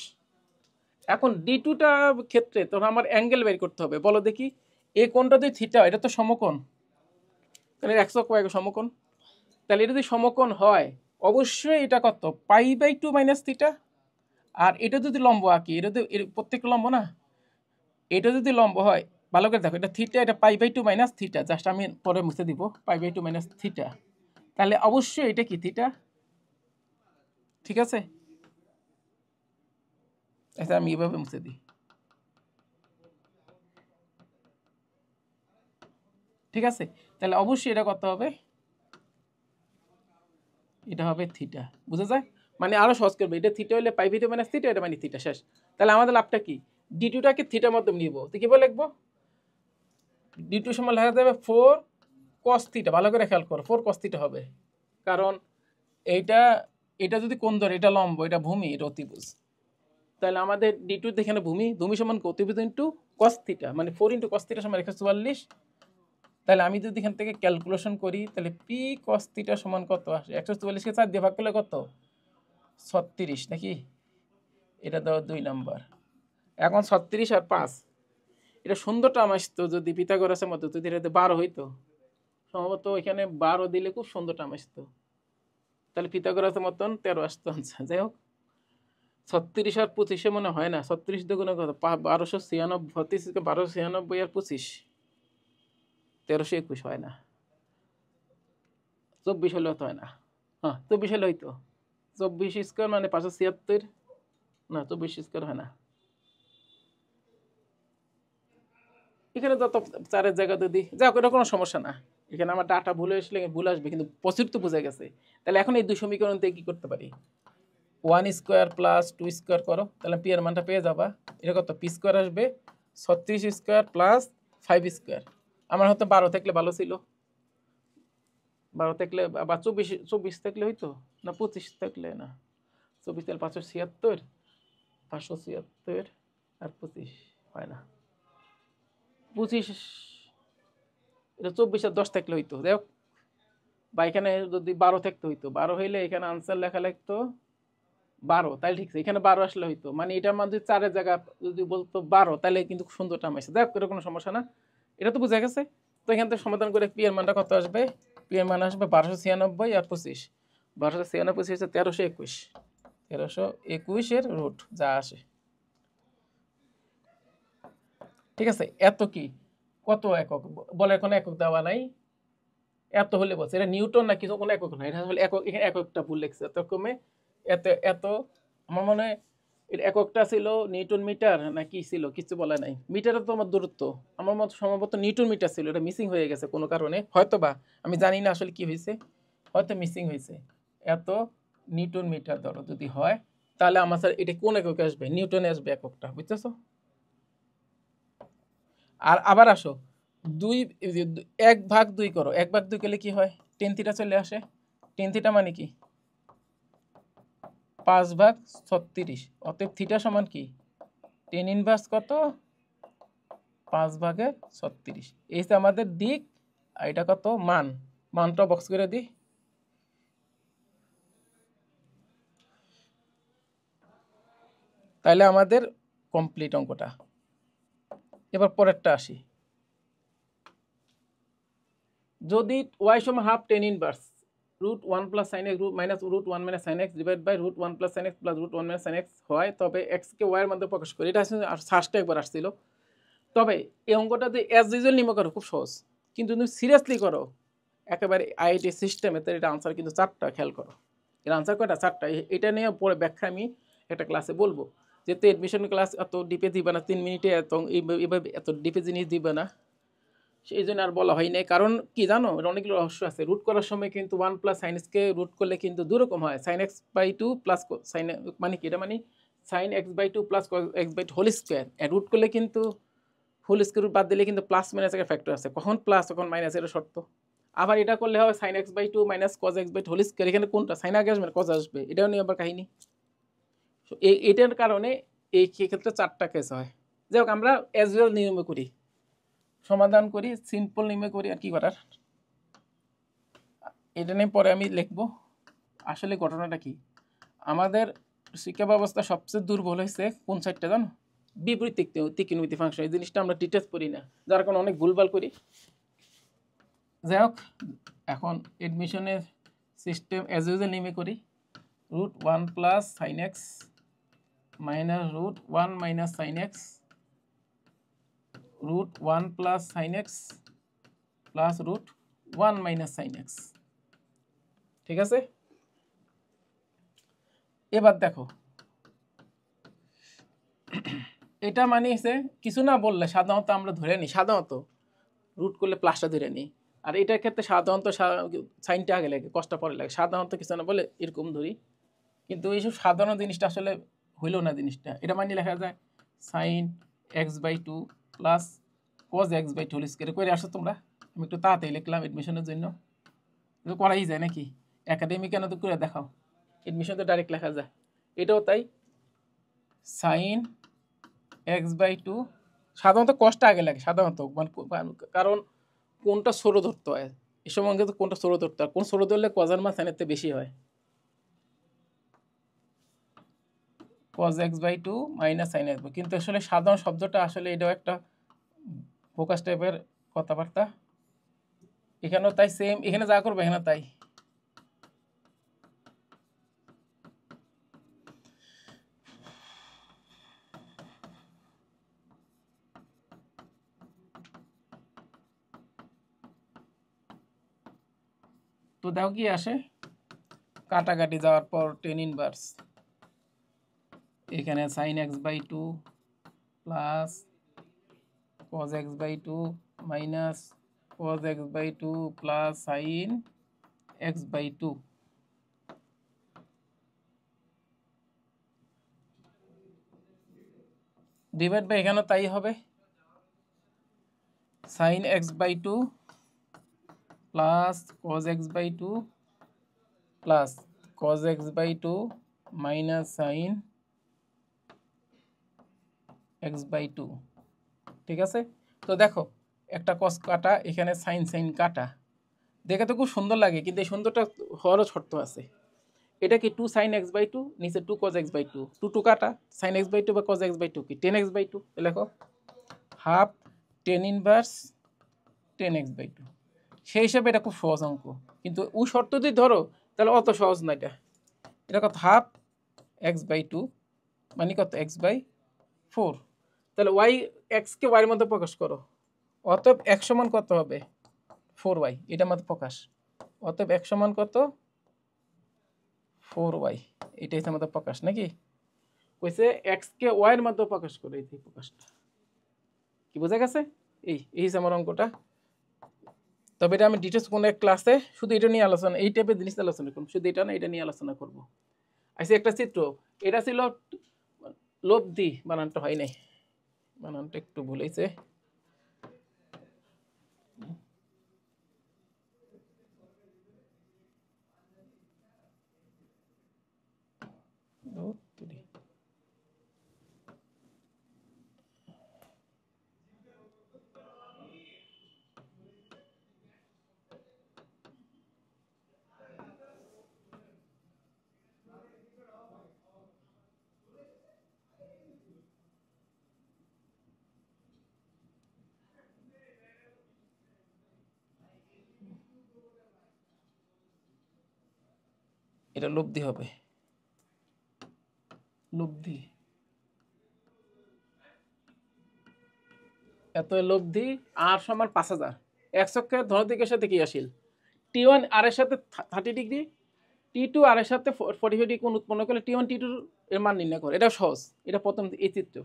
এখন d2টা ক্ষেত্রে তখন আমার অ্যাঙ্গেল বের করতে হবে, বলো দেখি, এই কোণটা যদি থিটা, এটা তো সমকোণ, তাহলে 100 সমকোণ, তাহলে এটা যদি সমকোণ হয় অবশ্যই এটা কত π/2 মাইনাস থিটা, আর এটা যদি লম্ব আঁকি, এটা তো প্রত্যেকটা লম্ব না, এটা যদি লম্ব হয়, ভালো করে দেখো, এটা থিটা, এটা π/2 মাইনাস থিটা, জাস্ট আমি পরে মুছে দিব π/2 মাইনাস থিটা, তাহলে অবশ্যই এটা কি থিটা, ঠিক আছে। আচ্ছা আমি এভাবে মুছে দিই, ঠিক আছে, তাহলে অবশ্যই এটা কত হবে, এটা হবে থিটা, বুঝা যায়, মানে আরো সহজ করবে, এটা থিটা হলে π/2 মাইনাস থিটা, এটা মানে থিটা, শেষ। তাহলে আমাদের লাভটা কি, d2টাকে থিটার মাধ্যমে নিব, তো কি বলে লিখবো, d2 সমান লেখা যাবে 4 cos থিটা, ভালো করে খেয়াল করো 4 cos থিটা হবে, কারণ এইটা, এটা যদি কোণ ধরে, এটা লম্ব, এটা ভূমি, এটা অতিভুজ, তাহলে আমাদের d2 এখানে ভূমি, ভূমি সমান অতিভুজ ইন্টু cos থিটা, মানে 4 ইন্টু cos থিটা সমান 144। তাহলে আমি যদি এখান থেকে ক্যালকুলেশন করি, তাহলে পি cos থিটা সমান কত আসে, 144কে 4 দিয়ে ভাগ করলে কত 36 নাকি, এটা দাও 2 নাম্বার। এখন 36 আর 5, এটা সুন্দর টার্ম আসতো যদি পিথাগোরাসের মতো, যদি এটা 12 হইতো, সম্ভবত এখানে 12 দিলে খুব সুন্দর টার্ম আসতো, তাহলে পিথাগোরাসের মতন 13 আসতো আনসার। যাই হোক 36 আর 25 মনে হয় না, 36 দুগুণে কত 1296, 1296 আর 25 1321 হয় না, 24 হলে হতো হয় না, হ্যাঁ 24 হলে হইতো, 24 স্কোয়ার মানে 576, না 24 স্কোয়ার হয় না, এখানে যত চারের জায়গা যদি যাও, এটা কোনো সমস্যা না, এখানে আমার ডাটা ভুল আসলে ভুল আসবে, কিন্তু প্রচুর তো বোঝা গেছে। তাহলে এখন এই দুই সমীকরণ থেকে কি করতে পারি, 1 স্কোয়ার প্লাস 2 স্কোয়ার করো, তাহলে পি এর মানটা পেয়ে যাবা, এটা কত পি স্কোয়ার আসবে 36 স্কোয়ার প্লাস 5 স্কোয়ার, আমার হয়তো 12 থাকলে ভালো ছিল, 12 থাকলে বা 24 থাকলে হইতো না, 25 থাকলে না, 24 তাহলে 576, 576 আর 25 হয় না, 25, এটা 24 আর 10 থাকলে হইতো, দেখ বা এখানে যদি 12 থাকতে হইতো, 12 হইলে এখানে আনসার লেখা লাগতো 12, তাহলে ঠিক আছে, এখানে 12 আসলে হইতো, মানে এটার মান যদি 4-এর জায়গা যদি বলতো 12, তাহলে কিন্তু সুন্দর টার্ম আসে, দেখ এটা কোনো সমস্যা না, এটা তো বোঝা গেছে। তো এখান থেকে সমাধান করে পি এর মানটা কত আসবে, পি এর মান আসবে 1296 আর 25, 1296 হচ্ছে 1321, 1321 এর রুট যা আসে, ঠিক আছে। এত কি কত একক বলে কোনো একক দেওয়া নাই, এত হলে বলছে এটা নিউটন না কিছু কোনো একক না, এটা হলে একক, এখানে এককটা ভুল লিখছে। এত কমে এত এত আমার মনে হয় এর এককটা ছিল নিউটন মিটার না কি ছিল কিছু বলে নাই। মিটারে তো আমার দূরত্ব, আমার মতো সম্ভবত নিউটন মিটার ছিল, এটা মিসিং হয়ে গেছে কোনো কারণে হয়তো বা, আমি জানি না আসলে কি হয়েছে, হয়তো মিসিং হয়েছে। এত নিউটন মিটার ধরো যদি হয় তাহলে আমার স্যার এটা কোন এককে আসবে, নিউটনে আসবে এককটা, বুঝতেছো? আর আবার আসো দুই, 1/2 করো, 1/2 করলে কি হয়, টেন থিটা চলে আসে। টেন থিটা মানে কি 5/36, অতএব থিটা সমান কি টেন ইনভার্স কত 5/36। এই যে আমাদের দিক, আর এটা কত মান, মানটা বক্স করে দিই। তাহলে আমাদের কমপ্লিট অঙ্কটা। এবার পরেরটা আসি, যদি y সমান half tan inverse √1 plus sine x minus √1 minus sine x divide by √1 plus sine x plus √1 minus sine x হয়, তবে এক্স কে ওয়াই এর মধ্যে প্রকাশ করি। এটা আসলে ফার্স্টে একবার আসছিল। তবে এই অঙ্কটা যে অ্যাজ ইউজুয়াল নিয়মে করো খুব সহজ, কিন্তু তুমি সিরিয়াসলি করো একেবারে আইআইটি সিস্টেমে, তো এটা আনসার কিন্তু 4টা, খেয়াল করো এর আনসার কয়টা 4টা। এটা নিয়ে পরে ব্যাখ্যা আমি একটা ক্লাসে বলবো, যেহেতু এডমিশন ক্লাস এত ডিপে দিবে না, 3 মিনিটে এত এইভাবে এত ডিপে জিনিস দিবে না, সেই জন্য আর বলা হয় নাই। কারণ কি জানো, এর অনেকগুলো রহস্য আছে। রুট করার সময় কিন্তু 1 প্লাস সাইন এক্সকে রুট করলে কিন্তু দুরকম হয়, sine x by two plus sine, মানে কি এটা মানে sine x by two plus x by two whole square, root করলে কিন্তু হোল স্কোয়ার রুট বাদ দিলে কিন্তু প্লাস মাইনাস একটা ফ্যাক্টর আছে, কখন প্লাস কখন মাইনাস, এটা শর্ত। আবার এটা করলে হবে sine x by two minus cos x by two whole square, এখানে কোনটা সাইন আগে আসবে না কজ আসবে, এটাও নিয়ে আবার কাহিনী। এটার কারণে এই ক্ষেত্রে 4টা কেস হয়। যাই হোক, আমরা অ্যাজ ওয়েল নিয়মে করি, সমাধান করি, সিম্পল নিয়মে করি, আর কি করার। এটা নিয়ে পরে আমি লিখবো আসলে ঘটনাটা কি। আমাদের শিক্ষা ব্যবস্থা সবচেয়ে দুর্বল হয়েছে কোন সাইডটা জানো, বিপরীত ত্রিকোণমিতি ফাংশন। এই জিনিসটা আমরা ডিটেলস পড়ি না, যার কারণে অনেক ভুলভাল করি। যাই হোক, এখন এডমিশনের সিস্টেম অ্যাজ ইউজুয়াল নেমে করি, √1 plus sine x minus √1 minus sine x √1 plus sine x plus √1 minus sine x. ঠিক আছে, এবার দেখো এটা মানে হচ্ছে কিছু না বললে সাধারণত আমরা ধরে নিই, সাধারণত রুট করলে প্লাসটা ধরে নিই। আর এটার ক্ষেত্রে সাধারণত সাইনটা আগে লাগে, কষ্টটা পরে লাগে, সাধারণত কিছু না বলে এরকম ধরি। কিন্তু এইসব সাধারণ জিনিসটা আসলে হইল না জিনিসটা। এটা মানে লেখা যায় sine x by two plus cos x by two whole square করে আসো তোমরা। আমি একটু তাড়াতাড়ি লিখলাম এডমিশনের জন্য, কিন্তু করাই যায় নাকি, একাডেমি কেন তো করে দেখাও, এডমিশন তো ডাইরেক্ট লেখা যায়। এটাও তাই, সাইন এক্স বাই টু, সাধারণত কষ্টটা আগে লাগে সাধারণত, কারণ কোনটা ষোলো ধরতে হয় এই সময়, কিন্তু কোনটা ষোলো ধরতে হয়, কোন ষোলো ধরলে কজার মান সাইনের থেকে বেশি হয়, cos x by two minus sine x. কিন্তু আসলে সাধারণ শব্দটা আসলে এটাও একটা ফোকাস টাইপের কথাবার্তা। এখানেও তাই সেম, এখানে যা করবে এখানে তাই। তো দেখো কি আসে, কাটাকাটি যাওয়ার পর টেন ইনভার্স, এখানে sine x by two plus cos x by two minus cos x by two plus sine x by two, divide by এখানেও তাই হবে, sine x by two plus cos x by two plus cos x by two minus sine x by two. ঠিক আছে, তো দেখো একটা কস কাটা, এখানে সাইন সাইন কাটা, দেখে তো খুব সুন্দর লাগে, কিন্তু এই সুন্দরটা হওয়ারও শর্ত আছে। এটা কি 2 সাইন এক্স বাই টু, নিচে 2 cos x বাই টু, 2 কাটা, সাইন এক্স বাই টু বা cos x বাই টু কি 10x বাই টু, লেখো half tan inverse 10x by two. সেই হিসাবে এটা খুব সহজ অঙ্ক, কিন্তু ওই শর্ত যদি ধরো তাহলে অত সহজ না। এটা কত হাফ এক্স বাই টু মানে কত এক্স বাই ফোর। তাহলে ওয়াই এক্সকে ওয়াইয়ের মধ্যে প্রকাশ করো, অতএব x সমান কত হবে 4y, এটা আমাদের প্রকাশ। অতএব x সমান কত 4y, এটাই আমাদের প্রকাশ নাকি? কইছে x কে y এর মধ্যে প্রকাশ করে, এই প্রকাশটা কি বোঝা গেছে? এই আমার অঙ্কটা। তবে এটা আমি ডিটেলস কোনো এক ক্লাসে শুধু এটা নিয়ে আলোচনা, এই টাইপের জিনিস আলোচনা করব, শুধু এটা না, এটা নিয়ে আলোচনা করব। আচ্ছা, একটা চিত্র, এটা ছিল লব্ধি, বানানটা হয় নাই, বানানটা একটু ভুলেছে। এটা লব্ধি হবে, লব্ধি, এত লব্ধি আর সমান 5000। এক অক্ষের ধনদিকের সাথে কি আসিল, T1 আর এর সাথে 30 ডিগ্রি, T2 আর এর সাথে 45 ডিগ্রি কোণ উৎপন্ন করলে T1 T2 এর মান নির্ণয় করে। এটা সহজ, এটা প্রথম এই চিত্র।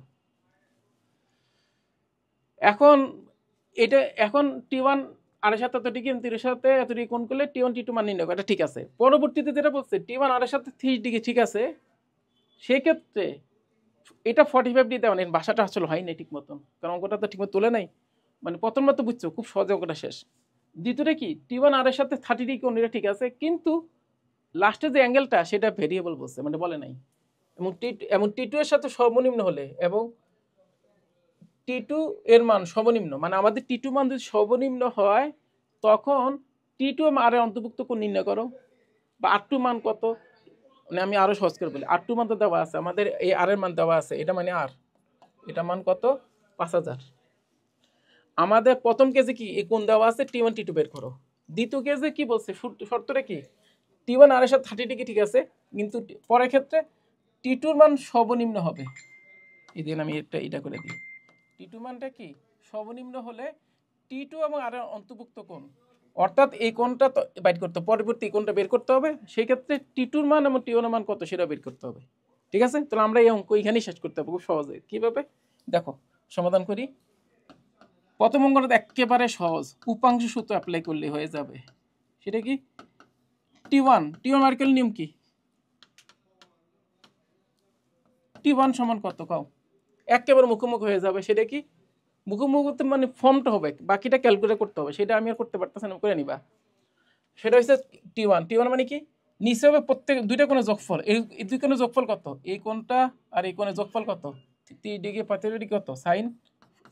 এখন এটা এখন T1 আর এর সাথে এত ডিগ্রি, T2 এর সাথে এত ডিগ্রি কোণ করলে T1 T2 মান নির্ণয় করে, এটা ঠিক আছে। পরবর্তীতে যেটা বলছে T1 আর এর সাথে 30 ডিগ্রি, ঠিক আছে, সেই ক্ষেত্রে এটা 45 ডিগ্রি দেওয়া নেই, ভাষাটা আসলে হয় না ঠিক মতন, কারণ অঙ্কটা তো ঠিক মতো তোলে নাই। মানে প্রথম মতো বুঝছো, খুব সহজে অঙ্কটা শেষ। দ্বিতীয়টা কি, T1 আর এর সাথে 30 ডিগ্রি কোণ, এটা ঠিক আছে, কিন্তু লাস্টে যে অ্যাঙ্গেলটা সেটা ভেরিয়েবল বলছে, মানে বলে নাই। এবং T2 এর সাথে সর্বনিম্ন হলে এবং T2 এর মান সর্বনিম্ন, মানে আমাদের T2 মান যদি সর্বনিম্ন হয় তখন T2 আর এর অন্তর্ভুক্ত কোণ নির্ণয় করো, বা R2 মান কত, মানে আমি আরো সহজ করে বলি, R2 মান তো দেওয়া আছে আমাদের, এই আর এর মান দেওয়া আছে, এটা মানে আর, এটা মান কত 5000। আমাদের প্রথম কেসে কি এই কোণ দেওয়া আছে, T1 T2 বের করো। দ্বিতীয় কেসে কি বলছে, শর্তটা কি, T1 আর এর সাথে 30 ডিগ্রি, ঠিক আছে, কিন্তু পরের ক্ষেত্রে T2 এর মান সর্বনিম্ন হবে। এই দিন আমি এটা করে দিই, T2 মানটা কি সর্বনিম্ন হলে T2 এবং আর এর অন্তর্ভুক্ত কোণ, অর্থাৎ এই কোণটা তো বাইর করতে, পরবর্তী কোণটা বের করতে হবে, সেই ক্ষেত্রে T2 এর মান এবং T1 এর মান কত সেটা বের করতে হবে। ঠিক আছে, তাহলে আমরা এই অঙ্ক এখানেই শেষ করতে হবে খুব সহজে। কিভাবে দেখো, সমাধান করি। প্রথম অঙ্কটা একেবারে সহজ, উপাংশ সূত্র অ্যাপ্লাই করলে হয়ে যাবে। সেটা কি, T1 মার্কেল নিয়ম কি, T1 সমান কত কাও, একেবারে মুখোমুখি হয়ে যাবে। সেটা কি, মুখোমুখি মানে ফর্মটা হবে, বাকিটা ক্যালকুলেট করতে হবে, সেটা আমি আর করতে পারতেছি না, করে নিবা। সেটা হচ্ছে T1 মানে কি, নিচে হবে প্রত্যেক দুইটা কোণের যোগফল, এই দুই কোণের যোগফল কত, এই কোণটা আর এই কোণের যোগফল কত, 30 ডিগ্রি 45 ডিগ্রি কত, সাইন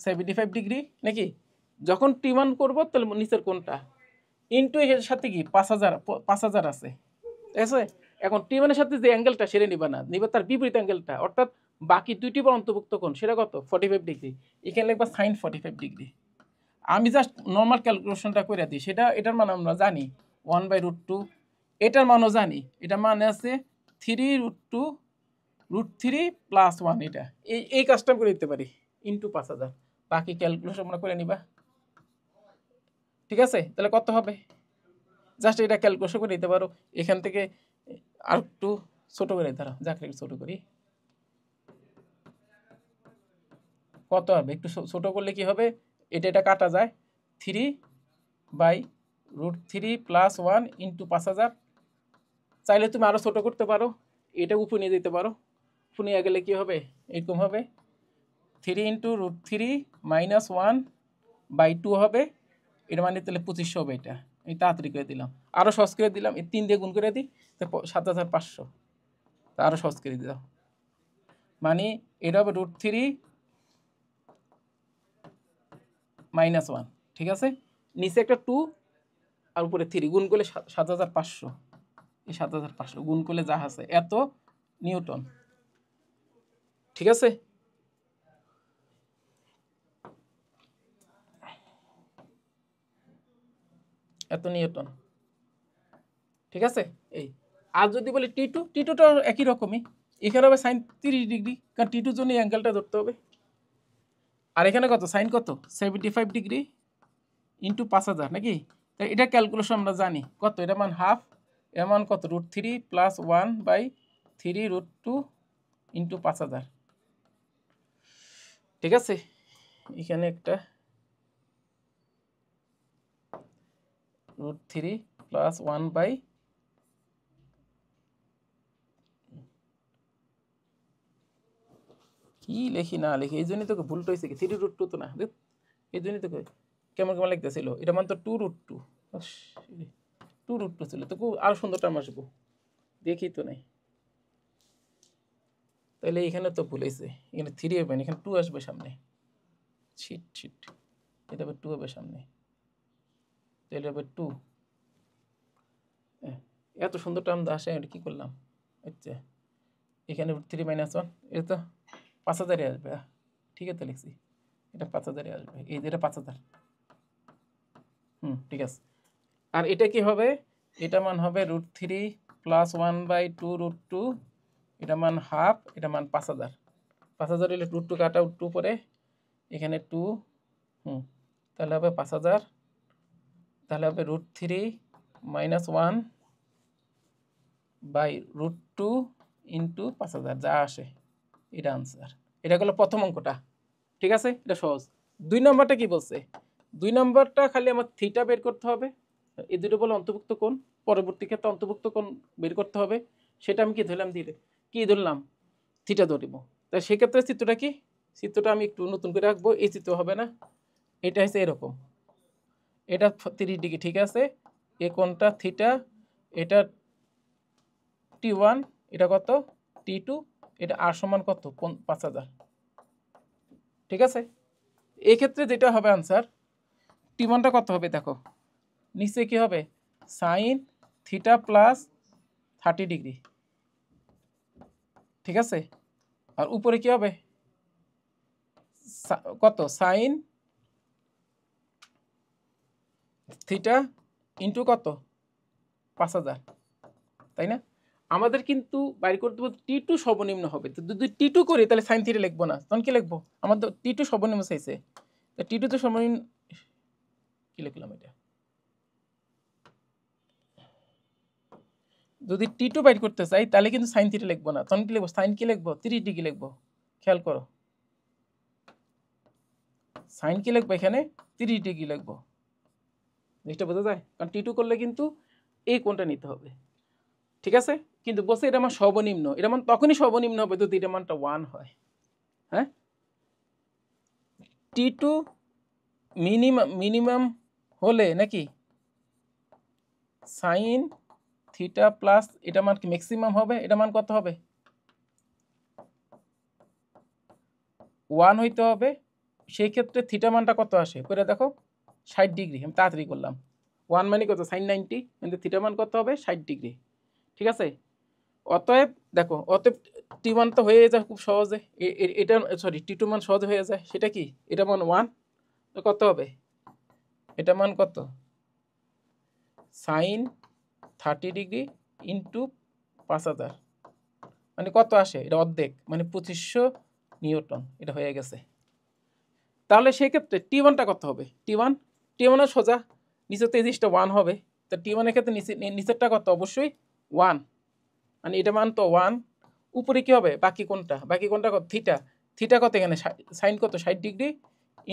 75 ডিগ্রি নাকি। যখন T1 করবো তাহলে নিচের কোণটা ইন্টু এর সাথে কি 5000 আছে, ঠিক আছে। এখন T1 এর সাথে যে অ্যাঙ্গেলটা সেটা নিবা না, নিবা তার বিপরীত অ্যাঙ্গেলটা, অর্থাৎ বাকি দুইটি বার অন্তর্ভুক্ত কোণ, সেটা কত 45 ডিগ্রি, এখানে লিখবা সাইন 45 ডিগ্রি। আমি জাস্ট নর্মাল ক্যালকুলেশনটা করে দিই, সেটা এটার মান আমরা জানি 1/√2, এটার মানও জানি, এটা মানে আছে 3√2 √3 + 1, এটা এই কাজটা করে দিতে পারি ইন্টু 5000, বাকি ক্যালকুলেশন আমরা করে নিবা। ঠিক আছে, তাহলে কত হবে, জাস্ট এটা ক্যালকুলেশন করে নিতে পারো। এখান থেকে আর একটু ছোট করে ধরো, যাকে ছোট করি, কত হবে একটু ছোট করলে কি হবে, এটা কাটা যায়, 3/√3 + 1 ইন্টু 5000। চাইলে তুমি আরো ছোট করতে পারো, এটা উপরে নিয়ে যেতে পারো, উপরে নিয়ে গেলে কি হবে, এরকম হবে 3 × √3 - 1/2 হবে, এটা মানে তাহলে 2500 হবে। এটা আমি তাড়াতাড়ি করে দিলাম, আরো সহজ করে দিলাম, এই 3 দিয়ে গুণ করে দিই, 7500, তা আরো সহজ করে দিলাম, মানে এটা হবে √3 - 1, ঠিক আছে, নিচে একটা 2 আর উপরে 3 গুণ করলে 7500, এই 7500 গুণ করলে যা আছে এত নিউটন। ঠিক আছে, এত নিউটন। ঠিক আছে, এই আর যদি বলি T2টা একই রকমই, এখানে হবে সাইন 30 ডিগ্রি, কারণ T2 জন্য এই অ্যাঙ্গেলটা ধরতে হবে। আর এখানে কত, সাইন কত 75 ডিগ্রি, ইন্টু 5000 নাকি? তাই এটা ক্যালকুলেশন আমরা জানি কত, এটা মান হাফ, এর মান কত √3 প্লাস 1/3 √2 ইন্টু 5000। ঠিক আছে, এখানে একটা √3 প্লাস 1 কি লিখি না লিখি, এই জন্যই তোকে ভুলটা হয়েছে কি 3√2 তো না, এই জন্যই তোকে কেমন কেমন লিখতেছিল। এটা মান তো 2√2, 2√2 ছিল, তোকে আরো সুন্দর টার্ম আসবো, দেখি তো নাই। তাহলে এখানে তো ভুল হয়েছে, এখানে 3 হবে না, এখানে 2 আসবে সামনে। ছিট ছিট, এটা হবে 2 হবে সামনে, তাহলে হবে 2। এত সুন্দর টার্ম আসে, এটা কী করলাম? আচ্ছা, এখানে √3 - 1, এটা তো 5000 আসবে। ঠিক আছে, লিখছি এটা 5000 আসবে, এই এটা 5000। ঠিক আছে। আর এটা কি হবে? এটা মান হবে √3 প্লাস 1/2 √2, এটা মান হাফ, এটা মান 5000। 5000 হলে √2 কাটা, √2 পরে এখানে 2, তাহলে হবে 5000, তাহলে হবে √3 - 1/√2 ইন্টু 5000, যা আসে এটা আনসার। এটা হলো প্রথম অঙ্কটা। ঠিক আছে, এটা সহজ। 2 নম্বরটা কি বলছে? 2 নম্বরটা খালি আমার থিটা বের করতে হবে, এই দুটো বলে অন্তর্ভুক্ত কোণ, পরবর্তী ক্ষেত্রে অন্তর্ভুক্ত কোণ বের করতে হবে। সেটা আমি কি ধরলাম, কি ধরলাম, থিটা ধরিব। তাই সেক্ষেত্রে চিত্রটা কি, চিত্রটা আমি একটু নতুন করে রাখবো, এই চিত্র হবে না, এটা হচ্ছে এরকম, এটা 30 ডিগ্রি। ঠিক আছে, এই কোণটা থিটা, এটা T1, এটা কত T2, এটা আর সমান কত 5000। ঠিক আছে, এই ক্ষেত্রে যেটা হবে আনসার, T1টা কত হবে দেখো, নিচে কি হবে সাইন থিটা প্লাস 30 ডিগ্রি। ঠিক আছে, আর উপরে কি হবে কত সাইন থিটা ইন্টু কত 5000, তাই না? আমাদের কিন্তু বাইর করতে বলতে T2 সর্বনিম্ন হবে। তো যদি T2 করি তাহলে সাইন থিটা লিখবো না, তখন কি লিখবো? আমাদের T2 সর্বনিম্ন চাইছে, তো T2 তো সর্বনিম্ন, কি লিখলাম এটা, যদি T2 বাইর করতে চাই তাহলে কিন্তু সাইন থিটা লিখবো না, তখন কি লিখবো, সাইন কি লিখবো 30 ডিগ্রি লিখবো। খেয়াল করো, সাইন কি লিখবো এখানে 30 ডিগ্রি লিখবো। জিনিসটা বোঝা যায়? কারণ T2 করলে কিন্তু এই কোণটা নিতে হবে। ঠিক আছে, কিন্তু বলছে এটা আমার সর্বনিম্ন, এটা মান তখনই সর্বনিম্ন হবে যদি এটা মানটা 1 হয়। হ্যাঁ, T2 মিনিমাম হলে নাকি সাইন থিটা প্লাস এটা মান কি ম্যাক্সিমাম হবে, এটা মান কত হবে 1 হইতে হবে। সেই ক্ষেত্রে থিটা মানটা কত আসে করে দেখো 60 ডিগ্রি। আমি তাড়াতাড়ি করলাম, 1 মানে কত সাইন 90, কিন্তু থিটা মান কত হবে 60 ডিগ্রি। ঠিক আছে, অতএব দেখো, অতএব T1 তো হয়ে যায় খুব সহজে, এটা সরি T2 মান সহজে হয়ে যায়। সেটা কি, এটা মান 1, তো কত হবে, এটা মান কত সাইন 30 ডিগ্রি ইন্টু 5000, মানে কত আসে, এটা অর্ধেক, মানে 2500 নিউটন, এটা হয়ে গেছে। তাহলে সেই ক্ষেত্রে T1টা কত হবে, T1 সোজা নিচের তেজিসটা 1 হবে, তো T1 এর ক্ষেত্রে নিচেরটা কত, অবশ্যই 1, মানে এটা মান তো 1। উপরে কি হবে, বাকি কোনটা কত থিটা কত এখানে সাইন কত 60 ডিগ্রি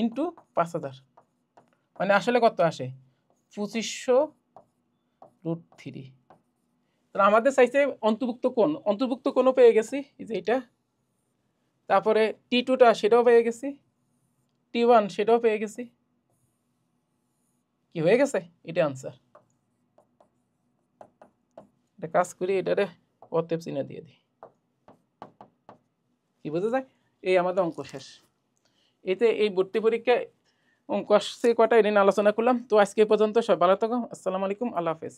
ইন্টু 5000, মানে আসলে কত আসে 2500 √3। তাহলে আমাদের চাইছে অন্তর্ভুক্ত কোণও পেয়ে গেছি, এই যে এটা, তারপরে T2টা সেটাও পেয়ে গেছি, T1 সেটাও পেয়ে গেছি, কি হয়ে গেছে, এটা আনসার। এটা কাজ করি, এটারে অতএব চিহ্ন দিয়ে দিই, কি বোঝা যায়? এই আমাদের অঙ্ক শেষ। এতে এই ভর্তি পরীক্ষায় অঙ্ক আসছে কটা, এটা নিয়ে আলোচনা করলাম। তো আজকে পর্যন্ত সব ভালো থাকো, আসসালামু আলাইকুম, আল্লাহ হাফেজ।